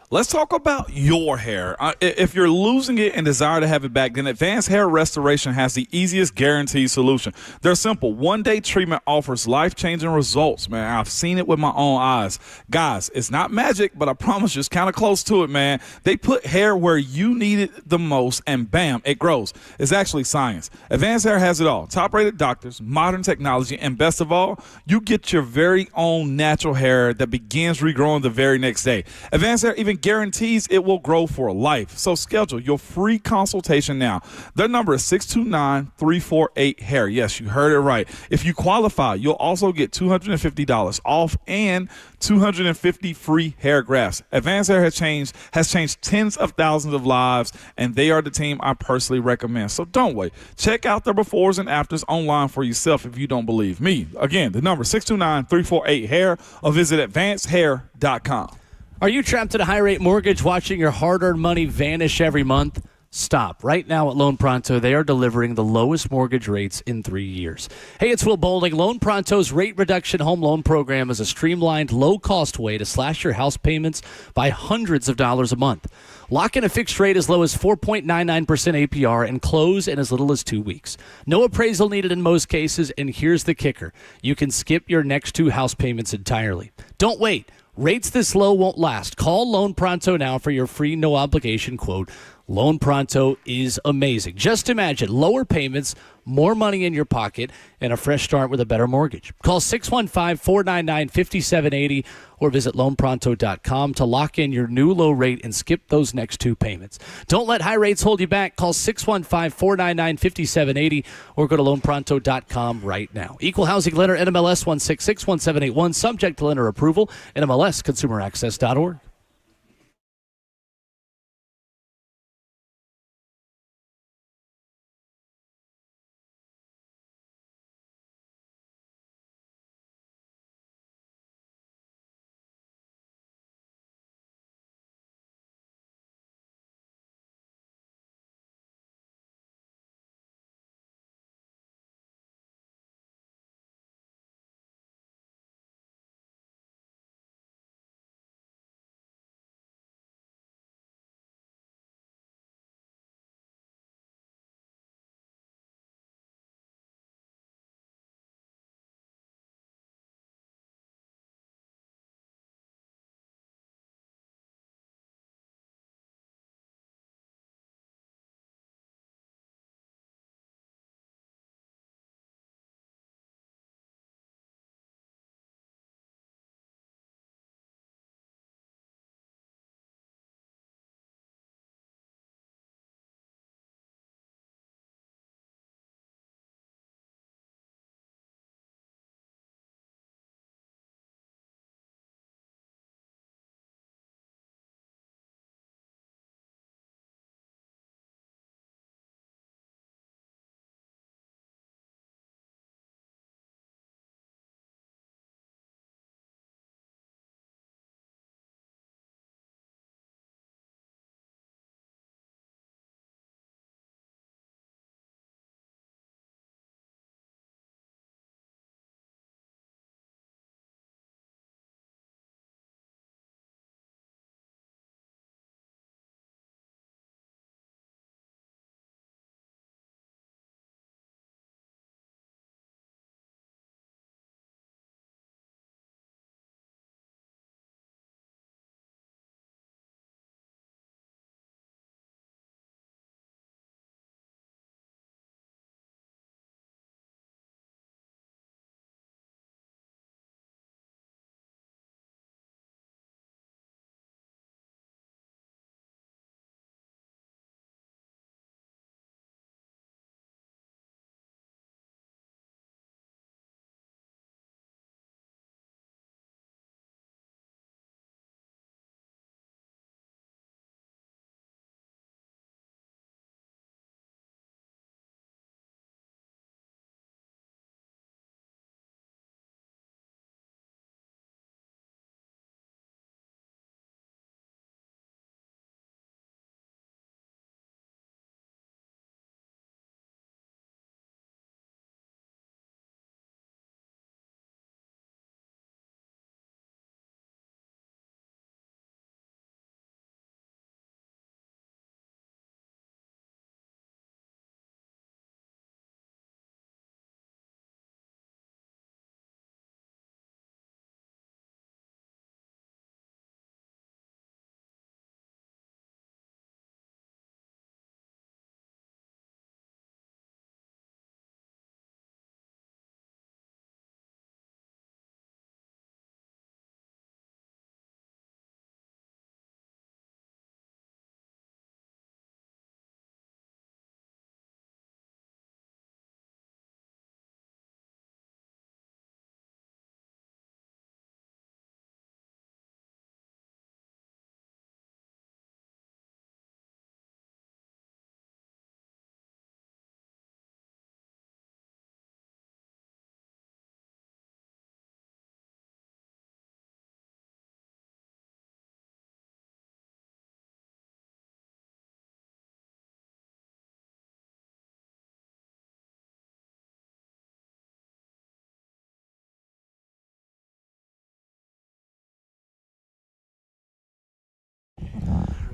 Let's talk about your hair. If you're losing it and desire to have it back, then Advanced Hair Restoration has the easiest guaranteed solution. They're simple. One-day treatment offers life-changing results, man. I've seen it with my own eyes. Guys, it's not magic, but I promise you it's kind of close to it, man. They put hair where you need it the most, and bam, it grows. It's actually science. Advanced Hair has it all. Top-rated doctors, modern technology, and best of all, you get your very own natural hair that begins regrowing the very next day. Advanced Hair even guarantees it will grow for life. So schedule your free consultation now. Their number is 629-348-HAIR. Yes, you heard it right. If you qualify, you'll also get $250 off and 250 free hair grafts. Advanced Hair has changed tens of thousands of lives, and they are the team I personally recommend. So don't wait. Check out their befores and afters online for yourself if you don't believe me. Again, the number is 629-348-HAIR or visit advancedhair.com. Are you trapped in a high-rate mortgage watching your hard-earned money vanish every month? Stop. Right now at Loan Pronto, they are delivering the lowest mortgage rates in 3 years. Hey, it's Will Bowling. Loan Pronto's rate reduction home loan program is a streamlined, low-cost way to slash your house payments by hundreds of dollars a month. Lock in a fixed rate as low as 4.99% APR and close in as little as 2 weeks. No appraisal needed in most cases, and here's the kicker. You can skip your next 2 house payments entirely. Don't wait. Rates this low won't last. Call Loan Pronto now for your free no-obligation quote. Loan Pronto is amazing. Just imagine lower payments, more money in your pocket, and a fresh start with a better mortgage. Call 615-499-5780 or visit loanpronto.com to lock in your new low rate and skip those next 2 payments. Don't let high rates hold you back. Call 615-499-5780 or go to loanpronto.com right now. Equal housing lender, NMLS 1661781, subject to lender approval, NMLS consumeraccess.org.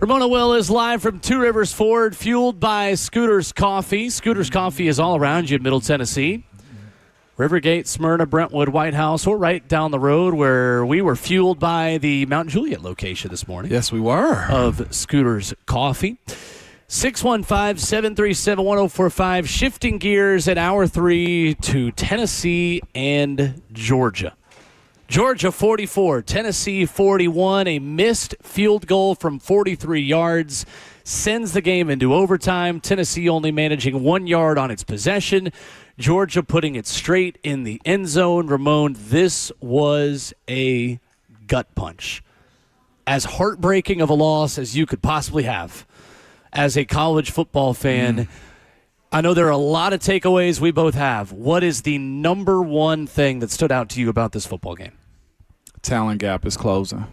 Ramona Will is live from Two Rivers Ford, fueled by Scooter's Coffee. Scooter's Coffee is all around you in Middle Tennessee. Rivergate, Smyrna, Brentwood, White House, or right down the road where we were fueled by the Mount Juliet location this morning. Yes, we were. Of Scooter's Coffee. 615-737-1045. Shifting gears at hour 3 to Tennessee and Georgia. Georgia 44, Tennessee 41. A missed field goal from 43 yards sends the game into overtime. Tennessee only managing 1 yard on its possession. Georgia putting it straight in the end zone. Ramon, this was a gut punch. As heartbreaking of a loss as you could possibly have as a college football fan. I know there are a lot of takeaways we both have. What is the number one thing that stood out to you about this football game? Talent gap is closing.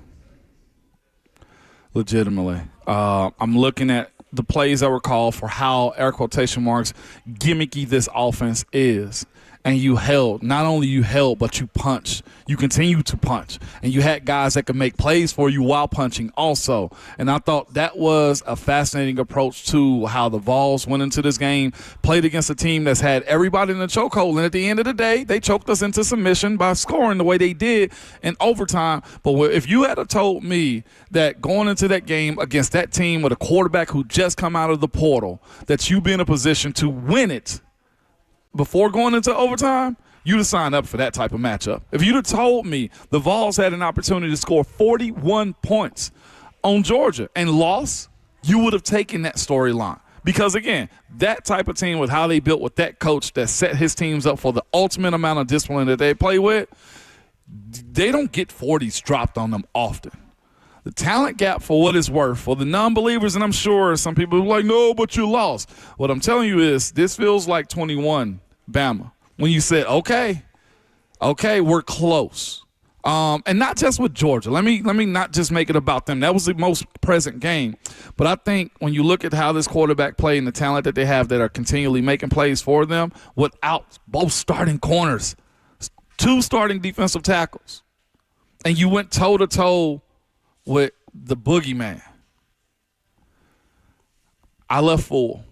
Legitimately. I'm looking at the plays that were called for how, air quotation marks, gimmicky this offense is. And you held. Not only you held, but you punched. You continue to punch. And you had guys that could make plays for you while punching also. And I thought that was a fascinating approach to how the Vols went into this game, played against a team that's had everybody in the chokehold. And at the end of the day, they choked us into submission by scoring the way they did in overtime. But if you had told me that going into that game against that team with a quarterback who just come out of the portal, that you'd be in a position to win it before going into overtime, you'd have signed up for that type of matchup. If you'd have told me the Vols had an opportunity to score 41 points on Georgia and lost, you would have taken that storyline. Because, again, that type of team with how they built with that coach that set his teams up for the ultimate amount of discipline that they play with, they don't get 40s dropped on them often. The talent gap, for what it's worth, for the non-believers, and I'm sure some people are like, no, but you lost. What I'm telling you is this feels like 21 Bama. When you said, okay, we're close. And not just with Georgia. Let me not just make it about them. That was the most present game. But I think when you look at how this quarterback played and the talent that they have that are continually making plays for them without both starting corners, 2 starting defensive tackles, and you went toe-to-toe with the boogeyman, I left full.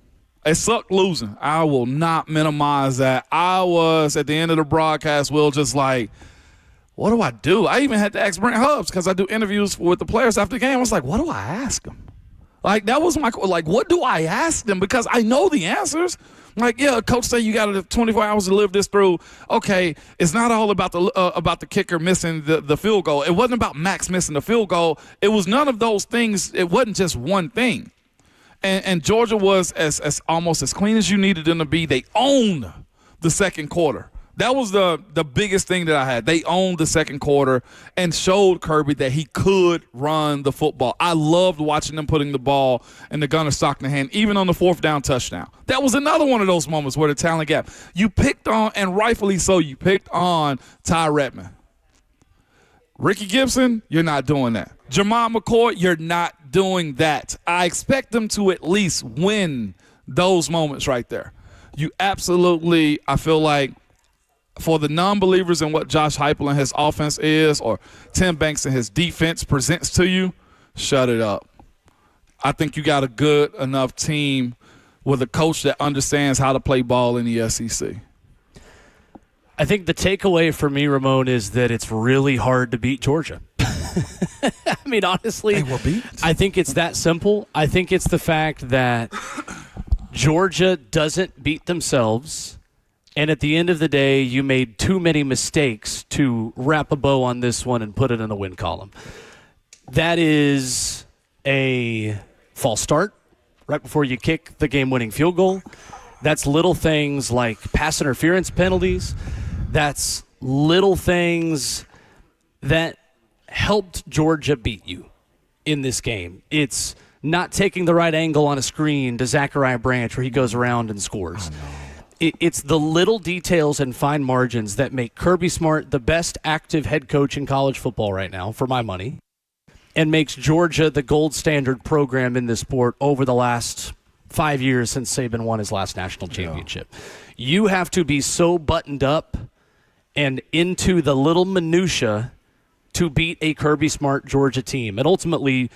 It sucked losing. I will not minimize that. I was, at the end of the broadcast, Will, just like, what do I do? I even had to ask Brent Hubbs because I do interviews with the players after the game. I was like, what do I ask them? Like, that was my, like, what do I ask them? Because I know the answers. Like, yeah, coach said you got 24 hours to live this through. Okay, it's not all about the kicker missing the field goal. It wasn't about Max missing the field goal. It was none of those things. It wasn't just one thing. And Georgia was as almost as clean as you needed them to be. They owned the second quarter. That was the biggest thing that I had. They owned the second quarter and showed Kirby that he could run the football. I loved watching them putting the ball in the gunner Stockton hand, even on the 4th down touchdown. That was another one of those moments where the talent gap. You picked on, and rightfully so, you picked on Ty Redmond. Ricky Gibson, you're not doing that. Jamon McCoy, you're not doing that. I expect them to at least win those moments right there. You absolutely, I feel like, for the non-believers in what Josh Heupel and his offense is, or Tim Banks and his defense presents to you, shut it up. I think you got a good enough team with a coach that understands how to play ball in the SEC. I think the takeaway for me, Ramon, is that it's really hard to beat Georgia. I mean, honestly, I think it's that simple. I think it's the fact that Georgia doesn't beat themselves. And at the end of the day, you made too many mistakes to wrap a bow on this one and put it in the win column. That is a false start right before you kick the game-winning field goal. That's little things like pass interference penalties. That's little things that helped Georgia beat you in this game. It's not taking the right angle on a screen to Zachariah Branch where he goes around and scores. It's the little details and fine margins that make Kirby Smart the best active head coach in college football right now, for my money, and makes Georgia the gold standard program in this sport over the last 5 years since Saban won his last national championship. Yeah. You have to be so buttoned up and into the little minutia to beat a Kirby Smart Georgia team. And ultimately,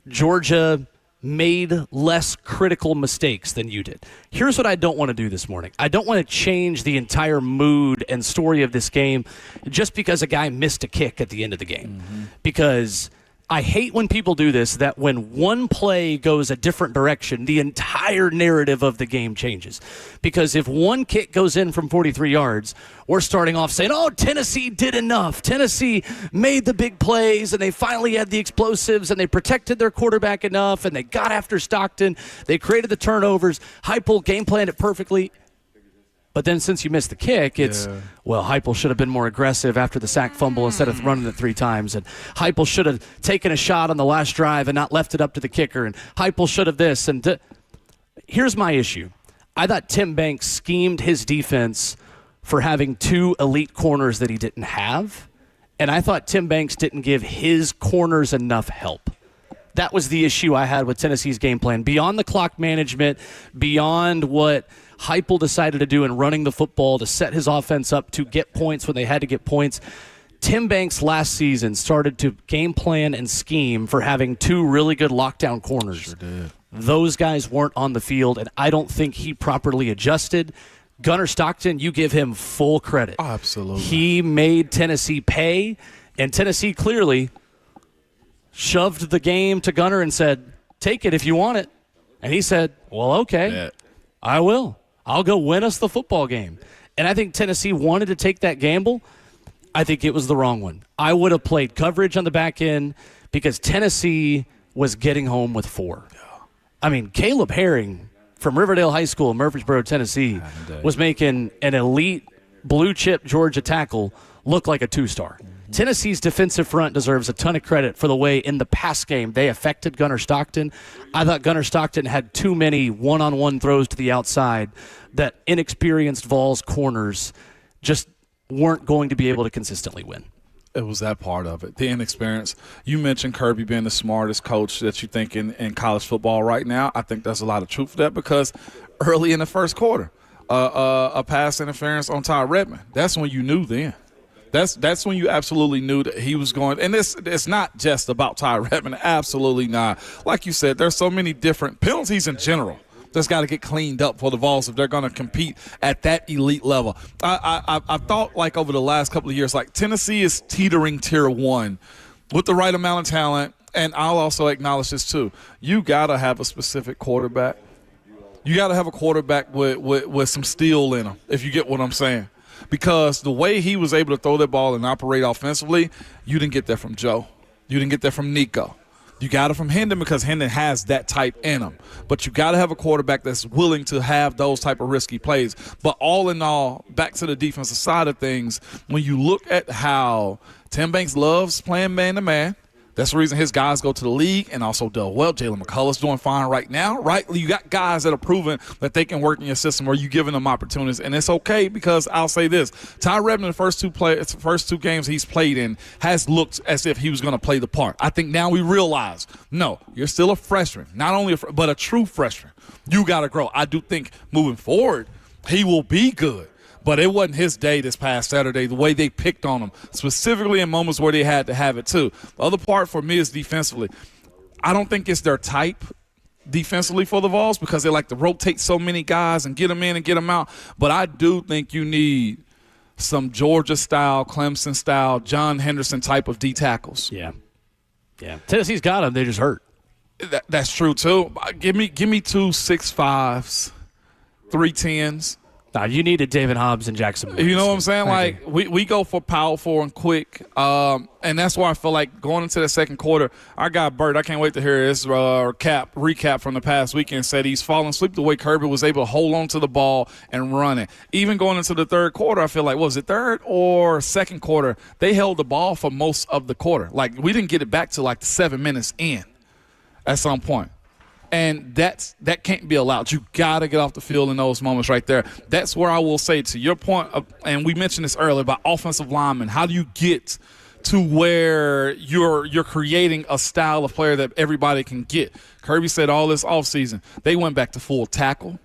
Georgia made less critical mistakes than you did. Here's what I don't want to do this morning. I don't want to change the entire mood and story of this game just because a guy missed a kick at the end of the game. Because I hate when people do this, that when one play goes a different direction, the entire narrative of the game changes. Because if one kick goes in from 43 yards, we're starting off saying, oh, Tennessee did enough. Tennessee made the big plays, and they finally had the explosives, and they protected their quarterback enough, and they got after Stockton. They created the turnovers. Heupel game planned it perfectly. But then since you missed the kick, it's, well, Heupel should have been more aggressive after the sack fumble instead of running it 3 times. And Heupel should have taken a shot on the last drive and not left it up to the kicker. And Heupel should have this. And here's my issue. I thought Tim Banks schemed his defense for having 2 elite corners that he didn't have. And I thought Tim Banks didn't give his corners enough help. That was the issue I had with Tennessee's game plan. Beyond the clock management, beyond what Heupel decided to do in running the football to set his offense up to get points when they had to get points, Tim Banks last season started to game plan and scheme for having 2 really good lockdown corners. Sure did. Those guys weren't on the field, and I don't think he properly adjusted. Gunnar Stockton, you give him full credit. Oh, absolutely. He made Tennessee pay, and Tennessee clearly shoved the game to Gunnar and said, take it if you want it. And he said, well, okay, I will. I'll go win us the football game. And I think Tennessee wanted to take that gamble. I think it was the wrong one. I would have played coverage on the back end because Tennessee was getting home with 4. I mean, Caleb Herring from Riverdale High School in Murfreesboro, Tennessee, was making an elite blue-chip Georgia tackle look like a 2-star. Tennessee's defensive front deserves a ton of credit for the way in the pass game they affected Gunnar Stockton. I thought Gunnar Stockton had too many one-on-one throws to the outside that inexperienced Vols corners just weren't going to be able to consistently win. It was that part of it, the inexperience. You mentioned Kirby being the smartest coach that you think in college football right now. I think there's a lot of truth to that because early in the first quarter, a pass interference on Ty Redmond, that's when you knew then. That's when you absolutely knew that he was going. And it's not just about Ty Redmond. Absolutely not. Like you said, there's so many different penalties in general that's got to get cleaned up for the Vols if they're going to compete at that elite level. I thought, like, over the last couple of years, like, Tennessee is teetering tier 1 with the right amount of talent. And I'll also acknowledge this, too. You got to have a specific quarterback. You got to have a quarterback with some steel in him, if you get what I'm saying. Because the way he was able to throw that ball and operate offensively, you didn't get that from Joe. You didn't get that from Nico. You got it from Hendon because Hendon has that type in him. But you got to have a quarterback that's willing to have those type of risky plays. But all in all, back to the defensive side of things, when you look at how Tim Banks loves playing man-to-man, that's the reason his guys go to the league and also do well. Jalen McCullough's doing fine right now, right? You got guys that are proven that they can work in your system or you giving them opportunities. And it's okay because I'll say this. Ty Redmond, the first two games he's played in, has looked as if he was going to play the part. I think now we realize, no, you're still a freshman. Not only but a true freshman. You got to grow. I do think moving forward, he will be good. But it wasn't his day this past Saturday, the way they picked on him, specifically in moments where they had to have it too. The other part for me is defensively. I don't think it's their type defensively for the Vols because they like to rotate so many guys and get them in and get them out. But I do think you need some Georgia-style, Clemson-style, John Henderson type of D tackles. Yeah. Tennessee's got them. They just hurt. That's true too. Give me 2 6'5s, 3 10s. Nah, you needed David Hobbs and Jackson Williams. You know what I'm saying? Like, we go for powerful and quick, and that's why I feel like going into the second quarter, our guy Bert, I can't wait to hear his recap from the past weekend, said he's fallen asleep the way Kirby was able to hold on to the ball and run it. Even going into the third quarter, I feel like, was it third or second quarter, they held the ball for most of the quarter. Like, we didn't get it back to like 7 minutes in at some point. And that can't be allowed. You got to get off the field in those moments right there. That's where I will say, to your point, and we mentioned this earlier, about offensive linemen. How do you get to where you're creating a style of player that everybody can get? Kirby said all this offseason, they went back to full tackle.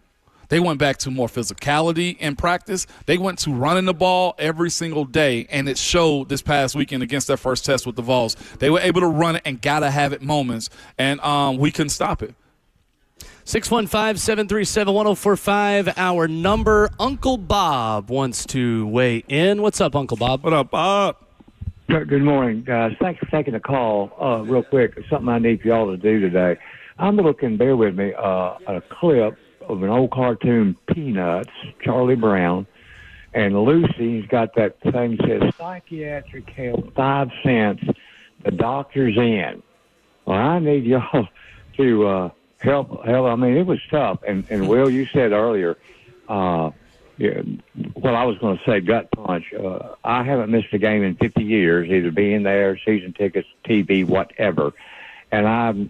They went back to more physicality in practice. They went to running the ball every single day, and it showed this past weekend against their first test with the Vols. They were able to run it and got to have it moments, and we couldn't stop it. 615-737-1045, our number. Uncle Bob wants to weigh in. What's up, Uncle Bob? What up, Bob? Good morning, guys. Thanks for taking the call. Real quick, something I need for y'all to do today. I'm looking, bear with me, a clip of an old cartoon, Peanuts, Charlie Brown, and Lucy's got that thing that says, psychiatric help, 5 cents, the doctor's in. Well, I need y'all to help. I mean, it was tough. And Will, you said earlier, yeah, well, I was going to say gut punch. I haven't missed a game in 50 years, either being there, season tickets, TV, whatever. And I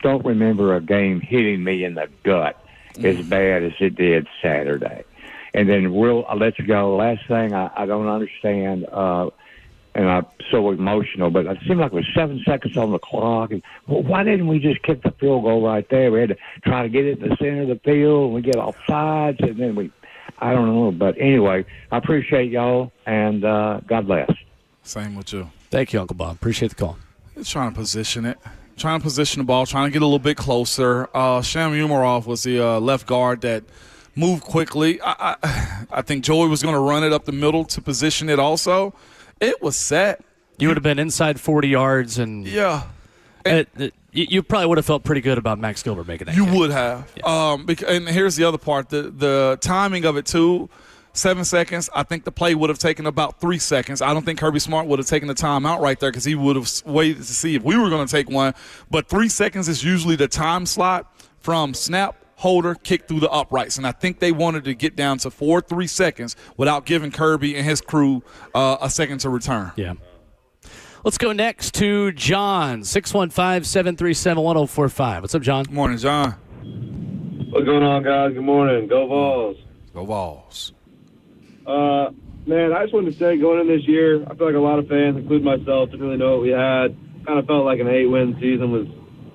don't remember a game hitting me in the gut as bad as it did Saturday. And then I'll let you go. Last thing, I don't understand, and I'm so emotional, but it seemed like it was 7 seconds on the clock. And why didn't we just kick the field goal right there? We had to try to get it in the center of the field, and we get off sides, and then I don't know. But anyway, I appreciate y'all, and God bless. Same with you. Thank you, Uncle Bob. Appreciate the call. Just trying to position it. Trying to position the ball, trying to get a little bit closer. Sham Umarov was the left guard that moved quickly. I think Joey was going to run it up the middle to position it also. It was set. You would have been inside 40 yards. And yeah. You probably would have felt pretty good about Max Gilbert making that. You would have. Yeah. And here's the other part. The timing of it, too. 7 seconds. I think the play would have taken about 3 seconds. I don't think Kirby Smart would have taken the time out right there because he would have waited to see if we were going to take one. But 3 seconds is usually the time slot from snap, holder, kick through the uprights. And I think they wanted to get down to 3 seconds without giving Kirby and his crew a second to return. Yeah. Let's go next to John, 615-737-1045. What's up, John? Good morning, John. What's going on, guys? Good morning. Go Vols. Go Vols. Man, I just wanted to say, going in this year, I feel like a lot of fans, including myself, didn't really know what we had. Kind of felt like an 8-win season was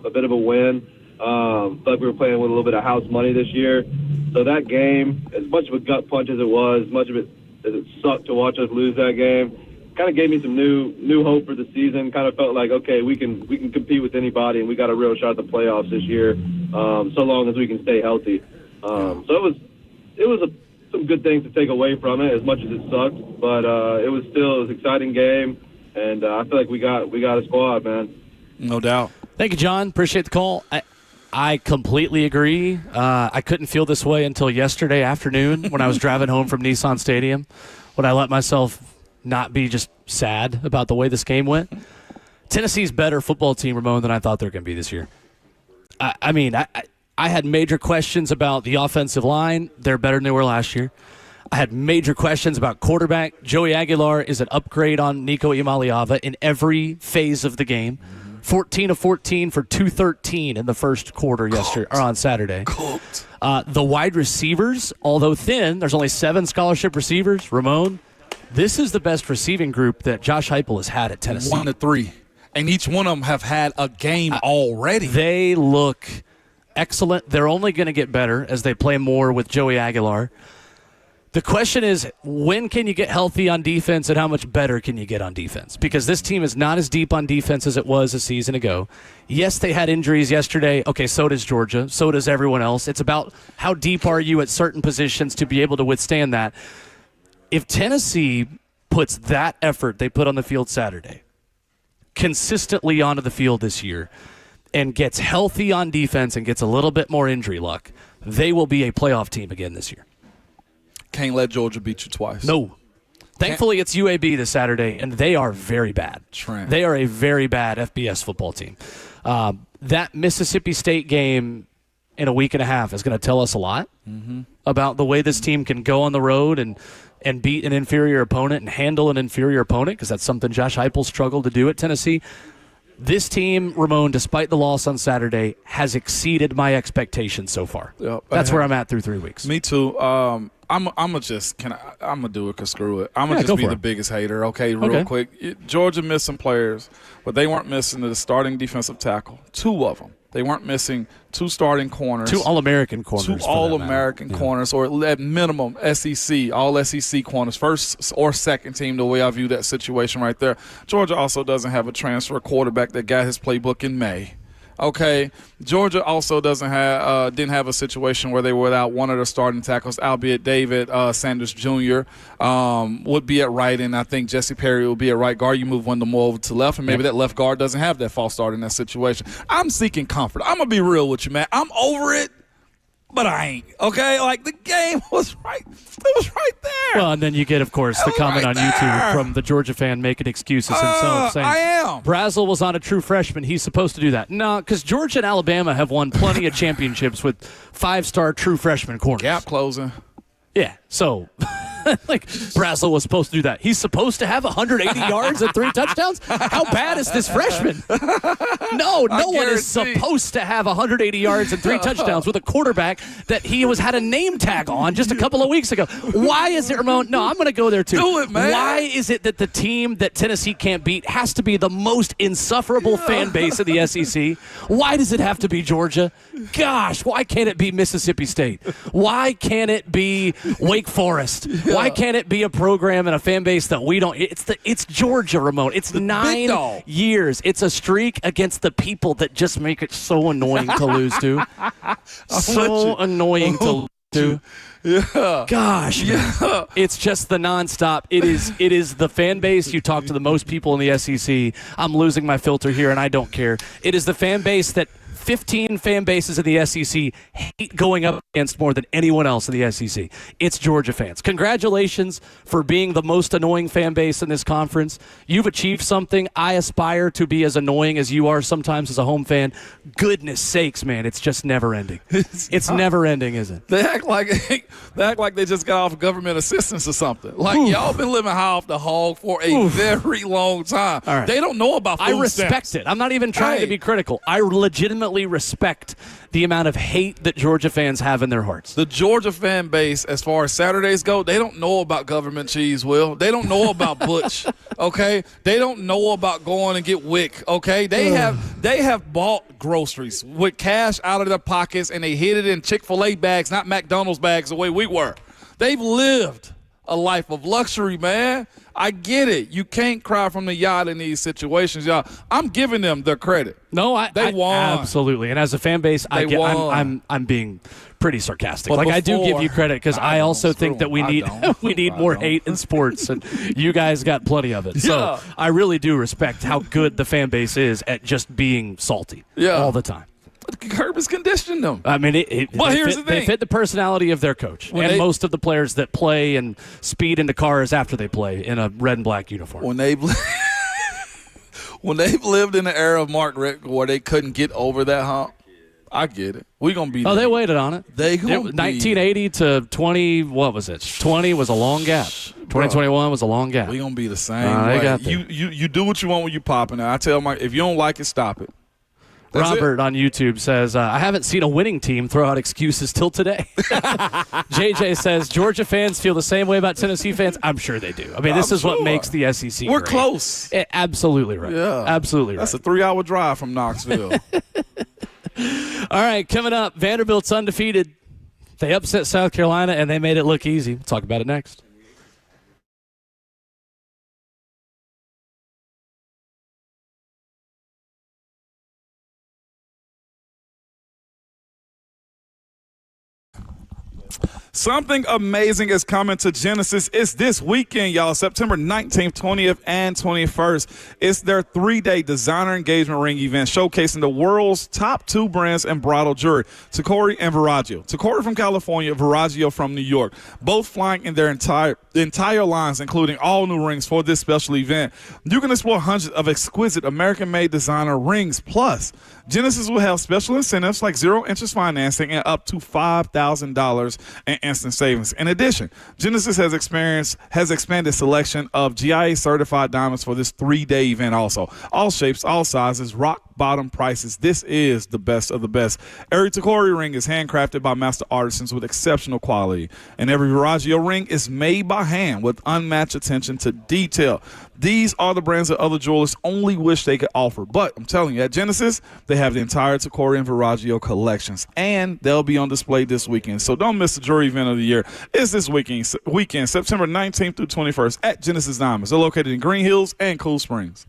a bit of a win. Felt like we were playing with a little bit of house money this year. So that game, as much of a gut punch as it was, as much of it as it sucked to watch us lose that game, kind of gave me some new hope for the season. Kind of felt like, okay, we can compete with anybody, and we got a real shot at the playoffs this year, so long as we can stay healthy. So it was some good things to take away from it, as much as it sucked. But it was an exciting game, and I feel like we got a squad, man. No doubt. Thank you, John. Appreciate the call. I completely agree. I couldn't feel this way until yesterday afternoon when I was driving home from Nissan Stadium, when I let myself not be just sad about the way this game went. Tennessee's better football team, Ramon, than I thought they were going to be this year. I had major questions about the offensive line. They're better than they were last year. I had major questions about quarterback. Joey Aguilar is an upgrade on Nico Imaliava in every phase of the game. 14 of 14 for 213 in the first quarter on Saturday. The wide receivers, although thin, there's only 7 scholarship receivers. Ramon, this is the best receiving group that Josh Heupel has had at Tennessee. 1 to 3. And each one of them have had a game already. They look excellent. They're only going to get better as they play more with Joey Aguilar. The question is, when can you get healthy on defense and how much better can you get on defense? Because this team is not as deep on defense as it was a season ago. Yes, they had injuries yesterday. Okay, so does Georgia. So does everyone else. It's about how deep are you at certain positions to be able to withstand that. If Tennessee puts that effort they put on the field Saturday consistently onto the field this year and gets healthy on defense and gets a little bit more injury luck, they will be a playoff team again this year. Can't let Georgia beat you twice. No. Thankfully, it's UAB this Saturday, and they are very bad. Trent. They are a very bad FBS football team. That Mississippi State game in a week and a half is going to tell us a lot about the way this team can go on the road and beat an inferior opponent and handle an inferior opponent, because that's something Josh Heupel struggled to do at Tennessee. This team, Ramon, despite the loss on Saturday, has exceeded my expectations so far. Yep. That's where I'm at through 3 weeks. Me too. I'm gonna do it because screw it. I'm gonna just be the biggest hater. Okay, real quick. Georgia missed some players, but they weren't missing the starting defensive tackle. 2 of them. They weren't missing 2 starting corners. 2 All-American corners. 2 All-American corners, or at minimum SEC, all SEC corners, first or second team, the way I view that situation right there. Georgia also doesn't have a transfer quarterback that got his playbook in May. Okay, Georgia also didn't have a situation where they were without one of their starting tackles, albeit David Sanders Jr. Would be at right, and I think Jesse Perry will be at right guard. You move one of them more over to left, and maybe that left guard doesn't have that false start in that situation. I'm seeking comfort. I'm going to be real with you, man. I'm over it, but I ain't. Okay? Like, the game was right. It was right there. Well, and then you get, of course, the comment on YouTube from the Georgia fan making excuses himself, saying, I am. Brazel was not a true freshman. He's supposed to do that. No, because Georgia and Alabama have won plenty of championships with 5-star true freshman corners. Gap closing. Yeah, so like Brazel was supposed to do that. He's supposed to have 180 yards and 3 touchdowns? How bad is this freshman? No one is supposed to have 180 yards and 3 touchdowns with a quarterback that he had a name tag on just a couple of weeks ago. Why is it, Ramon? No, I'm going to go there too. Do it, man. Why is it that the team that Tennessee can't beat has to be the most insufferable fan base in the SEC? Why does it have to be Georgia? Gosh, why can't it be Mississippi State? Why can't it be Wake Forest? Why can't it be a program and a fan base that we don't? It's Georgia, Ramon. It's 9 years. It's a streak against the people that just make it so annoying to lose to. So annoying to lose to. Yeah. Gosh, yeah. It's just the nonstop. It is the fan base. You talk to the most people in the SEC. I'm losing my filter here, and I don't care. It is the fan base that 15 fan bases in the SEC hate going up against more than anyone else in the SEC. It's Georgia fans. Congratulations for being the most annoying fan base in this conference. You've achieved something. I aspire to be as annoying as you are sometimes as a home fan. Goodness sakes, man, it's just never ending. It's never ending, isn't it? They act like they just got off government assistance or something. Like, y'all been living high off the hog for a very long time. All right. They don't know about food I respect stamps. it. I'm not even trying to be critical. I legitimately respect the amount of hate that Georgia fans have in their hearts. The Georgia fan base, as far as Saturdays go, they don't know about government cheese, Will. They don't know about Butch, okay? They don't know about going and get Wick, okay? They have bought groceries with cash out of their pockets, and they hid it in Chick-fil-A bags, not McDonald's bags the way we were. They've lived a life of luxury, man. I get it. You can't cry from the yacht in these situations, y'all. I'm giving them their credit. No, they won. Absolutely. And as a fan base, I'm being pretty sarcastic. But I do give you credit because I also think that we need more hate in sports, and you guys got plenty of it. So I really do respect how good the fan base is at just being salty all the time. Kirk has conditioned them. I mean, here's the thing. They fit the personality of their coach and most of the players that play and speed into cars after they play in a red and black uniform. When they've lived in the era of Mark Richt where they couldn't get over that hump, I get it. We're going to be. Oh, they waited on it. 1980 to 20, what was it? 20 was a long gap. 2021 was a long gap. We're going to be the same way. You do what you want when you popping it. I tell Mike, if you don't like it, stop it. Robert on YouTube says, I haven't seen a winning team throw out excuses till today. JJ says, Georgia fans feel the same way about Tennessee fans. I'm sure they do. I mean, this is what makes the SEC We're great. close. Absolutely right. Yeah. Absolutely right. That's a 3-hour drive from Knoxville. All right, coming up, Vanderbilt's undefeated. They upset South Carolina, and they made it look easy. We'll talk about it next. Something amazing is coming to Genesis. It's this weekend, y'all, September 19th, 20th, and 21st. It's their 3-day designer engagement ring event showcasing the world's top 2 brands in bridal jewelry, Tacori and Verragio. Tacori from California, Verragio from New York, both flying in their entire lines, including all new rings for this special event. You can explore hundreds of exquisite American-made designer rings. Plus, Genesis will have special incentives like 0-interest financing and up to $5,000 in instant savings. In addition, Genesis has expanded selection of GIA certified diamonds for this 3-day event also. All shapes, all sizes, rock bottom prices. This is the best of the best. Every Tacori ring is handcrafted by master artisans with exceptional quality, and every Verragio ring is made by hand with unmatched attention to detail. These are the brands that other jewelers only wish they could offer. But I'm telling you, at Genesis, they have the entire Tacori and Verragio collections, and they'll be on display this weekend. So don't miss the jewelry event of the year. It's this weekend, September 19th through 21st at Genesis Diamonds. They're located in Green Hills and Cool Springs.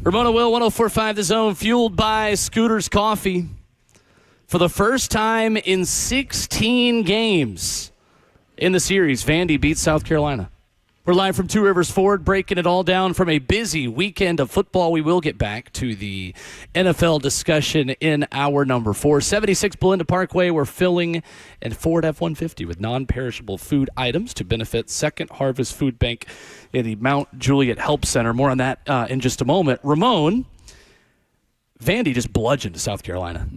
Ramona Will, 104.5 The Zone, fueled by Scooters Coffee. For the first time in 16 games in the series, Vandy beats South Carolina. We're live from Two Rivers Ford, breaking it all down from a busy weekend of football. We will get back to the NFL discussion in hour number 4. 76 Belinda Parkway, we're filling and Ford F-150 with non-perishable food items to benefit Second Harvest Food Bank in the Mount Juliet Help Center. More on that in just a moment. Ramon, Vandy just bludgeoned South Carolina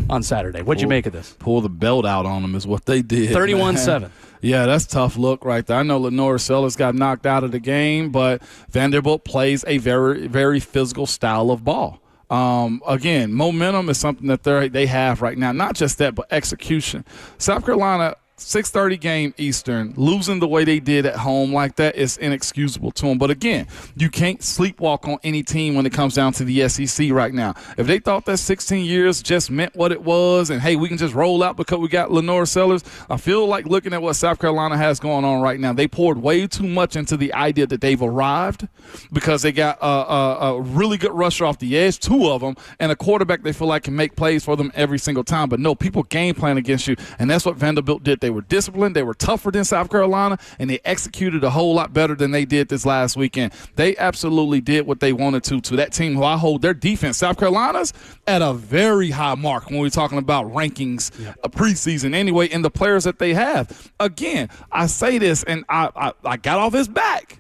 on Saturday. What'd you make of this? Pull the belt out on them is what they did. 31-7. Yeah, that's a tough look right there. I know Lenore Sellers got knocked out of the game, but Vanderbilt plays a very, very physical style of ball. Again, momentum is something that they have right now. Not just that, but execution. South Carolina, 6:30 game Eastern, losing the way they did at home like that is inexcusable to them. But again, you can't sleepwalk on any team when it comes down to the SEC right now. If they thought that 16 years just meant what it was and, hey, we can just roll out because we got Lenore Sellers, I feel like looking at what South Carolina has going on right now, they poured way too much into the idea that they've arrived because they got a really good rusher off the edge, 2 of them, and a quarterback they feel like can make plays for them every single time. But no, people game plan against you, and that's what Vanderbilt did. They were disciplined, they were tougher than South Carolina, and they executed a whole lot better than they did this last weekend. They absolutely did what they wanted to that team who I hold their defense, South Carolina's, at a very high mark when we're talking about rankings, preseason anyway, and the players that they have. Again, I say this, and I got off his back,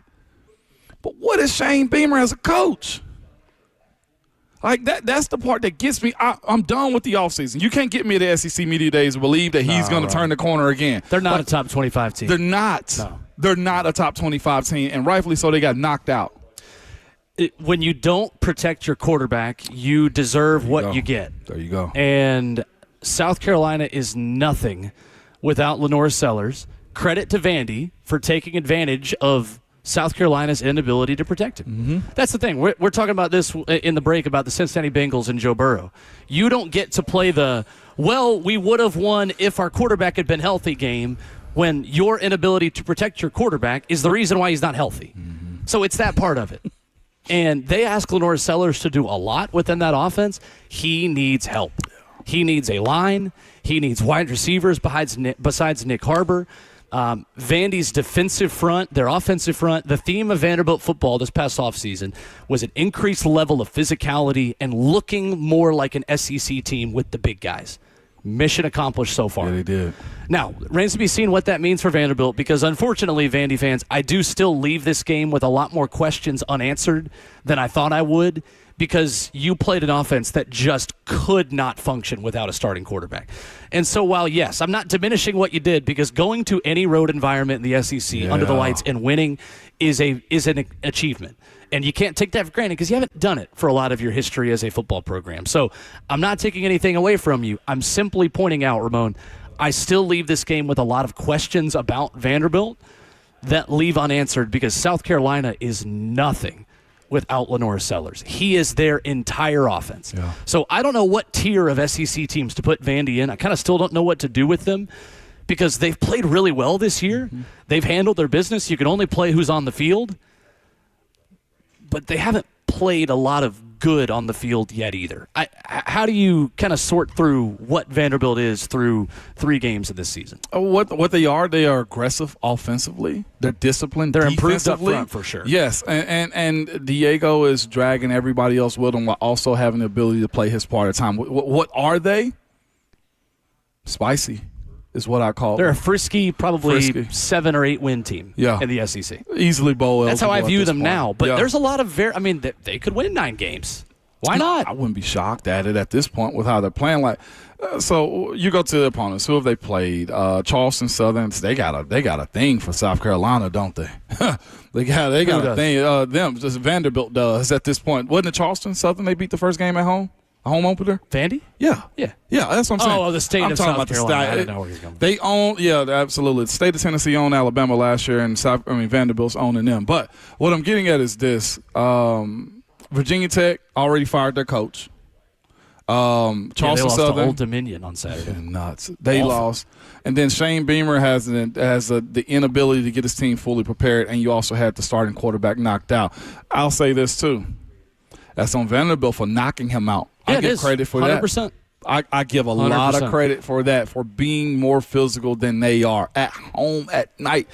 but what is Shane Beamer as a coach? Like, that's the part that gets me. I'm done with the offseason. You can't get me to SEC Media Days to believe that he's going to turn the corner again. They're not a top 25 team. They're not. No. They're not a top 25 team, and rightfully so, they got knocked out. When you don't protect your quarterback, you deserve what you get. There you go. And South Carolina is nothing without Lenore Sellers. Credit to Vandy for taking advantage of South Carolina's inability to protect him. Mm-hmm. That's the thing. We're talking about this in the break about the Cincinnati Bengals and Joe Burrow. You don't get to play we would have won if our quarterback had been healthy game when your inability to protect your quarterback is the reason why he's not healthy. Mm-hmm. So it's that part of it. And they ask Lenore Sellers to do a lot within that offense. He needs help. He needs a line. He needs wide receivers besides Nick Harbor. Vandy's defensive front, their offensive front, the theme of Vanderbilt football this past offseason was an increased level of physicality and looking more like an SEC team with the big guys. Mission accomplished so far. Yeah, they did. Now, remains to be seen what that means for Vanderbilt because, unfortunately, Vandy fans, I do still leave this game with a lot more questions unanswered than I thought I would because you played an offense that just could not function without a starting quarterback. And so while, yes, I'm not diminishing what you did because going to any road environment in the SEC under the lights and winning is an achievement. And you can't take that for granted because you haven't done it for a lot of your history as a football program. So I'm not taking anything away from you. I'm simply pointing out, Ramon, I still leave this game with a lot of questions about Vanderbilt that leave unanswered because South Carolina is nothing without Lenore Sellers. He is their entire offense. Yeah. So I don't know what tier of SEC teams to put Vandy in. I kind of still don't know what to do with them because they've played really well this year. Mm-hmm. They've handled their business. You can only play who's on the field. But they haven't played a lot of good on the field yet either. How do you kind of sort through what Vanderbilt is through 3 games of this season? What they are aggressive offensively. They're disciplined. They're improved up front for sure. Yes, and Diego is dragging everybody else with him while also having the ability to play his part of the time. What are they? Spicy is what I call They're them. a frisky, probably 7 or 8 win team in the SEC. Easily bowl eligible. That's how I view them point. now. But there's a lot of they could win 9 games. Why not? I wouldn't be shocked at it at this point with how they're playing. So you go to the opponents. Who have they played? Charleston Southern. They got a thing for South Carolina, don't they? they got a thing. Them just Vanderbilt does at this point. Wasn't it Charleston Southern they beat the first game at home? A home opener? Vandy? Yeah. That's what I'm saying. Oh, the state of South Carolina. I didn't know where you're going. They own, absolutely. The state of Tennessee owned Alabama last year, and Vanderbilt's owning them. But what I'm getting at is this. Virginia Tech already fired their coach. Charleston they lost Southern. to Old Dominion on Saturday. Nuts. They lost. And then Shane Beamer has the inability to get his team fully prepared, and you also had the starting quarterback knocked out. I'll say this, too. That's on Vanderbilt for knocking him out. Yeah, I give credit for 100%. that. I give a lot of credit for that, for being more physical than they are at home at night.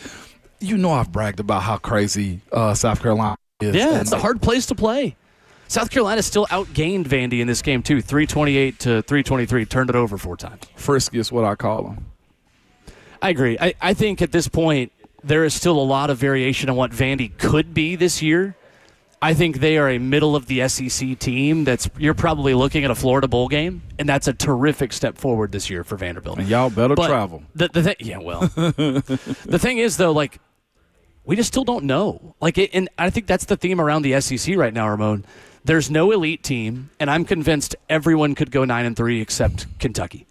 You know I've bragged about how crazy South Carolina is. Yeah, it's a hard place to play. South Carolina still outgained Vandy in this game, too. 328 to 323. Turned it over 4 times. Frisky is what I call them. I agree. I think at this point, there is still a lot of variation on what Vandy could be this year. I think they are a middle of the SEC team you're probably looking at a Florida Bowl game, and that's a terrific step forward this year for Vanderbilt. And y'all better travel. The thing is, though, like, we just still don't know. And I think that's the theme around the SEC right now, Ramon. There's no elite team, and I'm convinced everyone could go 9-3 except Kentucky.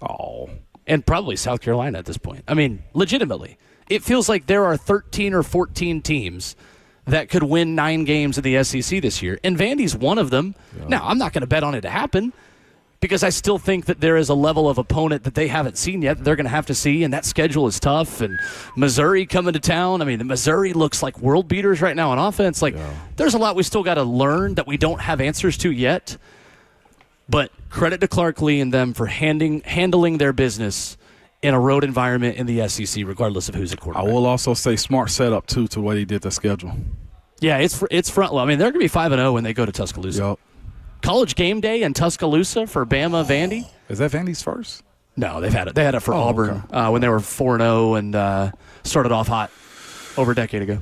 Oh. And probably South Carolina at this point. I mean, legitimately. It feels like there are 13 or 14 teams that could win 9 games in the SEC this year, and Vandy's one of them. Yeah. Now, I'm not going to bet on it to happen because I still think that there is a level of opponent that they haven't seen yet that they're going to have to see, and that schedule is tough. And Missouri coming to town. I mean, the Missouri looks like world beaters right now on offense. There's a lot we still got to learn that we don't have answers to yet. But credit to Clark Lee and them for handling their business in a road environment in the SEC, regardless of who's at quarterback. I will also say smart setup, too, to what he did the schedule. Yeah, it's front low. I mean, they're going to be 5-0 when they go to Tuscaloosa. Yep. College game day in Tuscaloosa for Bama Vandy. Is that Vandy's first? No, they've had it. They had it for Auburn when they were 4-0 and started off hot over a decade ago.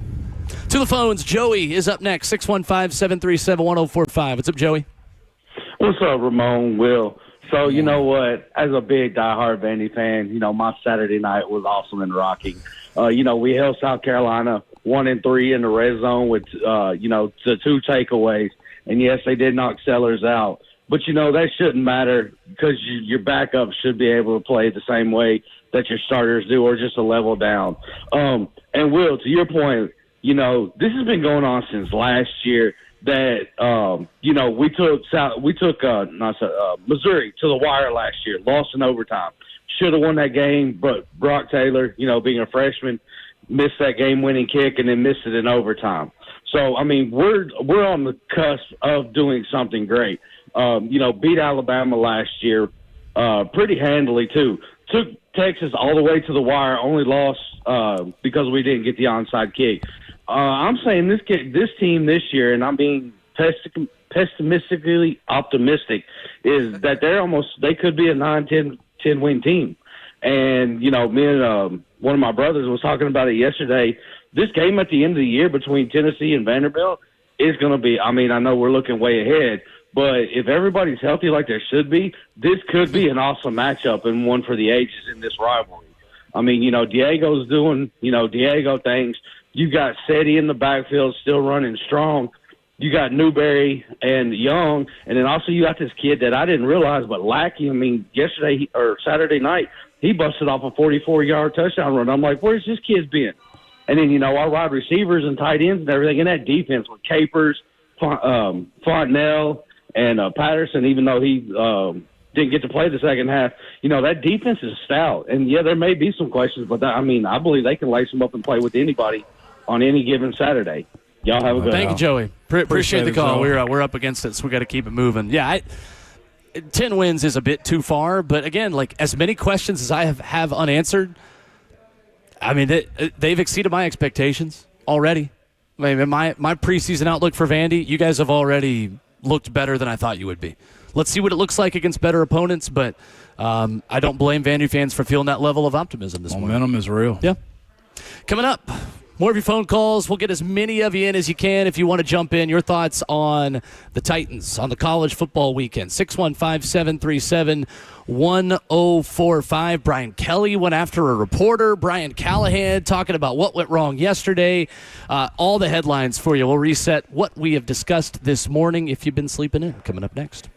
To the phones, Joey is up next, 615-737-1045. What's up, Joey? What's up, Ramon, Will? So, you know what, as a big diehard Vandy fan, my Saturday night was awesome and rocking. We held South Carolina 1-3 in the red zone with, the 2 takeaways. And, yes, they did knock Sellers out. But, that shouldn't matter because your backup should be able to play the same way that your starters do or just a level down. And, Will, to your point, this has been going on since last year that, we took Missouri to the wire last year, lost in overtime. Should have won that game, but Brock Taylor, being a freshman, missed that game-winning kick and then missed it in overtime. So, I mean, we're on the cusp of doing something great. Beat Alabama last year pretty handily, too. Took Texas all the way to the wire, only lost because we didn't get the onside kick. I'm saying this team this year, and I'm being pessimistically optimistic, is that they could be a 9-10 win team. And, me and one of my brothers was talking about it yesterday. This game at the end of the year between Tennessee and Vanderbilt is going to be, I know we're looking way ahead, but if everybody's healthy like there should be, this could be an awesome matchup and one for the ages in this rivalry. Diego's doing, Diego things. You got Seti in the backfield still running strong. You got Newberry and Young, and then also you got this kid that I didn't realize, but Lackey, yesterday or Saturday night, he busted off a 44-yard touchdown run. I'm like, where's this kid been? And then, our wide receivers and tight ends and everything in that defense with Capers, Fontenelle, and Patterson, even though he didn't get to play the second half, that defense is stout. And, yeah, there may be some questions, but, I believe they can lace them up and play with anybody on any given Saturday. Y'all have a good one. Thank you, Joey. Appreciate the call. We're up against it, so we got to keep it moving. Yeah, 10 wins is a bit too far, but again, as many questions as I have unanswered, they've exceeded my expectations already. My preseason outlook for Vandy, you guys have already looked better than I thought you would be. Let's see what it looks like against better opponents, but I don't blame Vandy fans for feeling that level of optimism this morning. Momentum is real. Yeah. Coming up, more of your phone calls. We'll get as many of you in as you can if you want to jump in. Your thoughts on the Titans on the college football weekend. 615-737-1045. Brian Kelly went after a reporter. Brian Callahan talking about what went wrong yesterday. All the headlines for you. We'll reset what we have discussed this morning if you've been sleeping in. Coming up next.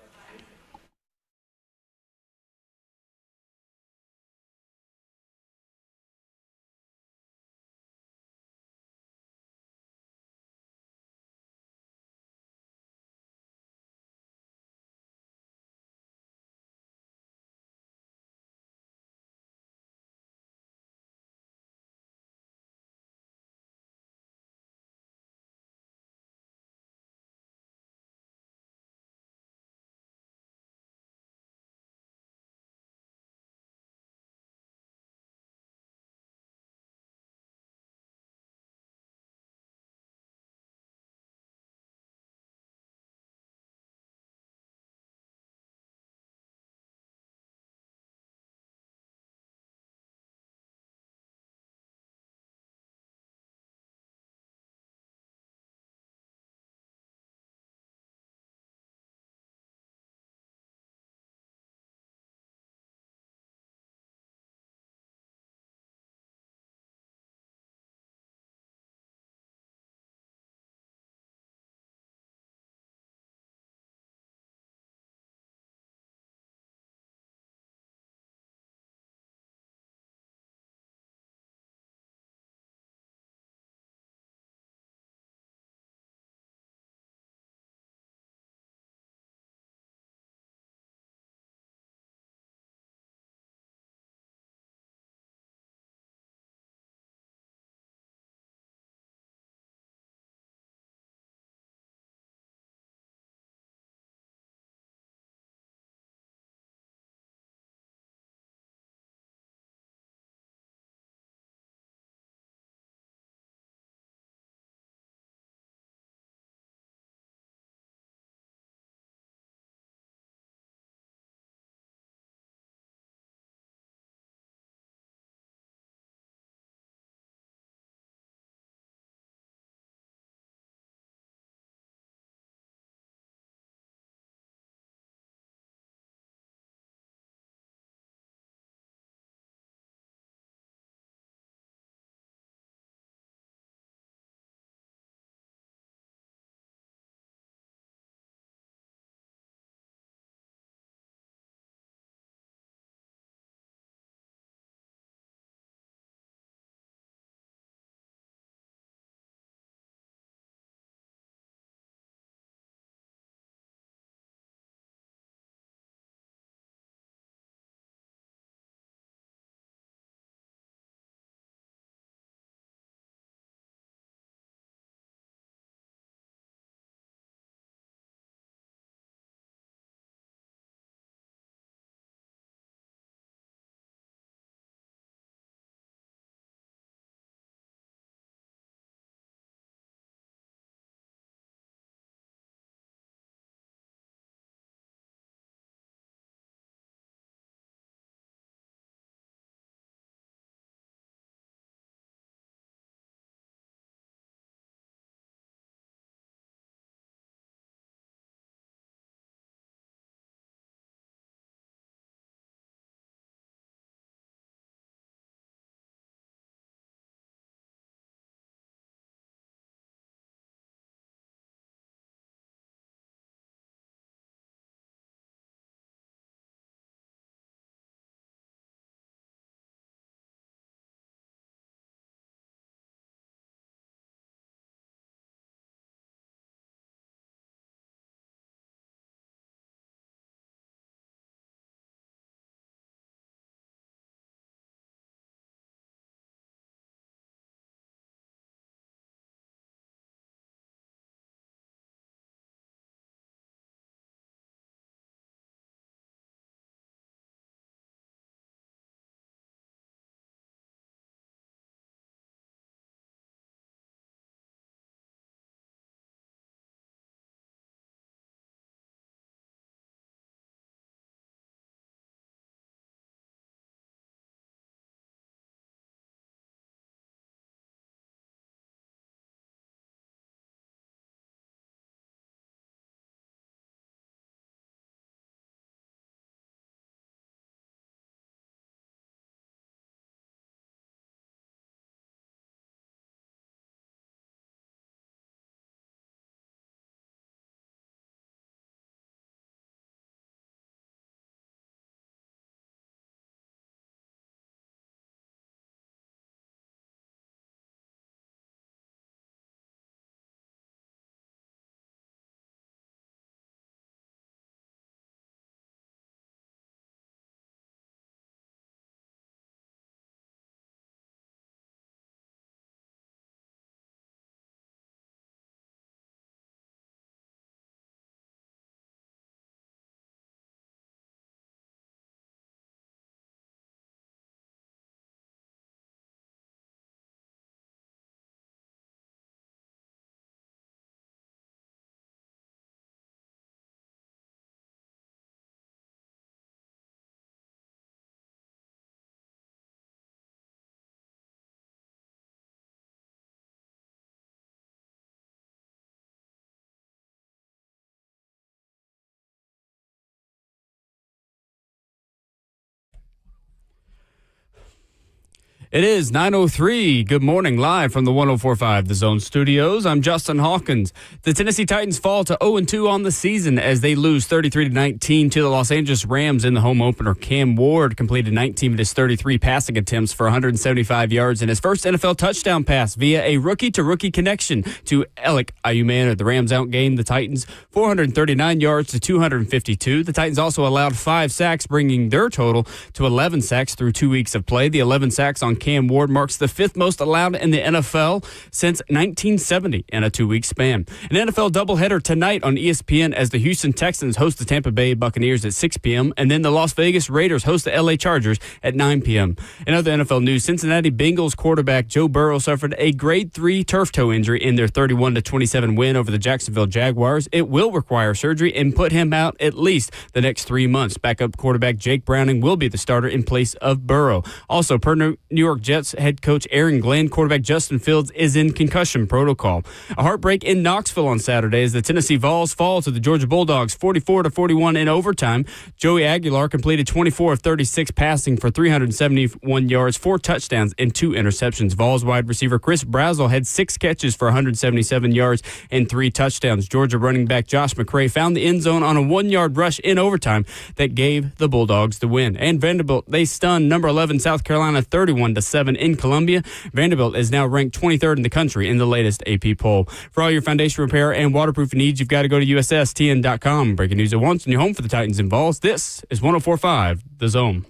It is 9:03. Good morning, live from the 104.5 The Zone Studios. I'm Justin Hawkins. The Tennessee Titans fall to 0-2 on the season as they lose 33-19 to the Los Angeles Rams in the home opener. Cam Ward completed 19 of his 33 passing attempts for 175 yards and his first NFL touchdown pass via a rookie-to-rookie connection to Alec Ayumana. The Rams outgained the Titans 439 yards to 252. The Titans also allowed 5 sacks, bringing their total to 11 sacks through 2 weeks of play. The 11 sacks on Cam Ward marks the 5th most allowed in the NFL since 1970 in a 2-week span. An NFL doubleheader tonight on ESPN as the Houston Texans host the Tampa Bay Buccaneers at 6 p.m. and then the Las Vegas Raiders host the LA Chargers at 9 p.m. In other NFL news, Cincinnati Bengals quarterback Joe Burrow suffered a grade 3 turf toe injury in their 31-27 win over the Jacksonville Jaguars. It will require surgery and put him out at least the next 3 months. Backup quarterback Jake Browning will be the starter in place of Burrow. Also, per New York Jets head coach Aaron Glenn, quarterback Justin Fields is in concussion protocol. A heartbreak in Knoxville on Saturday as the Tennessee Vols fall to the Georgia Bulldogs 44-41 in overtime. Joey Aguilar completed 24 of 36 passing for 371 yards, 4 touchdowns, and 2 interceptions. Vols wide receiver Chris Brazzell had 6 catches for 177 yards and 3 touchdowns. Georgia running back Josh McCray found the end zone on a 1-yard rush in overtime that gave the Bulldogs the win. And Vanderbilt, they stunned number 11 South Carolina 31-7 in Columbia. Vanderbilt is now ranked 23rd in the country in the latest AP poll. For all your foundation repair and waterproofing needs, you've got to go to USSTN.com. Breaking news at once and you're home for the Titans and Vols. This is 104.5 The Zone.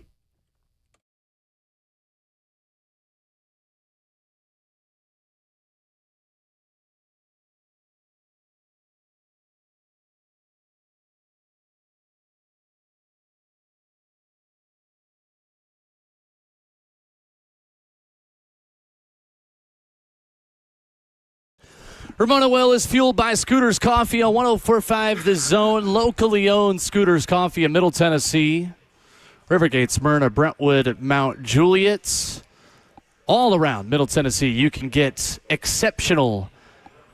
Ramona Will is fueled by Scooters Coffee on 104.5 The Zone. Locally owned Scooters Coffee in Middle Tennessee. Rivergate, Smyrna, Brentwood, Mount Juliet. All around Middle Tennessee, you can get exceptional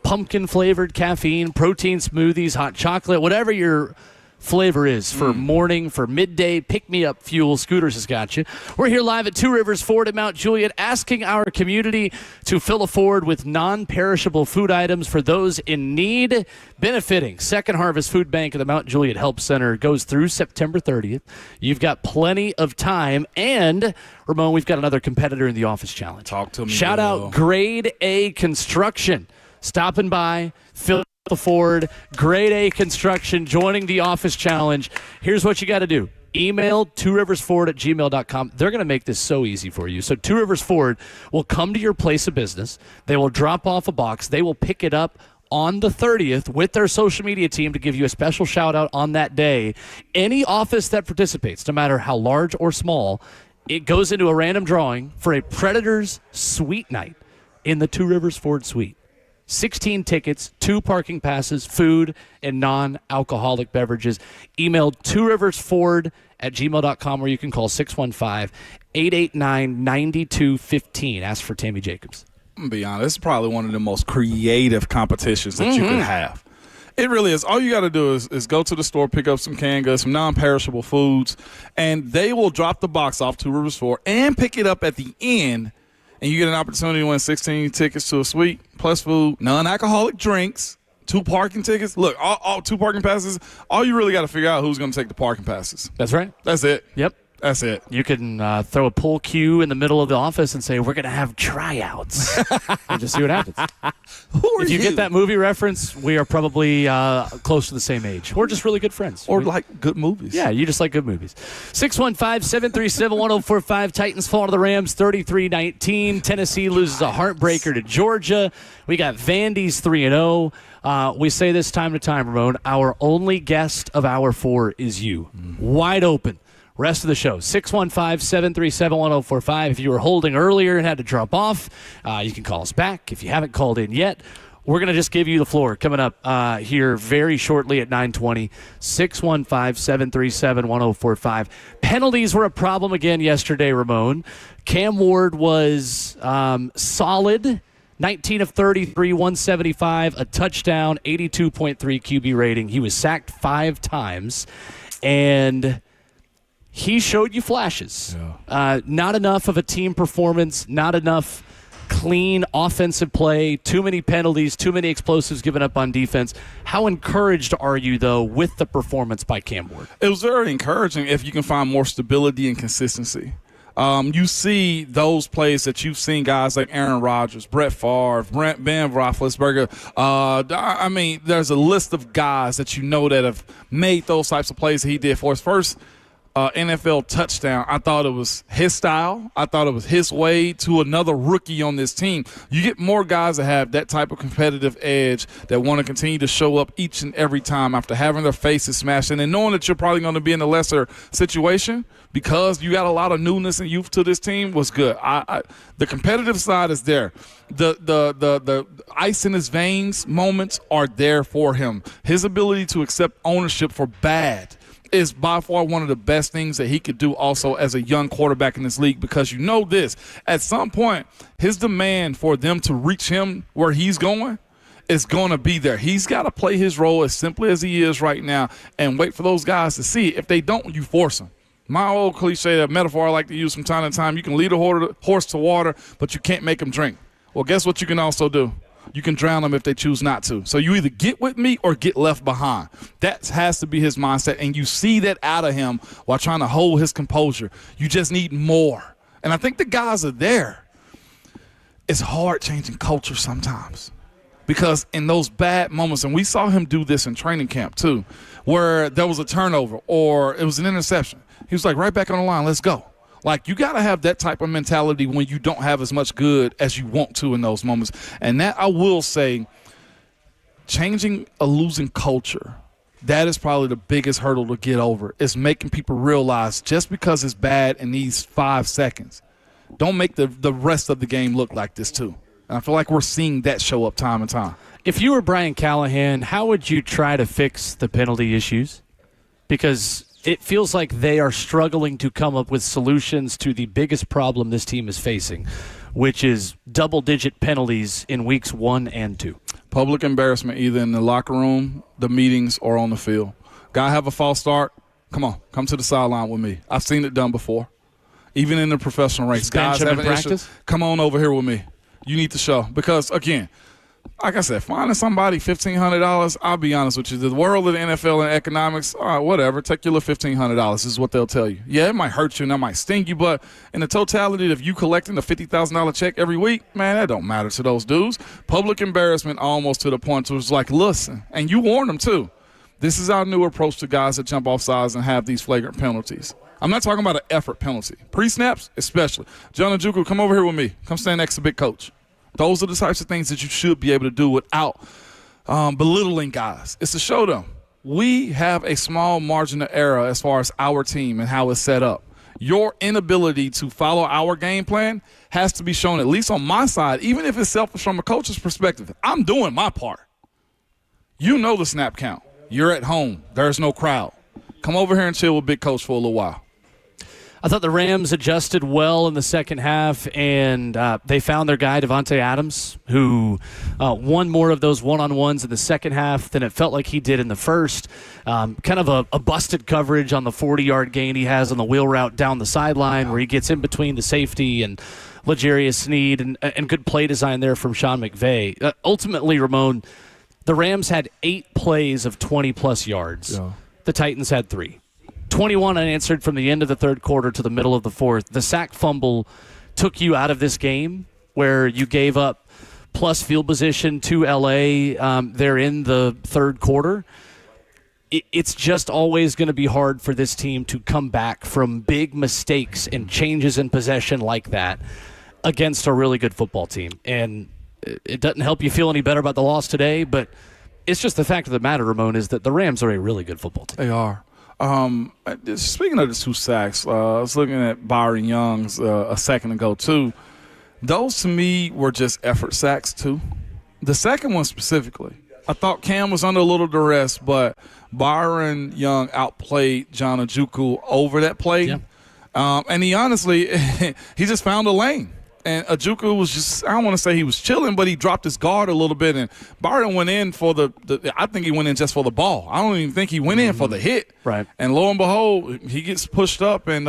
pumpkin-flavored caffeine, protein smoothies, hot chocolate, whatever your flavor is for morning, for midday, pick-me-up fuel. Scooters has got you. We're here live at Two Rivers Ford at Mount Juliet, asking our community to fill a Ford with non-perishable food items for those in need. Benefiting Second Harvest Food Bank at the Mount Juliet Help Center goes through September 30th. You've got plenty of time. And, Ramon, we've got another competitor in the Office Challenge. Talk to me. Shout out Grade A Construction. Stopping by, fill the Ford, Grade A Construction, joining the Office Challenge. Here's what you got to do. Email tworiversford@gmail.com. They're going to make this so easy for you. So Two Rivers Ford will come to your place of business. They will drop off a box. They will pick it up on the 30th with their social media team to give you a special shout out on that day. Any office that participates, no matter how large or small, it goes into a random drawing for a Predators Suite Night in the Two Rivers Ford Suite. 16 tickets, 2 parking passes, food, and non-alcoholic beverages. Email tworiversford@gmail.com, or you can call 615-889-9215. Ask for Tammy Jacobs. I'm going to be honest, it's probably one of the most creative competitions that you could have. It really is. All you got to do is go to the store, pick up some canned goods, some non-perishable foods, and they will drop the box off Two Rivers Ford and pick it up at the end. And you get an opportunity to win 16 tickets to a suite, plus food, non-alcoholic drinks, 2 parking tickets. Look, all 2 parking passes. All you really got to figure out who's going to take the parking passes. That's right. That's it. Yep. That's it. You can throw a pull cue in the middle of the office and say, we're going to have tryouts. And just see what happens. If you get that movie reference, we are probably close to the same age. Or just really good friends. Or like good movies. Yeah, you just like good movies. 615-737-1045. Titans fall to the Rams 33-19. Tennessee loses a heartbreaker to Georgia. We got Vandy's 3-0. We say this time to time, Ramon, our only guest of Hour 4 is you. Wide open. Rest of the show, 615-737-1045. If you were holding earlier and had to drop off, you can call us back. If you haven't called in yet, we're going to just give you the floor coming up here very shortly at 9:20. 615-737-1045. Penalties were a problem again yesterday, Ramon. Cam Ward was solid. 19 of 33, 175, a touchdown, 82.3 QB rating. He was sacked 5 times. And he showed you flashes. Not enough of a team performance, not enough clean offensive play, too many penalties, too many explosives given up on defense. How encouraged are you, though, with the performance by Cam Ward? It was very encouraging if you can find more stability and consistency. You see those plays that you've seen guys like Aaron Rodgers, Brett Favre, Ben Roethlisberger. I mean, there's a list of guys that you know that have made those types of plays that he did for his first NFL touchdown. I thought it was his style. I thought it was his way to another rookie on this team. You get more guys that have that type of competitive edge that want to continue to show up each and every time after having their faces smashed in and knowing that you're probably going to be in a lesser situation because you got a lot of newness and youth to this team was good. The competitive side is there. The ice in his veins moments are there for him. His ability to accept ownership for bad is by far one of the best things that he could do also as a young quarterback in this league, because you know this, at some point, his demand for them to reach him where he's going is going to be there. He's got to play his role as simply as he is right now and wait for those guys to see it. If they don't, you force them. My old cliche, that metaphor I like to use from time to time, you can lead a horse to water, but you can't make him drink. Well, guess what you can also do? You can drown them if they choose not to. So you either get with me or get left behind. That has to be his mindset, and you see that out of him while trying to hold his composure. You just need more. And I think the guys are there. It's hard changing culture sometimes because in those bad moments, and we saw him do this in training camp too, where there was a turnover or it was an interception. He was like, right back on the line, let's go. Like, you got to have that type of mentality when you don't have as much good as you want to in those moments. And that, I will say, changing a losing culture, that is probably the biggest hurdle to get over, is making people realize just because it's bad in these 5 seconds, don't make the rest of the game look like this too. And I feel like we're seeing that show up time and time. If you were Brian Callahan, how would you try to fix the penalty issues? Because it feels like they are struggling to come up with solutions to the biggest problem this team is facing, which is double-digit penalties in weeks 1 and 2. Public embarrassment either in the locker room, the meetings, or on the field. Guy have a false start, come to the sideline with me. I've seen it done before. Even in the professional ranks. Guys have an issue. Come on over here with me. You need to show. Because, again, like I said, finding somebody $1,500, I'll be honest with you. The world of the NFL and economics, all right, whatever, take your little $1,500 is what they'll tell you. Yeah, it might hurt you and that might sting you, but in the totality of you collecting a $50,000 check every week, man, that don't matter to those dudes. Public embarrassment almost to the point where it's like, listen, and you warn them too. This is our new approach to guys that jump off sides and have these flagrant penalties. I'm not talking about an effort penalty. Pre-snaps, especially. John Njoku, come over here with me. Come stand next to Big Coach. Those are the types of things that you should be able to do without belittling guys. It's to show them we have a small margin of error as far as our team and how it's set up. Your inability to follow our game plan has to be shown, at least on my side, even if it's selfish from a coach's perspective. I'm doing my part. You know the snap count. You're at home. There's no crowd. Come over here and chill with Big Coach for a little while. I thought the Rams adjusted well in the second half, and they found their guy, Devontae Adams, who won more of those one-on-ones in the second half than it felt like he did in the first. Kind of a busted coverage on the 40-yard gain he has on the wheel route down the sideline where he gets in between the safety and L'Jarius Sneed, and good play design there from Sean McVay. Ultimately, Ramon, the Rams had 8 plays of 20-plus yards. Yeah. The Titans had 3. 21 unanswered from the end of the third quarter to the middle of the fourth. The sack fumble took you out of this game where you gave up plus field position to L.A. There in the third quarter. It's just always going to be hard for this team to come back from big mistakes and changes in possession like that against a really good football team. And it doesn't help you feel any better about the loss today, but it's just the fact of the matter, Ramon, is that the Rams are a really good football team. They are. Speaking of the 2 sacks, I was looking at Byron Young's a second ago, too. Those, to me, were just effort sacks, too. The second one specifically, I thought Cam was under a little duress, but Byron Young outplayed John Njoku over that play. Yeah. And he honestly, he just found a lane. And Ajuku was just, I don't want to say he was chilling, but he dropped his guard a little bit. And Barton went in for I think he went in just for the ball. I don't even think he went in for the hit. Right. And lo and behold, he gets pushed up, and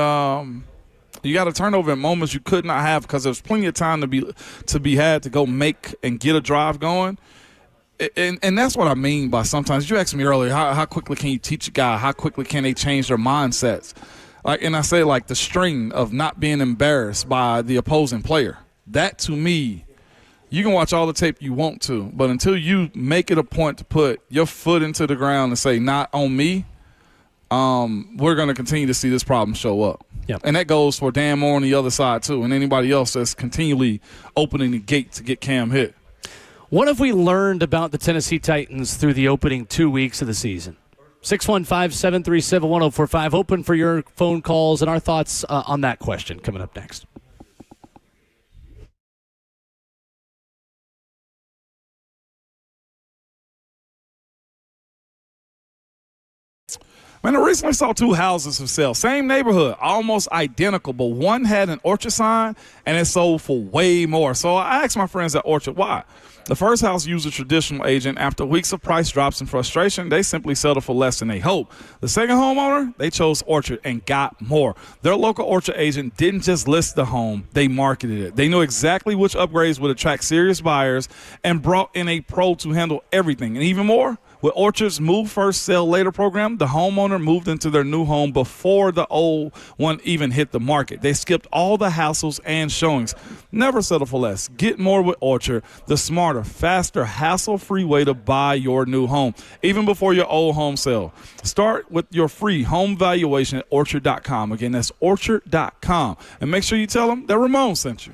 you got a turnover in moments you could not have because there's plenty of time to be had to go make and get a drive going. And that's what I mean by sometimes. You asked me earlier, how quickly can you teach a guy? How quickly can they change their mindsets? And I say, the string of not being embarrassed by the opposing player. That, to me, you can watch all the tape you want to, but until you make it a point to put your foot into the ground and say, not on me, we're going to continue to see this problem show up. Yep. And that goes for Dan Moore on the other side, too, and anybody else that's continually opening the gate to get Cam hit. What have we learned about the Tennessee Titans through the opening 2 weeks of the season? 615-737-1045. Open for your phone calls and our thoughts on that question coming up next. Man, I recently saw 2 houses for sale. Same neighborhood, almost identical, but one had an Orchard sign, and it sold for way more. So I asked my friends at Orchard, why? The first house used a traditional agent. After weeks of price drops and frustration, they simply settled for less than they hoped. The second homeowner, they chose Orchard and got more. Their local Orchard agent didn't just list the home, they marketed it. They knew exactly which upgrades would attract serious buyers and brought in a pro to handle everything. And even more, with Orchard's Move First, Sell Later program, the homeowner moved into their new home before the old one even hit the market. They skipped all the hassles and showings. Never settle for less. Get more with Orchard, the smarter, faster, hassle-free way to buy your new home, even before your old home sale. Start with your free home valuation at Orchard.com. Again, that's Orchard.com. And make sure you tell them that Ramon sent you.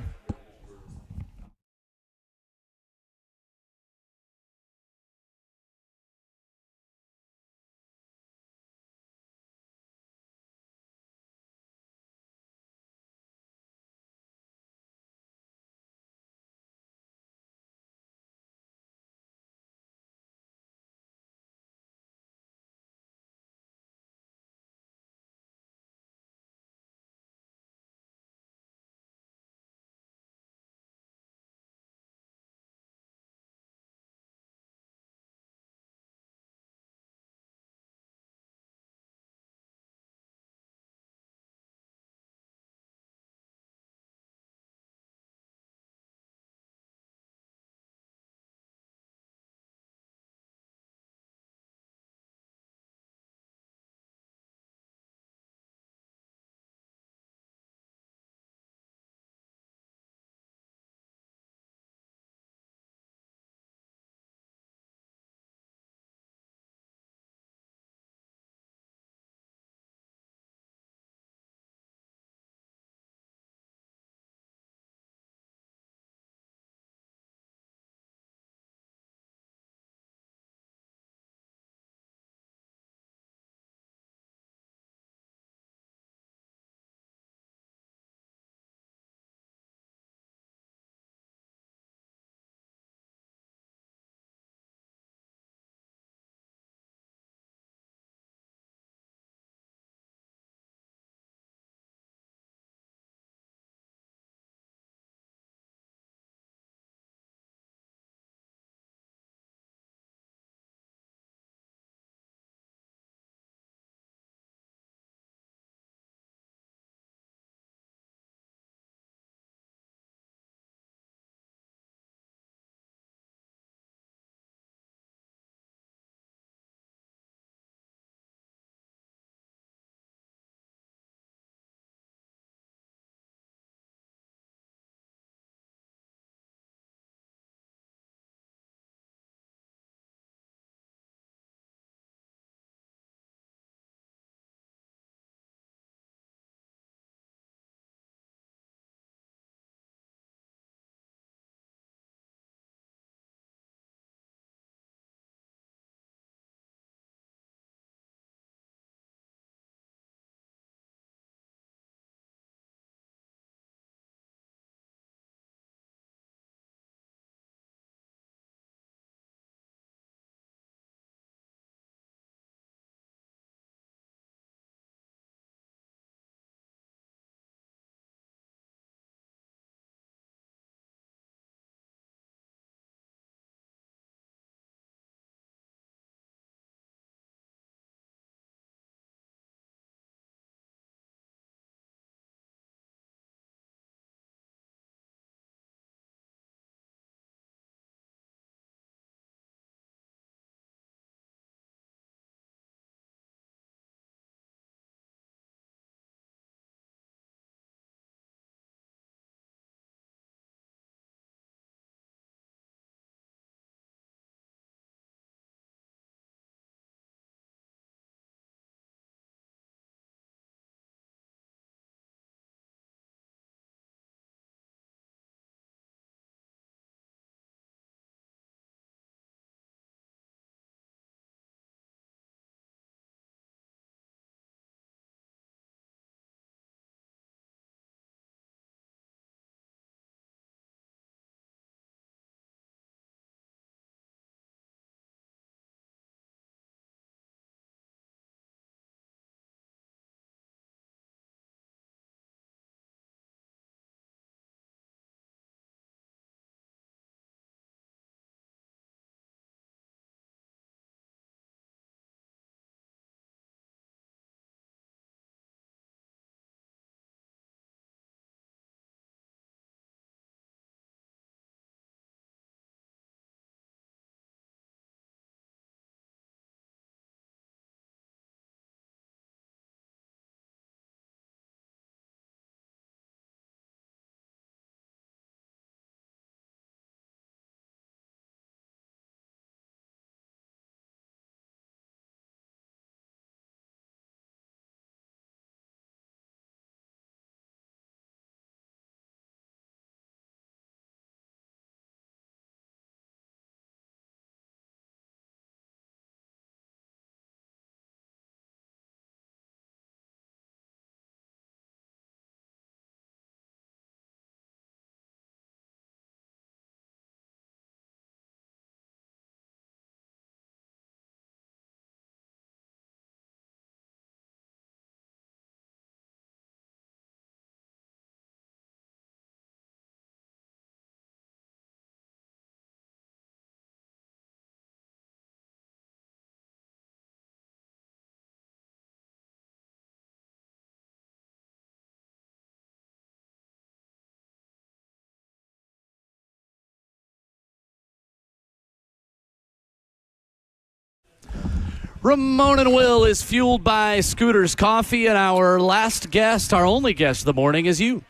Ramon and Will is fueled by Scooter's Coffee, and our last guest, our only guest of the morning, is you.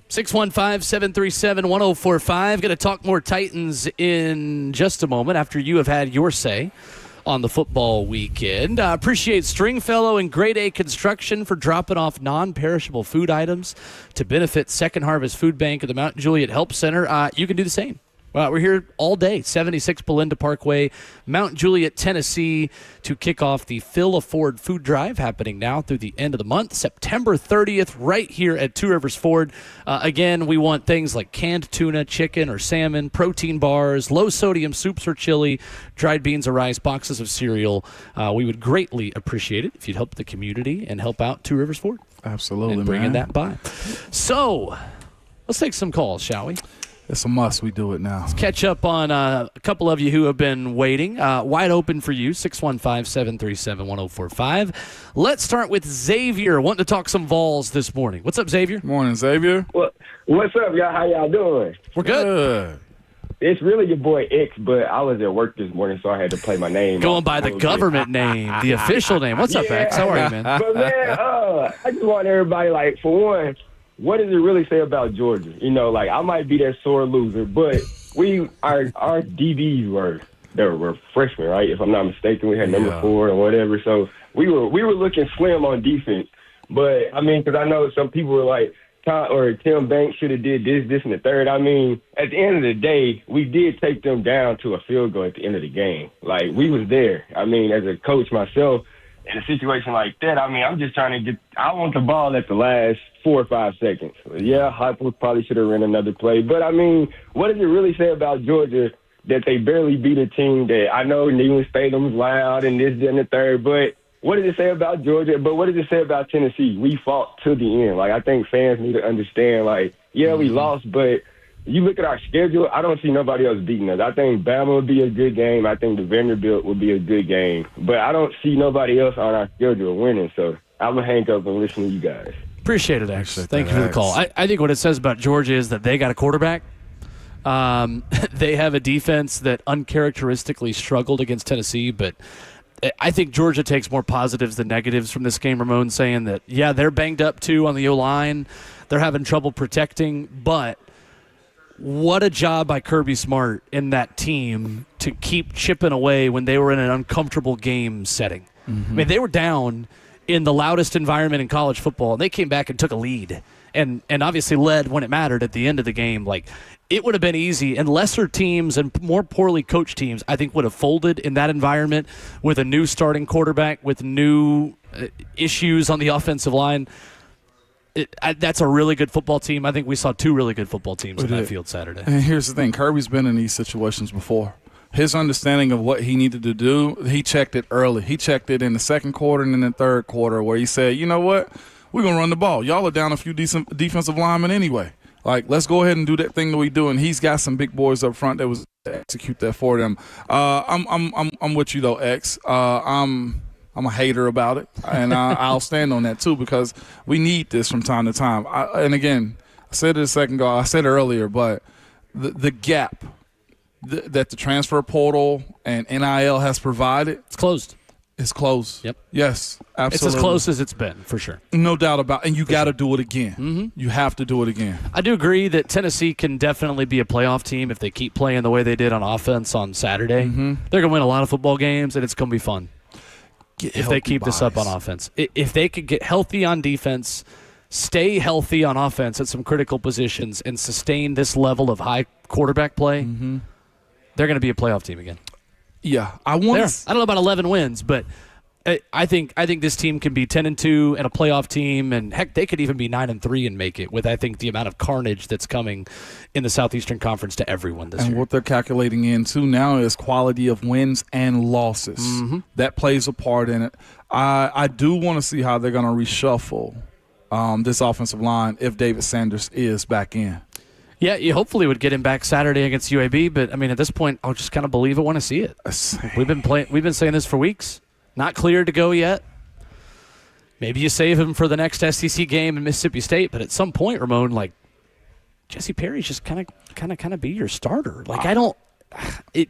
615-737-1045. Going to talk more Titans in just a moment after you have had your say on the football weekend. Appreciate Stringfellow and Grade A Construction for dropping off non-perishable food items to benefit Second Harvest Food Bank of the Mount Juliet Help Center. You can do the same. We're here all day, 76 Belinda Parkway, Mount Juliet, Tennessee, to kick off the Phil Afford Food Drive happening now through the end of the month, September 30th, right here at Two Rivers Ford. Again, we want things like canned tuna, chicken or salmon, protein bars, low-sodium soups or chili, dried beans or rice, boxes of cereal. We would greatly appreciate it if you'd help the community and help out Two Rivers Ford. Absolutely, and bringing that by. So, let's take some calls, shall we? It's a must. We do it now. Let's catch up on a couple of you who have been waiting. Wide open for you, 615-737-1045. Let's start with Xavier, wanting to talk some Vols this morning. What's up, Xavier? Morning, Xavier. What's up, y'all? How y'all doing? We're good. It's really your boy X, but I was at work this morning, so I had to play my name. Going by the government name, the official name. What's up, X? How are you, man? But, man, I just want everybody, like, for one, what does it really say about Georgia? You know, like, I might be that sore loser, but our DBs were freshmen, right? If I'm not mistaken, we had number 4 and whatever. So we were looking slim on defense. But I mean, because I know some people were like, Tim Banks should have did this, and the third. I mean, at the end of the day, we did take them down to a field goal at the end of the game. Like, we was there. I mean, as a coach myself, in a situation like that, I mean, I'm just trying to I want the ball at the last 4 or 5 seconds. Yeah, Heupel probably should have ran another play. But, I mean, what does it really say about Georgia that they barely beat a team that I know Neyland Stadium's loud and this, and the third, but what does it say about Georgia? But what does it say about Tennessee? We fought to the end. Like, I think fans need to understand, like, yeah, we lost, but you look at our schedule, I don't see nobody else beating us. I think Bama would be a good game. I think the Vanderbilt would be a good game. But I don't see nobody else on our schedule winning. So I'm going to hang up and listen to you guys. Appreciate it, X. Thank you for the call. I think what it says about Georgia is that they got a quarterback. They have a defense that uncharacteristically struggled against Tennessee, but I think Georgia takes more positives than negatives from this game. Ramon saying that, yeah, they're banged up too on the O-line. They're having trouble protecting, but what a job by Kirby Smart in that team to keep chipping away when they were in an uncomfortable game setting. Mm-hmm. I mean, they were down in the loudest environment in college football, and they came back and took a lead and obviously led when it mattered at the end of the game. Like, it would have been easy, and lesser teams and more poorly coached teams, I think, would have folded in that environment with a new starting quarterback, with new issues on the offensive line. That's a really good football team. I think we saw 2 really good football teams in that field Saturday. And here's the thing. Kirby's been in these situations before. His understanding of what he needed to do, he checked it early. He checked it in the second quarter and in the third quarter where he said, you know what, we're going to run the ball. Y'all are down a few decent defensive linemen anyway. Like, let's go ahead and do that thing that we do. And he's got some big boys up front that was to execute that for them. I'm with you, though, X. I'm a hater about it, and I'll stand on that too because we need this from time to time. And again, I said it a second ago, I said it earlier, but the gap that the transfer portal and NIL has provided, it's closed. It's closed. Yep. Yes, absolutely. It's as close as it's been, for sure. No doubt about it. And you got to do it again. Mm-hmm. You have to do it again. I do agree that Tennessee can definitely be a playoff team if they keep playing the way they did on offense on Saturday. Mm-hmm. They're going to win a lot of football games, and it's going to be fun. If they keep this up on offense. If they could get healthy on defense, stay healthy on offense at some critical positions, and sustain this level of high quarterback play, they're going to be a playoff team again. Yeah. I don't know about 11 wins, but I think this team can be 10-2 and a playoff team, and heck, they could even be 9-3 and make it with, I think, the amount of carnage that's coming in the Southeastern Conference to everyone this year. And what they're calculating into now is quality of wins and losses. Mm-hmm. That plays a part in it. I do want to see how they're going to reshuffle this offensive line if David Sanders is back in. Yeah, you hopefully would get him back Saturday against UAB, but I mean, at this point, I'll just kind of believe it when I see it. We've been saying this for weeks. Not cleared to go yet. Maybe you save him for the next SEC game in Mississippi State, but at some point, Ramon, like, Jesse Perry's just kind of be your starter. Like,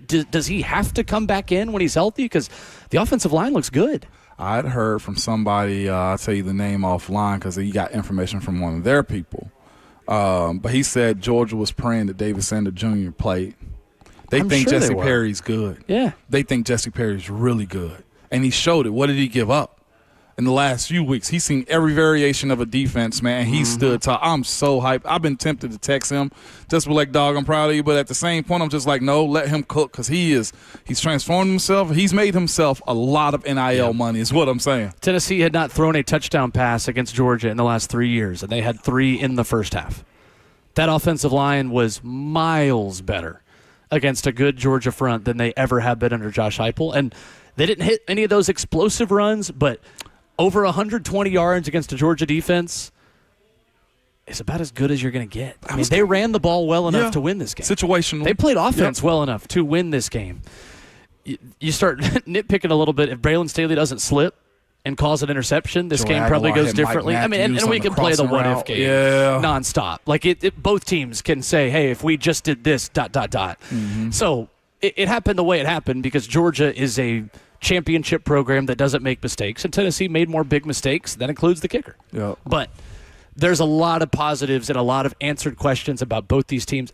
does he have to come back in when he's healthy? Because the offensive line looks good. I'd heard from somebody, I'll tell you the name offline because he got information from one of their people. But he said Georgia was praying that David Sander Jr. played. They think Jesse Perry's good. Yeah. They think Jesse Perry's really good. And he showed it. What did he give up? In the last few weeks, he's seen every variation of a defense, man. He stood tall. I'm so hyped. I've been tempted to text him, just be like, dog, I'm proud of you. But at the same point, I'm just like, no, let him cook because he's transformed himself. He's made himself a lot of NIL money is what I'm saying. Tennessee had not thrown a touchdown pass against Georgia in the last 3 years, and they had 3 in the first half. That offensive line was miles better against a good Georgia front than they ever have been under Josh Heupel. And they didn't hit any of those explosive runs, but over 120 yards against a Georgia defense is about as good as you're going to get. I mean, they ran the ball well enough to win this game. Situational. They played offense well enough to win this game. You start nitpicking a little bit. If Braylon Staley doesn't slip and cause an interception, this game probably goes differently. I mean, and we can play the what-if game nonstop. Like, both teams can say, hey, if we just did this, ... So it happened the way it happened because Georgia is a championship program that doesn't make mistakes, and Tennessee made more big mistakes. That includes the kicker. Yep. But there's a lot of positives and a lot of answered questions about both these teams.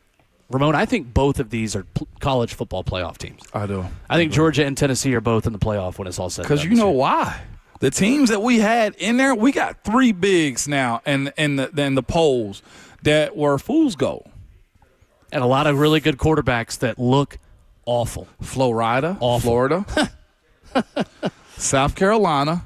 Ramon, I think both of these are college football playoff teams. I do. I think Georgia and Tennessee are both in the playoff when it's all said and done. Because you know why? The teams that we had in there, we got 3 bigs now in the polls that were fool's gold. And a lot of really good quarterbacks that look awful. Florida, Florida. South Carolina,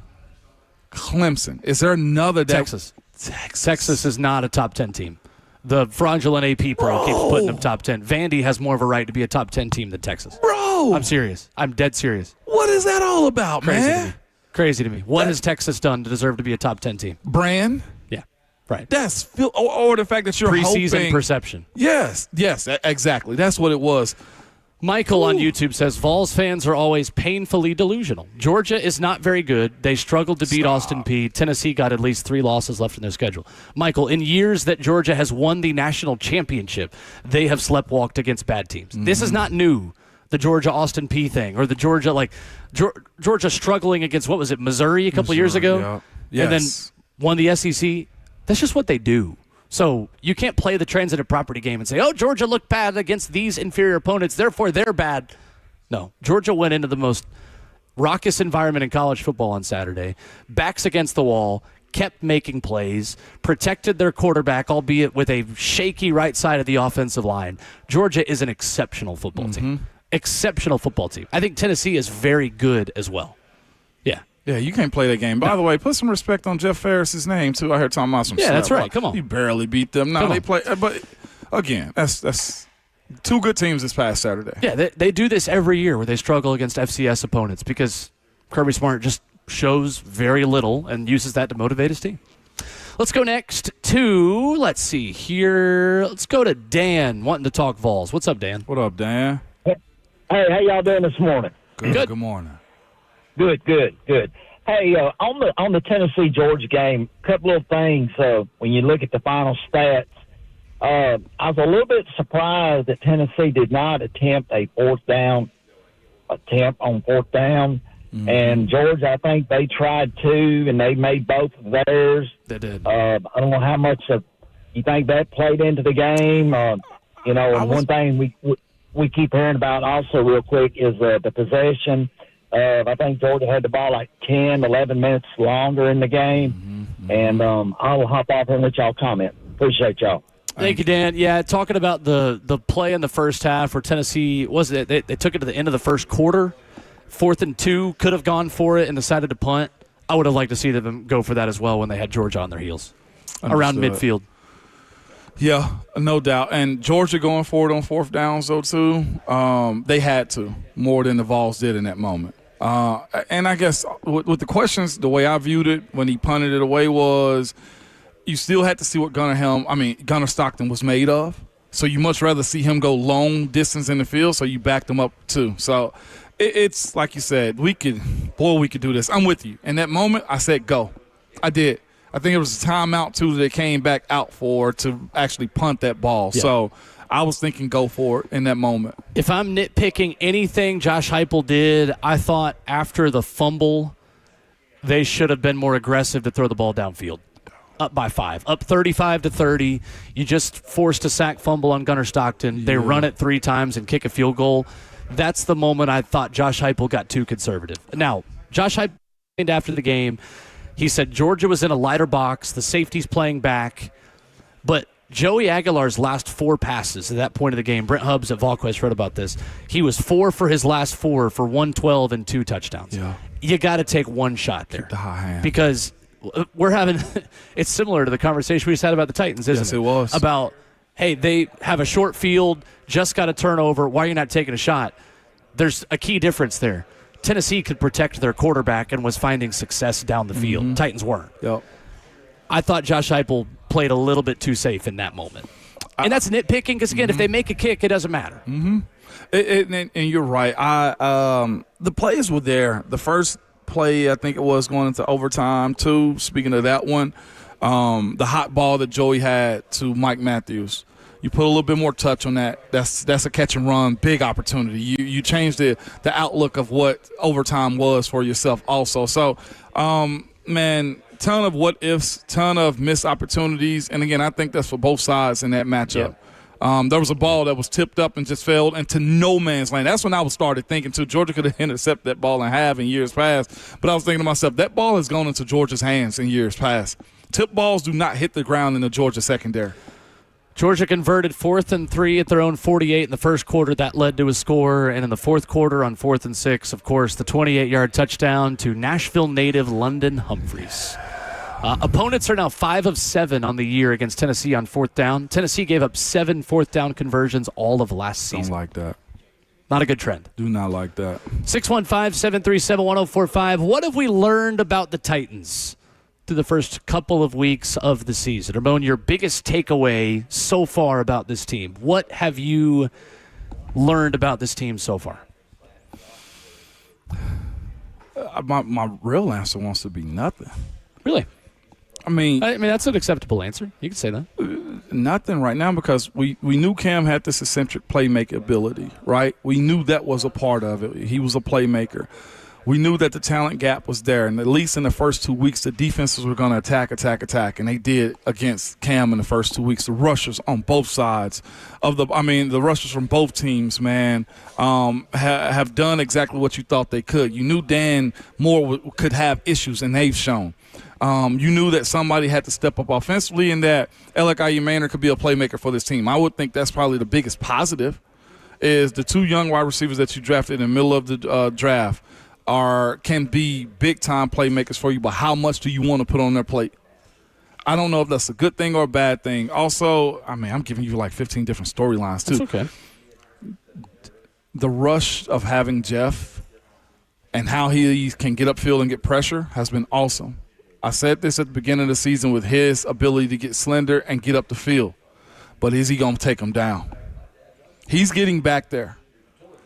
Clemson. Is there another? Texas. Texas is not a top 10 team. The fraudulent AP pro keeps putting them top 10. Vandy has more of a right to be a top 10 team than Texas. Bro! I'm serious. I'm dead serious. What is that all about, man? Crazy to me. What has Texas done to deserve to be a top 10 team? Brand? Yeah, right. That's or the fact that you're preseason hoping. Perception. Yes, exactly. That's what it was. Michael on YouTube says, Vols fans are always painfully delusional. Georgia is not very good. They struggled to beat Austin Peay. Tennessee got at least 3 losses left in their schedule. Michael, in years that Georgia has won the national championship, they have sleptwalked against bad teams. This is not new, the Georgia-Austin Peay thing, or the Georgia struggling against, what was it, Missouri a couple years ago? Yeah. Yes. And then won the SEC. That's just what they do. So you can't play the transitive property game and say, oh, Georgia looked bad against these inferior opponents, therefore they're bad. No, Georgia went into the most raucous environment in college football on Saturday, backs against the wall, kept making plays, protected their quarterback, albeit with a shaky right side of the offensive line. Georgia is an exceptional football team. Exceptional football team. I think Tennessee is very good as well. Yeah. Yeah, you can't play that game. By the way, put some respect on Jeff Ferris's name, too. I heard talking about some stuff. Yeah, that's right. Come on. You barely beat them. No, they play. But, again, that's 2 good teams this past Saturday. Yeah, they do this every year where they struggle against FCS opponents because Kirby Smart just shows very little and uses that to motivate his team. Let's go next to, let's see here. Let's go to Dan wanting to talk Vols. What's up, Dan? What up, Dan? Hey, how y'all doing this morning? Good morning. Good. Hey, on the Tennessee-Georgia game, a couple of things. When you look at the final stats, I was a little bit surprised that Tennessee did not attempt on fourth down. And Georgia, I think they tried to, and they made both of theirs. They did. I don't know how much you think that played into the game. One thing we keep hearing about also real quick is the possession. I think Georgia had the ball like 10, 11 minutes longer in the game. And I'll hop off and let y'all comment. Appreciate y'all. Thank you, Dan. Yeah, talking about the play in the first half where Tennessee, they took it to the end of the first quarter. 4th and 2, could have gone for it and decided to punt. I would have liked to see them go for that as well when they had Georgia on their heels. Around midfield. Yeah, no doubt. And Georgia going forward on 4th downs, though, too, they had to, more than the Vols did in that moment. And I guess with the questions, the way I viewed it when he punted it away was you still had to see what Gunnar Stockton was made of. So you much rather see him go long distance in the field, so you backed him up, too. So it's like you said, we could do this. I'm with you. In that moment, I said go. I did. I think it was a timeout, too, that they came back out for to actually punt that ball. Yeah. So I was thinking go for it in that moment. If I'm nitpicking anything Josh Heupel did, I thought after the fumble, they should have been more aggressive to throw the ball downfield. Up by 5, up 35-30. You just forced a sack fumble on Gunnar Stockton. They run it 3 times and kick a field goal. That's the moment I thought Josh Heupel got too conservative. Now, Josh Heupel, after the game, he said Georgia was in a lighter box. The safety's playing back. But Joey Aguilar's last 4 passes at that point of the game, Brent Hubbs at VolQuest wrote about this. He was 4 for his last 4 for 112 and 2 touchdowns. Yeah. You got to take one shot there. Keep the high hand. Because we're having – it's similar to the conversation we just had about the Titans, isn't it? Yes, it was. About, hey, they have a short field, just got a turnover. Why are you not taking a shot? There's a key difference there. Tennessee could protect their quarterback and was finding success down the field. Titans weren't. Yep. I thought Josh Heupel played a little bit too safe in that moment. And that's nitpicking because, again, if they make a kick, it doesn't matter. And you're right. The plays were there. The first play, I think it was going into overtime, too. Speaking of that one, the hot ball that Joey had to Mike Matthews. You put a little bit more touch on that. That's a catch and run, big opportunity. You change the outlook of what overtime was for yourself also. So, man, ton of what ifs, ton of missed opportunities, and again, I think that's for both sides in that matchup. Yep. There was a ball that was tipped up and just failed into no man's land. That's when I started thinking too. Georgia could have intercepted that ball and have in years past, but I was thinking to myself, that ball has gone into Georgia's hands in years past. Tip balls do not hit the ground in the Georgia secondary. Georgia converted 4th and 3 at their own 48 in the first quarter. That led to a score. And in the fourth quarter on 4th and 6, of course, the 28-yard touchdown to Nashville native London Humphreys. Opponents are now 5 of 7 on the year against Tennessee on 4th down. Tennessee gave up 7 4th down conversions all of last season. Don't like that. Not a good trend. Do not like that. 615-737-1045. What have we learned about the Titans through the first couple of weeks of the season? Ramon, your biggest takeaway so far about this team. What have you learned about this team so far? My real answer wants to be nothing. Really? I mean, that's an acceptable answer. You can say that. Nothing right now because we knew Cam had this eccentric playmaker ability, right? We knew that was a part of it. He was a playmaker. We knew that the talent gap was there, and at least in the first 2 weeks, the defenses were going to attack, and they did against Cam in the first 2 weeks. The rushers on both sides of the rushers from both teams, man, have done exactly what you thought they could. You knew Dan Moore could have issues, and they've shown. You knew that somebody had to step up offensively and that Alec Ayumanor could be a playmaker for this team. I would think that's probably the biggest positive is the 2 young wide receivers that you drafted in the middle of the draft can be big-time playmakers for you, but how much do you want to put on their plate? I don't know if that's a good thing or a bad thing. Also, I'm giving you like 15 different storylines too. That's okay. The rush of having Jeff and how he can get upfield and get pressure has been awesome. I said this at the beginning of the season with his ability to get slender and get up the field. But is he going to take him down? He's getting back there.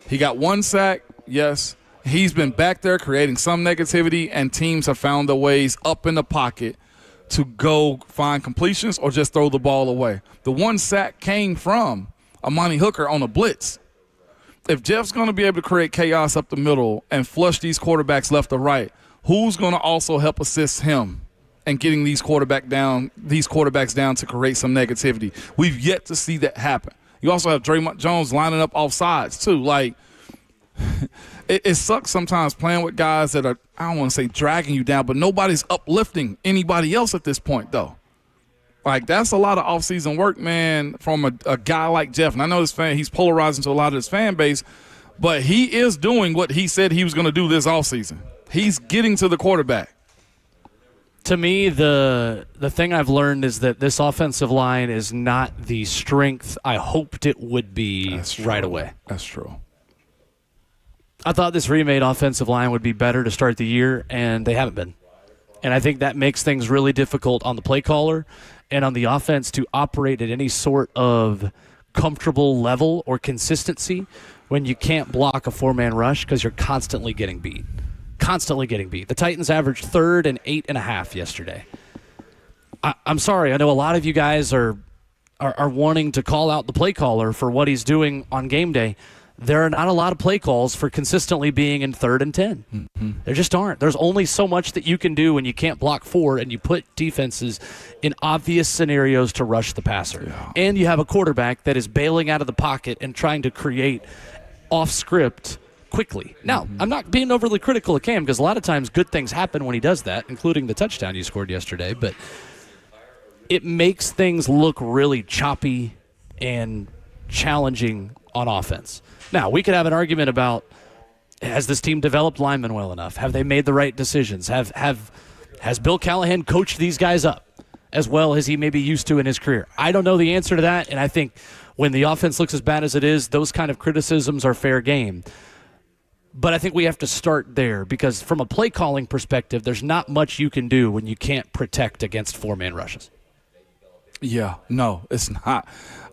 He got 1 sack, yes. He's been back there creating some negativity, and teams have found their ways up in the pocket to go find completions or just throw the ball away. The 1 sack came from Amani Hooker on a blitz. If Jeff's going to be able to create chaos up the middle and flush these quarterbacks left or right, who's going to also help assist him in getting these quarterbacks down to create some negativity? We've yet to see that happen. You also have Draymond Jones lining up off sides too. Like, it sucks sometimes playing with guys that are, I don't want to say dragging you down, but nobody's uplifting anybody else at this point, though. Like, that's a lot of offseason work, man, from a guy like Jeff. And I know he's polarizing to a lot of his fan base, but he is doing what he said he was going to do this offseason. He's getting to the quarterback. To me, the thing I've learned is that this offensive line is not the strength I hoped it would be right away. That's true. I thought this remade offensive line would be better to start the year, and they haven't been. And I think that makes things really difficult on the play caller and on the offense to operate at any sort of comfortable level or consistency when you can't block a 4-man rush because you're constantly getting beat. The Titans averaged 3rd and 8.5 yesterday. I'm sorry. I know a lot of you guys are are wanting to call out the play caller for what he's doing on game day, there are not a lot of play calls for consistently being in 3rd and 10. Mm-hmm. There just aren't. There's only so much that you can do when you can't block 4 and you put defenses in obvious scenarios to rush the passer. Yeah. And you have a quarterback that is bailing out of the pocket and trying to create off script quickly. Now, I'm not being overly critical of Cam because a lot of times good things happen when he does that, including the touchdown you scored yesterday, but it makes things look really choppy and challenging on offense. Now, we could have an argument about, has this team developed linemen well enough? Have they made the right decisions? Has Bill Callahan coached these guys up as well as he may be used to in his career? I don't know the answer to that, and I think when the offense looks as bad as it is, those kind of criticisms are fair game. But I think we have to start there because from a play calling perspective, there's not much you can do when you can't protect against 4-man rushes. Yeah, no, it's not.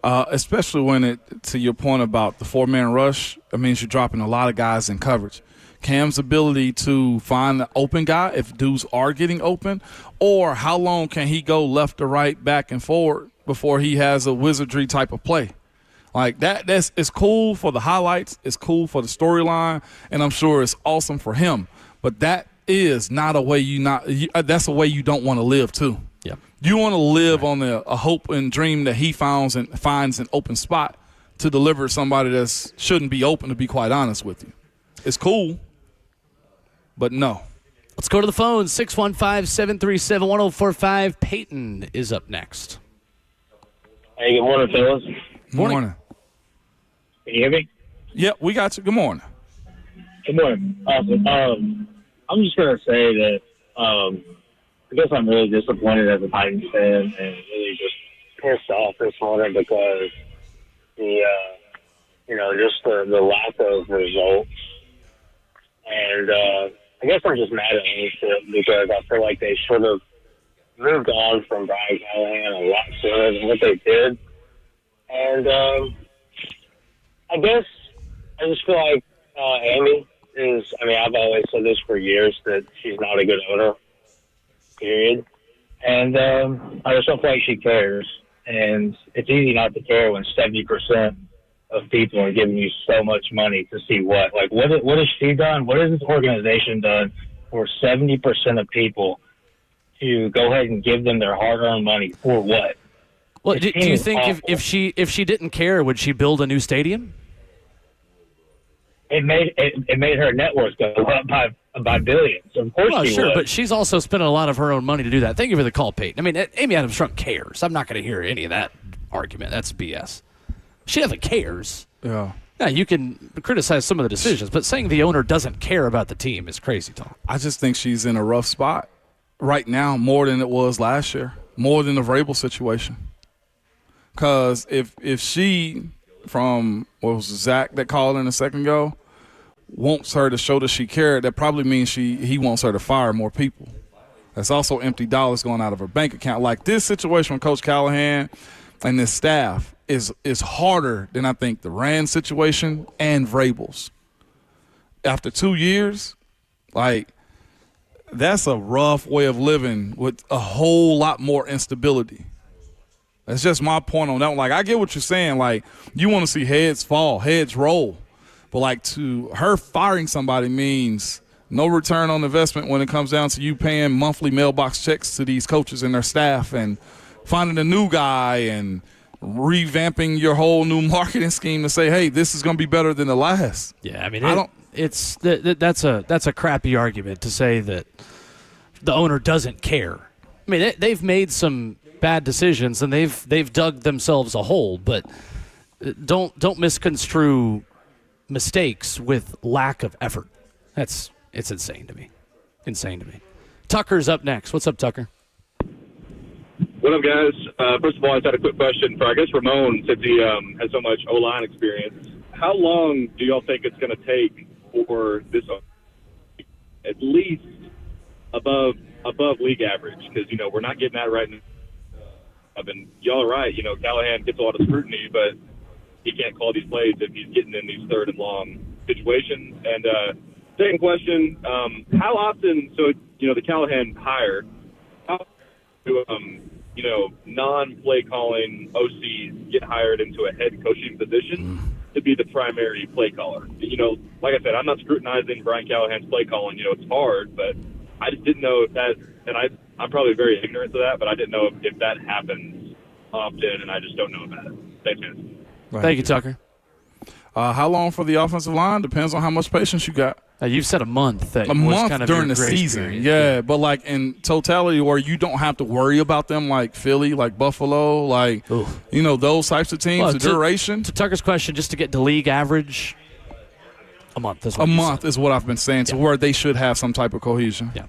Especially when to your point about the 4-man rush, it means you're dropping a lot of guys in coverage. Cam's ability to find the open guy if dudes are getting open, or how long can he go left to right, back and forward before he has a wizardry type of play. Like it's cool for the highlights, it's cool for the storyline, and I'm sure it's awesome for him. But that is not a way that's a way you don't want to live too. Yeah. You want to live on a hope and dream that he finds an open spot to deliver to somebody that shouldn't be open, to be quite honest with you. It's cool, but no. Let's go to the phone, 615-737-1045. Peyton is up next. Hey, good morning, fellas. Morning. Can you hear me? Yep, we got you. Good morning. Good morning. Awesome. I'm just going to say that I guess I'm really disappointed as a Titans fan and really just pissed off this morning because just the lack of results. And I guess I'm just mad at ownership because I feel like they should have moved on from Brian Callahan a lot sooner than what they did. And I guess I just feel like Amy is, I've always said this for years, that she's not a good owner, period. And I just don't feel like she cares. And it's easy not to care when 70% of people are giving you so much money to see what. Like, what has she done? What has this organization done for 70% of people to go ahead and give them their hard-earned money for what? Well, do you think if she didn't care, would she build a new stadium? It made her net worth go up by billions. Of course she would. But she's also spending a lot of her own money to do that. Thank you for the call, Peyton. Amy Adams Strunk cares. I'm not going to hear any of that argument. That's BS. She definitely cares. Yeah. Now, you can criticize some of the decisions, but saying the owner doesn't care about the team is crazy talk. I just think she's in a rough spot right now more than it was last year, more than the Vrabel situation. Because if she, from what was it, Zach that called in a second ago, wants her to show that she cared, that probably means he wants her to fire more people. That's also empty dollars going out of her bank account. Like this situation with Coach Callahan and this staff is harder than I think the Rand situation and Vrabel's. After 2 years, like that's a rough way of living with a whole lot more instability. That's just my point on that one. Like, I get what you're saying. Like, you want to see heads fall, heads roll. But, like, to her firing somebody means no return on investment when it comes down to you paying monthly mailbox checks to these coaches and their staff and finding a new guy and revamping your whole new marketing scheme to say, hey, this is going to be better than the last. Yeah, that's a crappy argument to say that the owner doesn't care. They've made some bad decisions and they've dug themselves a hole, but don't misconstrue mistakes with lack of effort. It's insane to me. Tucker's up next. What's up, Tucker? What up, guys? First of all, I just had a quick question for, I guess, Ramon, since he has so much O-line experience. How long do y'all think it's going to take for this at least above league average? Because, we're not getting that right now. And y'all are right. Callahan gets a lot of scrutiny, but he can't call these plays if he's getting in these third and long situations. And second question, how often, the Callahan hire, how do non-play calling OCs get hired into a head coaching position to be the primary play caller. Like I said, I'm not scrutinizing Brian Callahan's play calling. It's hard, but I just didn't know if that, and I'm probably very ignorant to that, but I didn't know if that happens often, and I just don't know about it. Thanks, man. Thank you, Tucker. How long for the offensive line? Depends on how much patience you got. You've said a month. A month during the season. Yeah, but like in totality where you don't have to worry about them like Philly, like Buffalo, like, those types of teams, the duration. To Tucker's question, just to get to league average, a month is what is what I've been saying, to where they should have some type of cohesion. Yeah.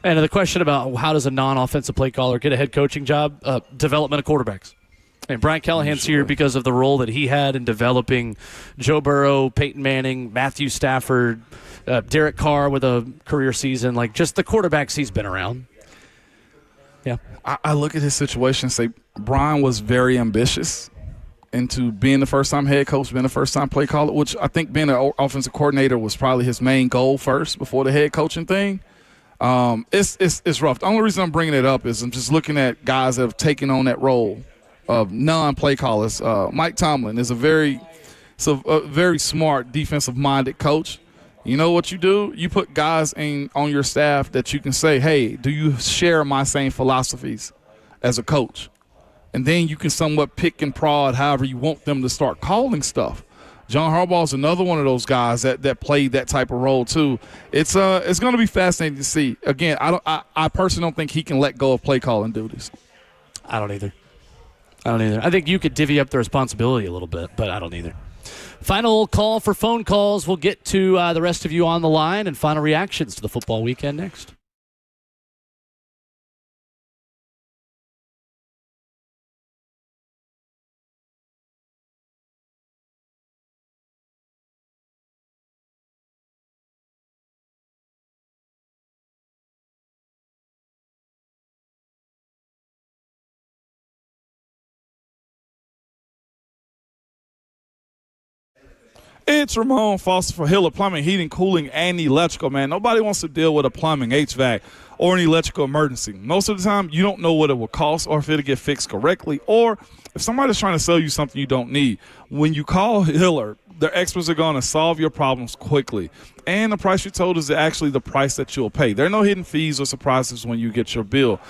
And the question about how does a non-offensive play caller get a head coaching job, development of quarterbacks. And Brian Callahan's here because of the role that he had in developing Joe Burrow, Peyton Manning, Matthew Stafford, Derek Carr with a career season, like just the quarterbacks he's been around. Yeah. I look at his situation and say Brian was very ambitious into being the first-time head coach, being the first-time play caller, which I think being an offensive coordinator was probably his main goal first before the head coaching thing. It's rough. The only reason I'm bringing it up is I'm just looking at guys that have taken on that role of non-play callers. Mike Tomlin is a very smart defensive-minded coach. You know what you do? You put guys on your staff that you can say, hey, do you share my same philosophies as a coach? And then you can somewhat pick and prod however you want them to start calling stuff. John Harbaugh is another one of those guys that played that type of role too. It's going to be fascinating to see. Again, I personally don't think he can let go of play calling duties. I don't either. I think you could divvy up the responsibility a little bit, but I don't either. Final call for phone calls. We'll get to the rest of you on the line and final reactions to the football weekend next. It's Ramon Foster for Hiller Plumbing, Heating, Cooling, and Electrical, man. Nobody wants to deal with a plumbing, HVAC, or an electrical emergency. Most of the time, you don't know what it will cost or if it'll get fixed correctly, or if somebody's trying to sell you something you don't need. When you call Hiller, their experts are going to solve your problems quickly. And the price you're told is actually the price that you'll pay. There are no hidden fees or surprises when you get your bill.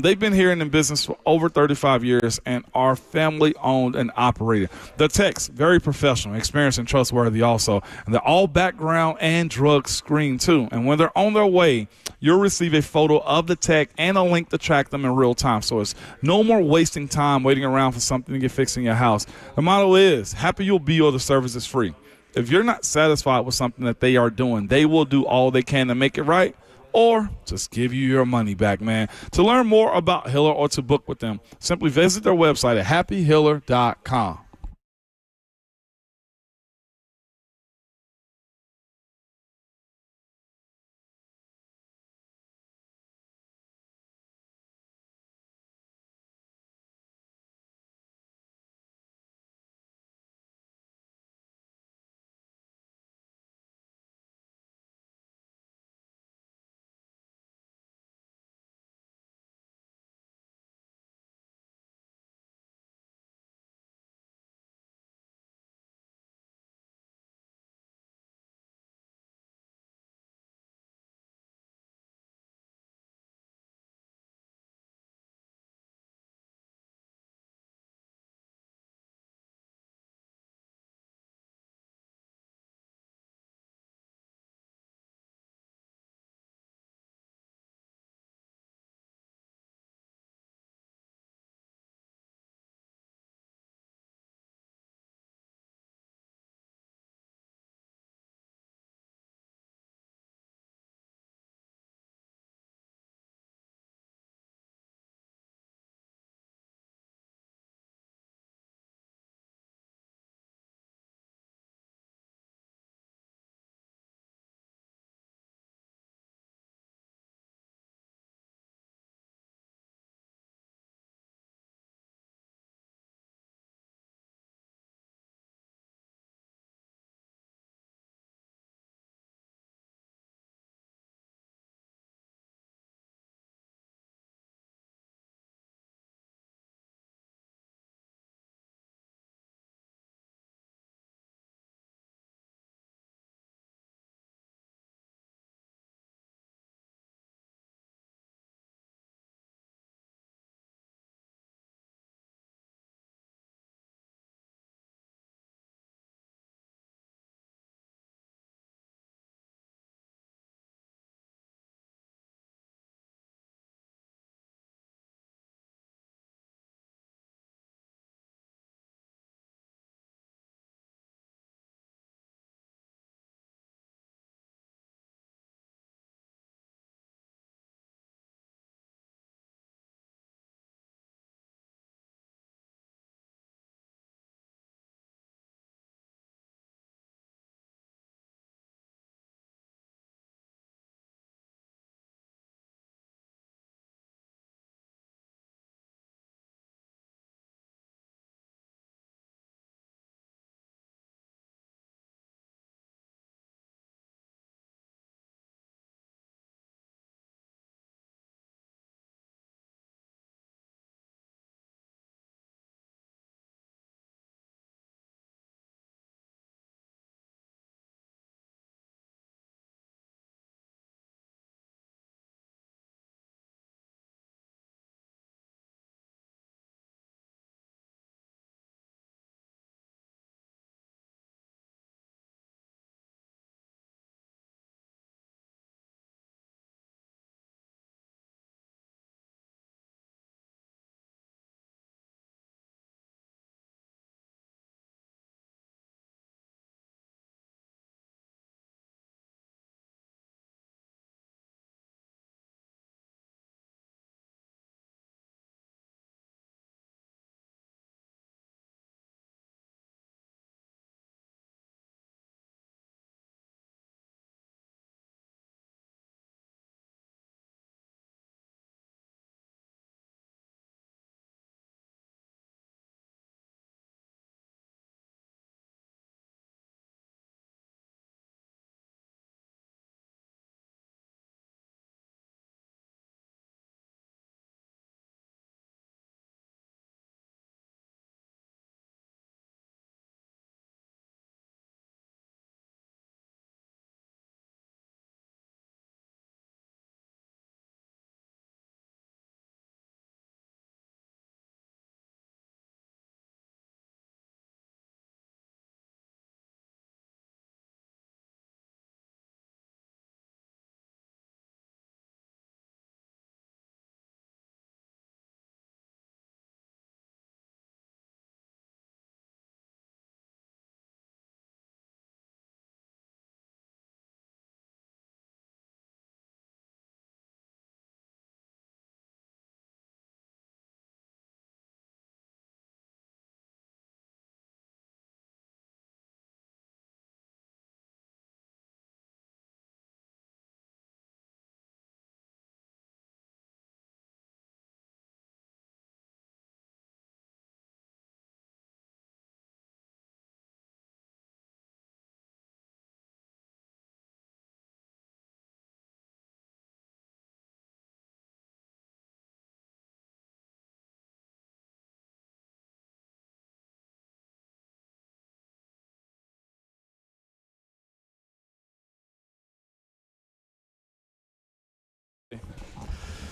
They've been here in business for over 35 years and are family-owned and operated. The techs, very professional, experienced, and trustworthy also. And they're all background and drug screened, too. And when they're on their way, you'll receive a photo of the tech and a link to track them in real time. So it's no more wasting time waiting around for something to get fixed in your house. The motto is, happy you'll be or the service is free. If you're not satisfied with something that they are doing, they will do all they can to make it right or just give you your money back, man. To learn more about Hiller or to book with them, simply visit their website at happyhiller.com.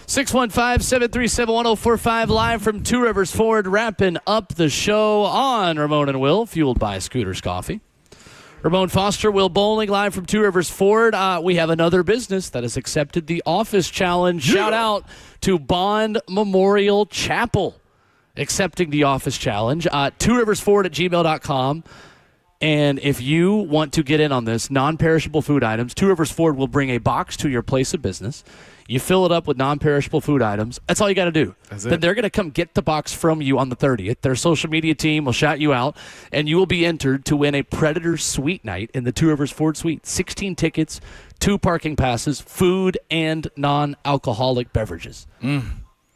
615-737-1045 live from Two Rivers Ford, wrapping up the show on Ramon and Will, fueled by Scooters Coffee. Ramon Foster, Will Bowling, live from Two Rivers Ford. We have another business that has accepted the office challenge. Yeah. Shout out to Bond Memorial Chapel accepting the office challenge. tworiversford@gmail.com. And if you want to get in on this, non-perishable food items, Two Rivers Ford will bring a box to your place of business. You fill it up with non-perishable food items. That's all you got to do. Then they're going to come get the box from you on the 30th. Their social media team will shout you out, and you will be entered to win a Predator Suite Night in the Two Rivers Ford Suite. 16 tickets, 2 parking passes, food, and non-alcoholic beverages.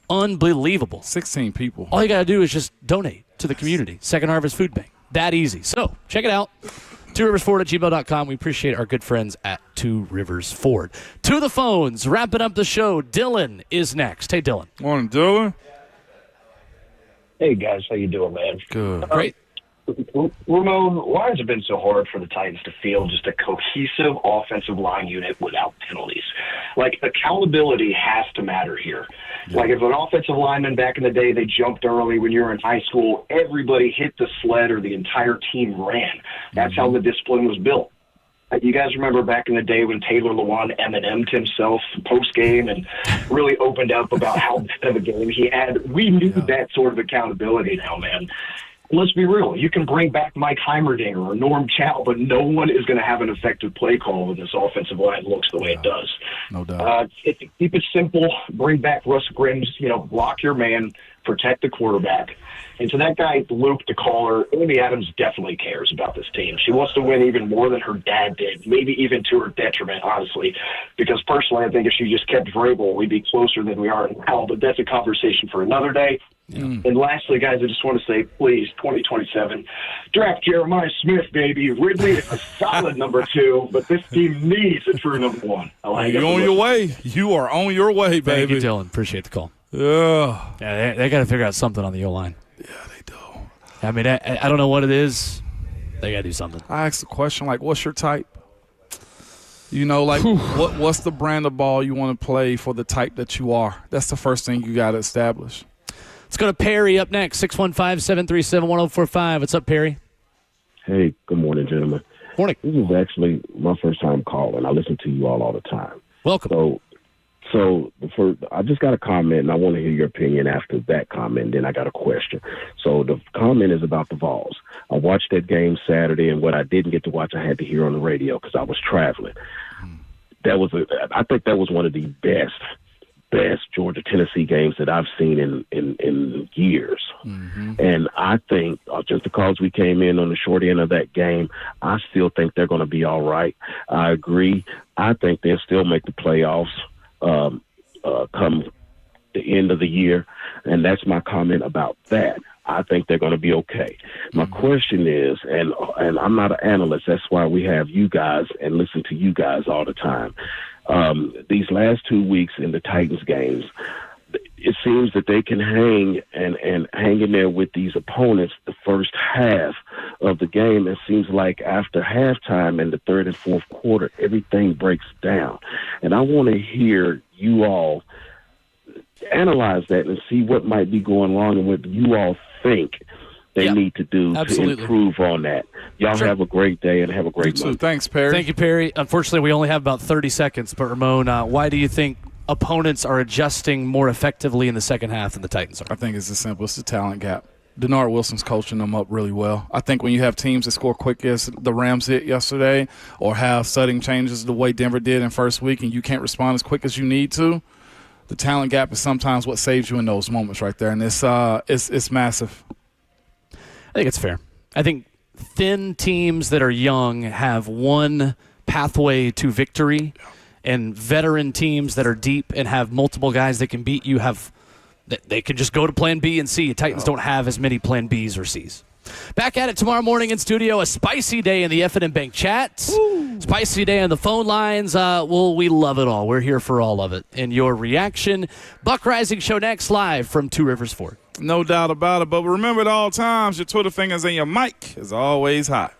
Unbelievable. 16 people. All you got to do is just donate to the community. Second Harvest Food Bank. That easy. So check it out. tworiversford@gmail.com. We appreciate our good friends at Two Rivers Ford. To the phones, wrapping up the show. Dylan is next. Hey, Dylan. Morning, Dylan. Hey, guys. How you doing, man? Good. Great. Ramon, why has it been so hard for the Titans to field just a cohesive offensive line unit without penalties? Like, accountability has to matter here. Yeah. Like, if an offensive lineman back in the day, they jumped early when you were in high school, everybody hit the sled or the entire team ran. That's how the discipline was built. You guys remember back in the day when Taylor Lewan Eminem'd himself post-game and really opened up about how bad of a game he had? We need that sort of accountability now, man. Let's be real. You can bring back Mike Heimerdinger or Norm Chow, but no one is going to have an effective play call when this offensive line looks the way it does. No doubt. Keep it simple. Bring back Russ Grimm's, block your man, protect the quarterback. And to that guy, Luke, the caller, Amy Adams definitely cares about this team. She wants to win even more than her dad did, maybe even to her detriment, honestly. Because personally, I think if she just kept Vrabel, we'd be closer than we are now. But that's a conversation for another day. And lastly, guys, I just want to say, please, 2027, draft Jeremiah Smith, baby. Ridley is a solid number 2, but this team needs a true number 1. You're on your way. You are on your way, baby. Thank you, Dylan. Appreciate the call. Yeah. They got to figure out something on the O-line. Yeah, they do. I mean, I don't know what it is. They got to do something. I asked the question, like, what's your type? What's the brand of ball you want to play for the type that you are? That's the first thing you got to establish. Let's go to Perry up next, 615-737-1045. What's up, Perry? Hey, good morning, gentlemen. Morning. This is actually my first time calling. I listen to you all the time. Welcome. So I just got a comment, and I want to hear your opinion after that comment. Then I got a question. So the comment is about the Vols. I watched that game Saturday, and what I didn't get to watch, I had to hear on the radio because I was traveling. I think that was one of the best Georgia-Tennessee games that I've seen in years. And I think just because we came in on the short end of that game, I still think they're going to be all right. I agree. I think they'll still make the playoffs come the end of the year, and that's my comment about that. I think they're going to be okay. My question is, and I'm not an analyst, that's why we have you guys and listen to you guys all the time. These last 2 weeks in the Titans games, it seems that they can hang in there with these opponents the first half of the game. It seems like after halftime in the third and fourth quarter, everything breaks down. And I want to hear you all analyze that and see what might be going wrong and what you all think they need to do to improve on that. Y'all have a great day and have a great month. Thanks, Perry. Thank you, Perry. Unfortunately, we only have about 30 seconds. But, Ramon, why do you think opponents are adjusting more effectively in the second half than the Titans are? I think it's as simple. It's the talent gap. Denard Wilson's coaching them up really well. I think when you have teams that score quick as the Rams did yesterday or have sudden changes the way Denver did in first week and you can't respond as quick as you need to, the talent gap is sometimes what saves you in those moments right there. And it's massive. I think it's fair. I think thin teams that are young have one pathway to victory, and veteran teams that are deep and have multiple guys that can beat you they can just go to plan B and C. Titans don't have as many plan Bs or Cs. Back at it tomorrow morning in studio. A spicy day in the F&M Bank chat. Woo. Spicy day on the phone lines. We love it all. We're here for all of it. And your reaction. Buck Rising Show next, live from Two Rivers Ford. No doubt about it. But remember at all times, your Twitter fingers and your mic is always hot.